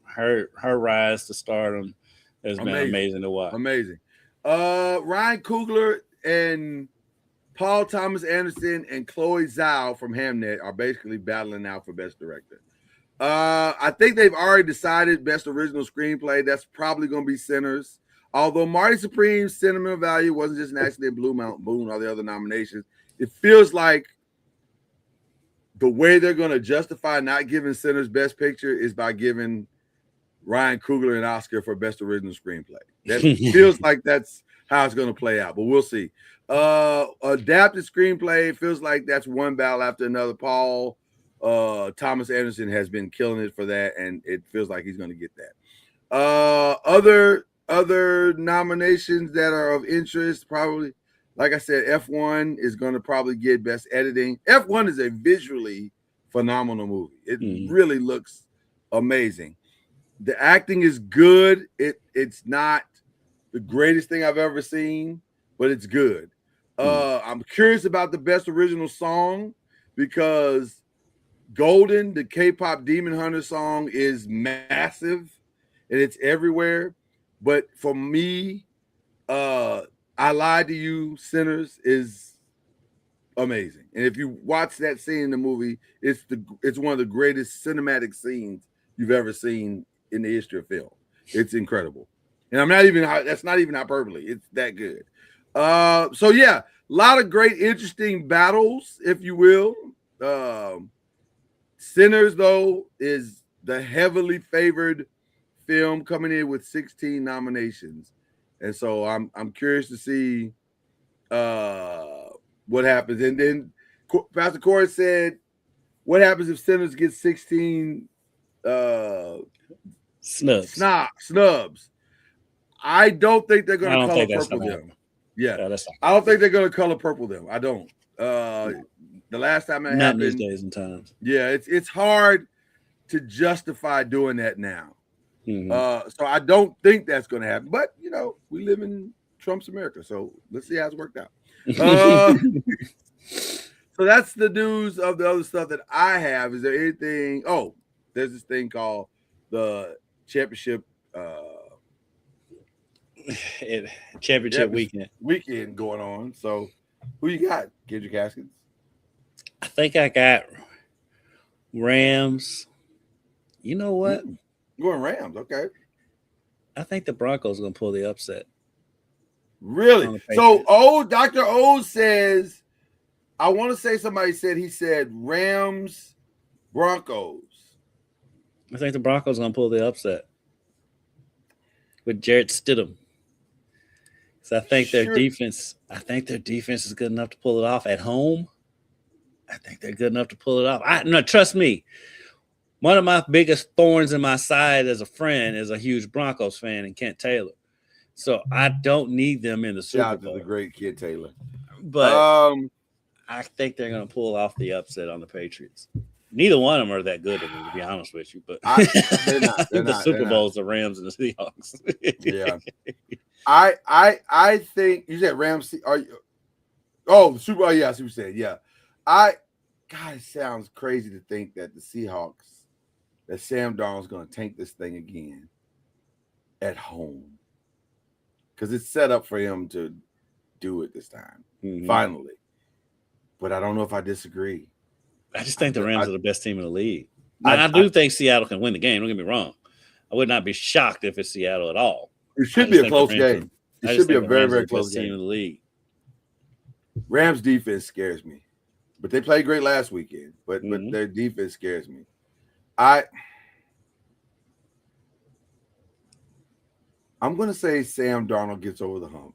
rise to stardom has been amazing to watch. Amazing. Ryan Coogler and Paul Thomas Anderson and Chloe Zhao from Hamnet are basically battling now for Best Director. I think they've already decided Best Original Screenplay. That's probably going to be Sinners. Although Marty Supreme's Sentimental Value wasn't just an accident, Blue Mountain Boone, all the other nominations. It feels like the way they're going to justify not giving Sinners Best Picture is by giving Ryan Coogler an Oscar for Best Original Screenplay. That feels like that's how it's going to play out, but we'll see. Adapted screenplay feels like that's One Battle After Another. Paul Thomas Anderson has been killing it for that, and it feels like he's going to get that. Other nominations that are of interest, probably, like I said, F1 is going to probably get best editing. F1 is a visually phenomenal movie. It really looks amazing. The acting is good. It's not the greatest thing I've ever seen, but it's good. I'm curious about the best original song because Golden, the K-pop Demon Hunter song, is massive and it's everywhere. But for me, I Lied to You, Sinners is amazing. And if you watch that scene in the movie, it's one of the greatest cinematic scenes you've ever seen in the history of film. It's incredible. And that's not even hyperbole. It's that good. So yeah, a lot of great, interesting battles, if you will. Sinners, though, is the heavily favored film coming in with 16 nominations. And so I'm curious to see what happens. And then Pastor Corey said, what happens if Sinners gets 16 snubs? I don't think they're going to color purple them. Yeah, I don't think they're going to color purple them. I don't. The last time it happened, these days and times. Yeah, it's hard to justify doing that now. So I don't think that's going to happen. But we live in Trump's America, so let's see how it's worked out. So that's the news of the other stuff that I have. Is there anything? Oh, there's this thing called the championship. Championship weekend going on. So who you got? Kendrick Haskins. I think I got Rams. You know what? Going Rams. Okay. I think the Broncos are going to pull the upset. Really? So, Dr. O says, I want to say somebody said he said Rams, Broncos. I think the Broncos are going to pull the upset with Jarrett Stidham. So I think their defense is good enough to pull it off at home. I think they're good enough to pull it off. Trust me. One of my biggest thorns in my side as a friend is a huge Broncos fan and Kent Taylor. So I don't need them in the Super Bowl. Shout out to the great Kent Taylor. But I think they're going to pull off the upset on the Patriots. Neither one of them are that good to me, to be honest with you. But they're not. The Super Bowl is the Rams and the Seahawks. Yeah. I think you said Rams. The Super Bowl? Yeah, I see what you said. Yeah. God, it sounds crazy to think that the Seahawks, that Sam Darnold's going to tank this thing again at home. Because it's set up for him to do it this time, finally. But I don't know if I disagree. I just think the Rams are the best team in the league. I do think Seattle can win the game. Don't get me wrong. I would not be shocked if it's Seattle at all. It should be a close game. It should be a very, very close game. Team in the league. Rams defense scares me. But they played great last weekend. But their defense scares me. I'm going to say Sam Darnold gets over the hump.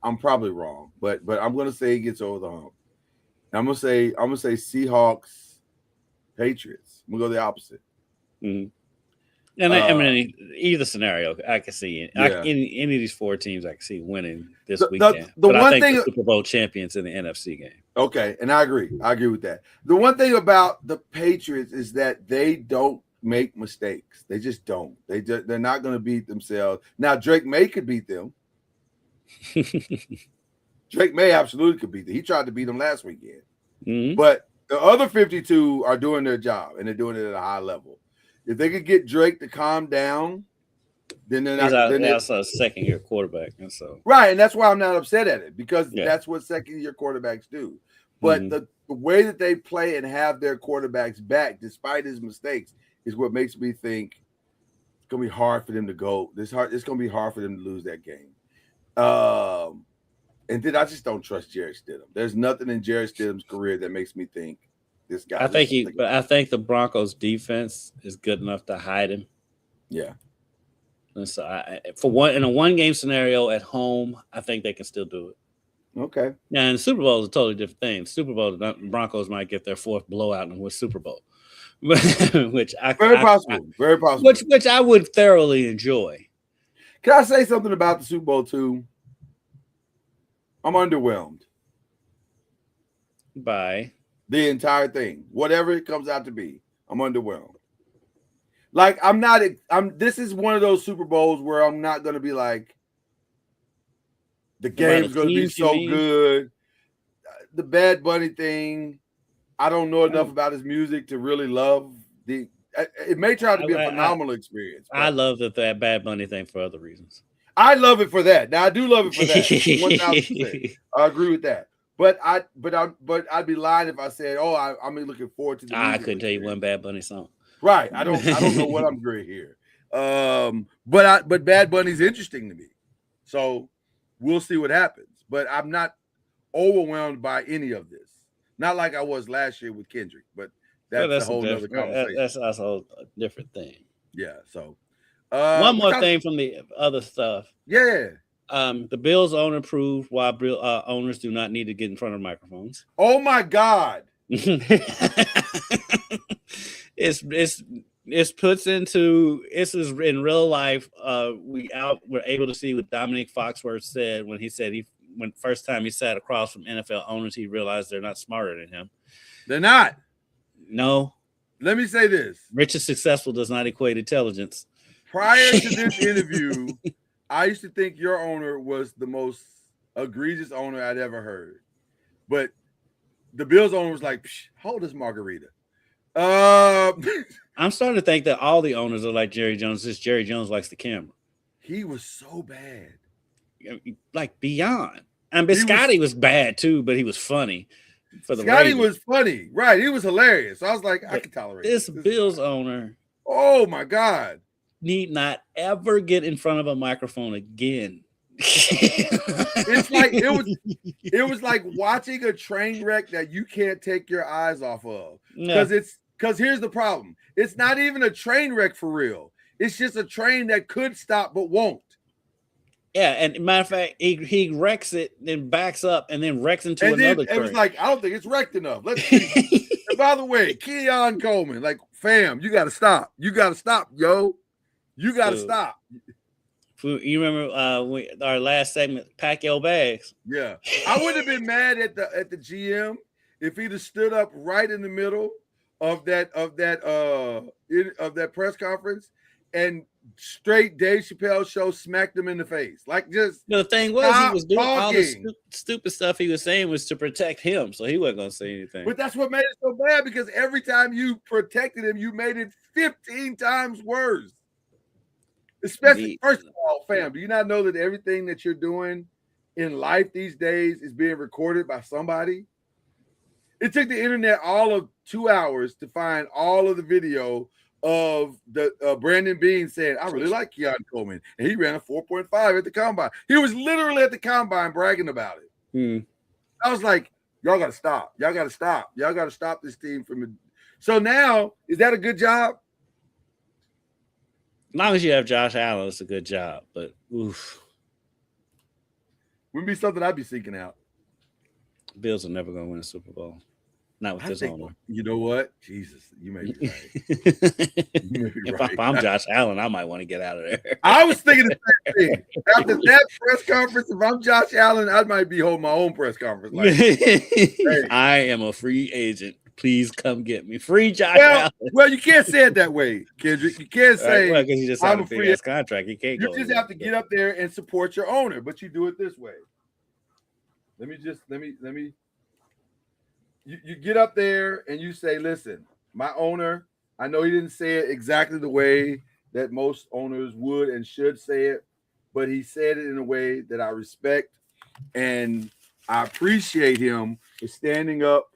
I'm probably wrong, but I'm going to say he gets over the hump. And I'm going to say Seahawks, Patriots. I'm going to go the opposite. And I mean, either scenario, I can see any of these four teams. I can see winning this weekend. But I think the Super Bowl champions in the NFC game. Okay, and I agree. I agree with that. The one thing about the Patriots is that they don't make mistakes. They just don't. They're not going to beat themselves. Now Drake May could beat them. Drake May absolutely could beat them. He tried to beat them last weekend. But the other 52 are doing their job, and they're doing it at a high level. If they could get Drake to calm down, then they're not. He's also a second-year quarterback, and so right, and that's why I'm not upset at it because that's what second-year quarterbacks do. But the way that they play and have their quarterbacks back, despite his mistakes, is what makes me think it's gonna be hard for them to go. It's gonna be hard for them to lose that game. And then I just don't trust Jarrett Stidham. There's nothing in Jarrett Stidham's career that makes me think this guy. I think the Broncos defense is good enough to hide him. Yeah. And so in a one-game scenario at home, I think they can still do it. Okay. Now, in the Super Bowl is a totally different thing. Super Bowl, the Broncos might get their fourth blowout and win Super Bowl. which very possible. Which I would thoroughly enjoy. Can I say something about the Super Bowl too? I'm underwhelmed by the entire thing, whatever it comes out to be. I'm underwhelmed. Like this is one of those Super Bowls where I'm not going to be like, the game's going to be so good. The Bad Bunny thing, I don't know enough about his music to really love the. It may try to be a phenomenal experience. I love that Bad Bunny thing for other reasons. I love it for that. Now I do love it for that. 1,000%. I agree with that. But I'd be lying if I said, "Oh, I'm looking forward to the." I couldn't tell you one Bad Bunny song. Right. I don't know what I'm doing here. But Bad Bunny's interesting to me. So we'll see what happens. But I'm not overwhelmed by any of this. Not like I was last year with Kendrick, but that's a whole other conversation. That's a whole different thing. Yeah. So one more thing from the other stuff. Yeah. The Bills owner proved why owners do not need to get in front of microphones. Oh my God. It's puts into this is in real life. We're able to see what Dominic Foxworth said when first time he sat across from NFL owners, he realized they're not smarter than him. They're not. No. Let me say this. Rich and successful does not equate intelligence. Prior to this interview, I used to think your owner was the most egregious owner I'd ever heard. But the Bills owner was like, hold this margarita. I'm starting to think that all the owners are like Jerry Jones. Just Jerry Jones likes the camera. He was so bad. Like beyond. And Biscotti was bad too, but he was funny. Scotty was funny. Right. He was hilarious. So I was like, I can tolerate this Bills owner. Oh my God. Need not ever get in front of a microphone again. It's like it was like watching a train wreck that you can't take your eyes off of. Because here's the problem. It's not even a train wreck for real. It's just a train that could stop but won't. Yeah, and matter of fact, he wrecks it, then backs up, and then wrecks into another train. It was like, I don't think it's wrecked enough. Let's see. And by the way, Keon Coleman, like, fam, you got to stop. You got to stop, yo. You got to stop. You remember our last segment, pack your bags. Yeah. I would have been mad at the GM if he'd have stood up right in the middle of that press conference and straight Dave Chappelle show smacked him in the face. Like, just the thing was, he was doing all the stupid stuff he was saying was to protect him, so he wasn't gonna say anything. But that's what made it so bad, because every time you protected him, you made it 15 times worse. Especially, first of all, fam, do you not know that everything that you're doing in life these days is being recorded by somebody? It took the internet all of 2 hours to find all of the video of the Brandon Beane saying, I really like Keon Coleman, and he ran a 4.5 at the combine. He was literally at the combine bragging about it. I was like, y'all got to stop. Y'all got to stop. Y'all got to stop this team from it. So now, is that a good job? As long as you have Josh Allen, it's a good job. But oof, wouldn't be something I'd be seeking out. Bills are never going to win a Super Bowl. Not with this owner. You know what? Jesus, you may be right. If I'm Josh Allen, I might want to get out of there. I was thinking the same thing. After that press conference, if I'm Josh Allen, I might be holding my own press conference. Like, hey. I am a free agent. Please come get me. Free Josh Allen. Well, you can't say it that way, Kendrick. You can't say because you just signed a free ass contract. You can't You just have to get up there and support your owner, but you do it this way. Let me. You get up there and you say, listen, my owner, I know he didn't say it exactly the way that most owners would and should say it, but he said it in a way that I respect, and I appreciate him for standing up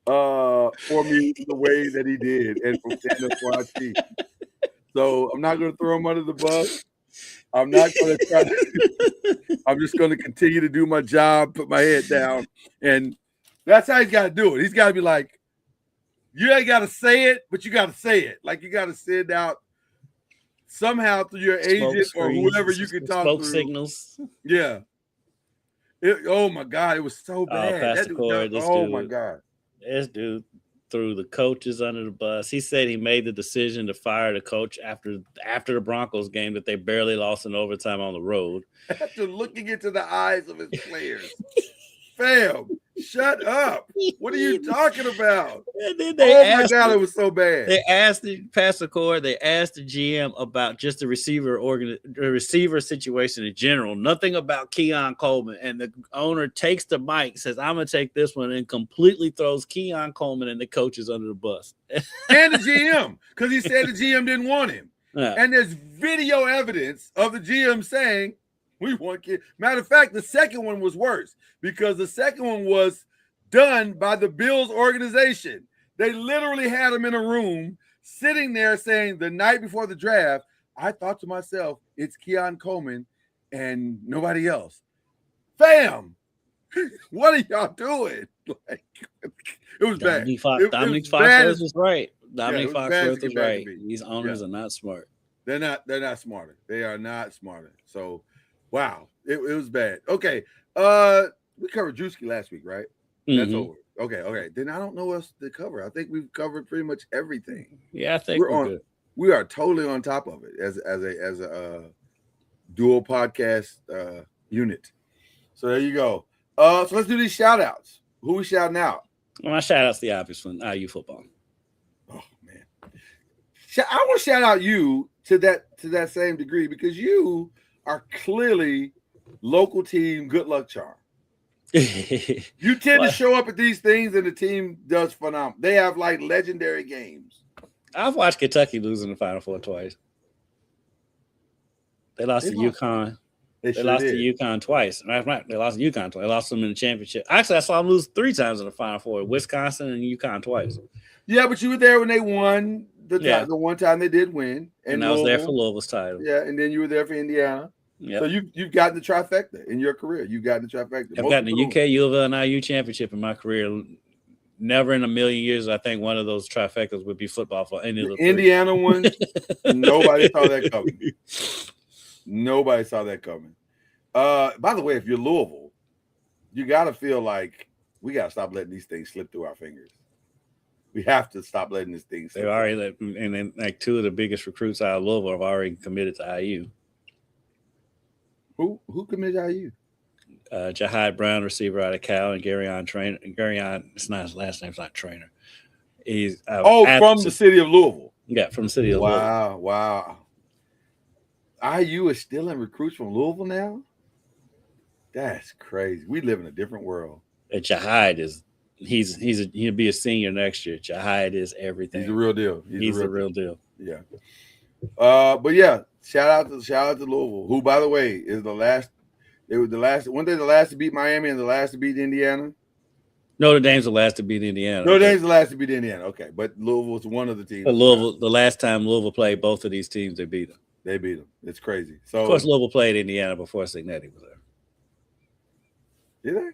for me the way that he did and for standing up for our team. So I'm not going to throw him under the bus. I'm not going to try to. I'm just going to continue to do my job, put my head down, and that's how he's got to do it. He's got to be like, you ain't got to say it, but you got to say it. Like, you got to send out somehow through your agent or whoever you can talk to. Signals. Yeah. Oh my God, it was so bad. Oh my God. This dude. threw the coaches under the bus. He said he made the decision to fire the coach after the Broncos game that they barely lost in overtime on the road. After looking into the eyes of his players. Fam, shut up. What are you talking about? And then my God, it was so bad. They asked the Pastor Core, they asked the GM about just the receiver situation in general, nothing about Keon Coleman. And the owner takes the mic, says, I'm going to take this one, and completely throws Keon Coleman and the coaches under the bus. And the GM, because he said the GM didn't want him. Yeah. And there's video evidence of the GM saying, we want kids. Matter of fact, the second one was worse because the second one was done by the Bills organization. They literally had him in a room sitting there saying the night before the draft, I thought to myself, it's Keon Coleman and nobody else. Fam, what are y'all doing? Like, it was bad. Dominique Foxworth was right. Dominique Foxworth was right. These owners are not smart. They're not smarter. They are not smarter. So, wow, it was bad. Okay, we covered Drewski last week, right? That's over. Okay. Then I don't know what else to cover. I think we've covered pretty much everything. Yeah, I think we're good. We are totally on top of it as a dual podcast unit. So there you go. So let's do these shout outs. Who we shouting out? Well, my shout out's the obvious one, IU football. Oh man. I want to shout out you to that same degree because you are clearly local team good luck charm. You tend to show up at these things and the team does phenomenal. They have like legendary games. I've watched Kentucky lose in the Final Four twice. They lost to UConn. They lost to UConn twice. They lost to UConn twice. They lost them in the championship. Actually, I saw them lose 3 times in the Final Four. Wisconsin and UConn twice. Yeah, but you were there when they won the one time they did win. And I was there for Louisville's title. Yeah, and then you were there for Indiana. Yep. So you've gotten the trifecta in your career. You've gotten the trifecta. I've gotten the UK, U of L, and IU championship in my career. Never in a million years, I think one of those trifectas would be football for any of the Indiana one. Nobody saw that coming. Nobody saw that coming. By the way, if you're Louisville, you got to feel like we got to stop letting these things slip through our fingers. We have to stop letting these things slip. They've already and then like 2 of the biggest recruits out of Louisville have already committed to IU. Who committed IU? Jahide Brown, receiver out of Cal, and Garyon Trainer. Garyon, it's not his last name. It's not Trainer. He's from the city of Louisville. Yeah, from the city of Louisville. Wow. IU is still in recruits from Louisville now. That's crazy. We live in a different world. And Jahide is he'll be a senior next year. Jahide is everything. He's the real deal. He's the real deal. Yeah. But yeah, shout out to Louisville, who, by the way, is the last. They were the last. Weren't they the last to beat Miami and the last to beat Indiana? Notre Dame's the last to beat Indiana. Notre Dame's the last to beat Indiana. Okay, but Louisville was one of the teams. But Louisville, the last time Louisville played both of these teams, they beat them. They beat them. It's crazy. So of course, Louisville played Indiana before Signetti was Did there.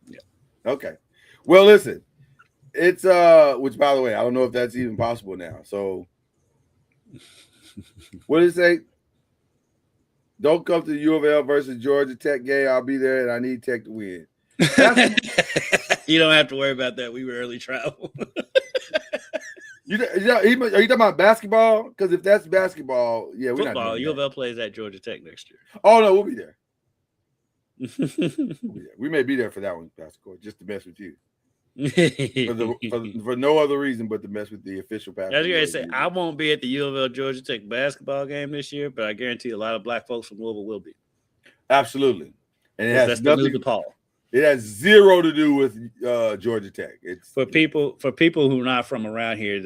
they? Yeah. Okay. Well, listen, it's which, by the way, I don't know if that's even possible now. So what did it say? Don't come to the U of L versus Georgia Tech game. I'll be there, and I need Tech to win. You don't have to worry about that. We rarely travel. Are you talking about basketball? Because if that's basketball, yeah, we're football. not. U of L plays at Georgia Tech next year. Oh no, we'll be there. We may be there for that one, Pastor Court, just to mess with you. for no other reason but to mess with the official pastor. I was going to say, I won't be at the U of L Georgia Tech basketball game this year, but I guarantee a lot of black folks from Louisville will be. Absolutely. And it has nothing to DePaul. It has zero to do with Georgia Tech. It's for people who are not from around here.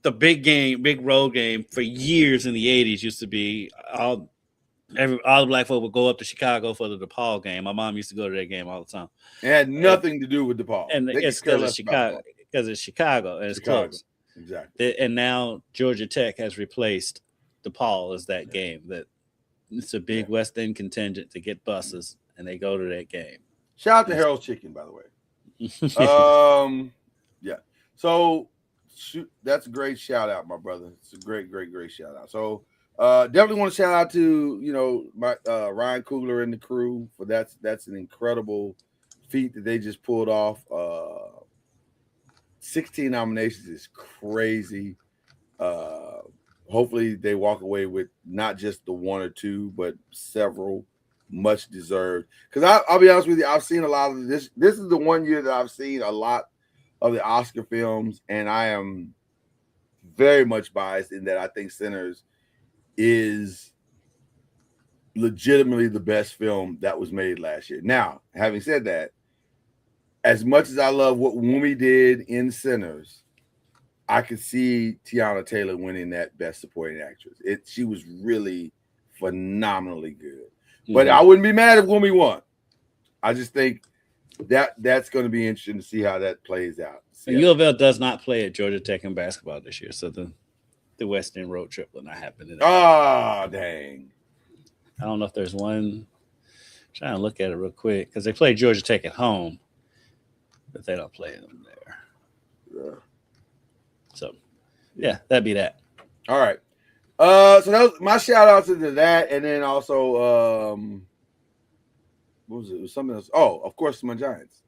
The big road game for years in the 80s used to be all the black folk would go up to Chicago for the DePaul game. My mom used to go to that game all the time. It had nothing to do with DePaul. And it's because it's Chicago and it's close. Exactly. And now Georgia Tech has replaced DePaul as that game. That it's a big West End contingent to get buses, and they go to that game. Shout out to Harold's Chicken, by the way. Yeah. So that's a great shout out, my brother. It's a great shout out. So definitely want to shout out to my Ryan Coogler and the crew for that's an incredible feat that they just pulled off. 16 nominations is crazy. Hopefully they walk away with not just the one or two, but several, much deserved. Because I'll be honest with you, I've seen a lot of this. This is the one year that I've seen a lot of the Oscar films, and I am very much biased in that I think Sinners is legitimately the best film that was made last year. Now, having said that, as much as I love what Wumi did in Sinners, I could see Tiana Taylor winning that Best Supporting Actress. She was really phenomenally good. But I wouldn't be mad if Wumi won. I just think that's going to be interesting to see how that plays out. U of L does not play at Georgia Tech in basketball this year, so the West End road trip will not happen. Oh, dang. I don't know if there's one. I'm trying to look at it real quick because they play Georgia Tech at home, but they don't play them there. Yeah. So, yeah, that'd be that. All right. So that was my shout outs to that, and then also what was it? It was something else. Oh, of course, my Giants.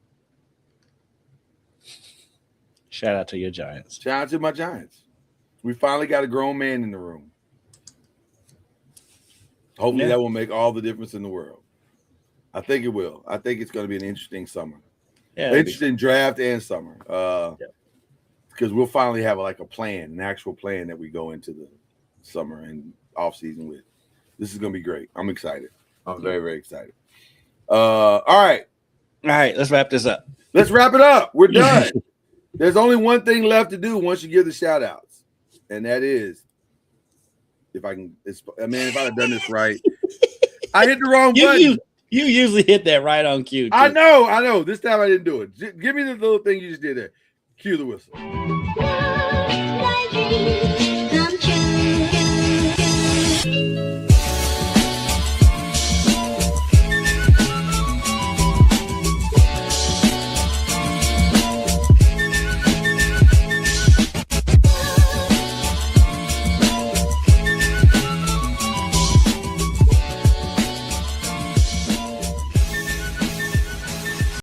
Shout out to your Giants. Shout out to my Giants. We finally got a grown man in the room. Hopefully that will make all the difference in the world. I think it will. I think it's going to be an interesting summer. Yeah, interesting draft and summer. Because we'll finally have a plan, an actual plan that we go into the summer and off season with. This is going to be great. I'm excited. I'm very, very excited. All right. Let's wrap this up. Let's wrap it up. We're done. There's only one thing left to do once you give the shout outs. And that is, if I'd have done this right, I hit the wrong button. You usually hit that right on cue. Too. I know. This time I didn't do it. Give me the little thing you just did there. Cue the whistle.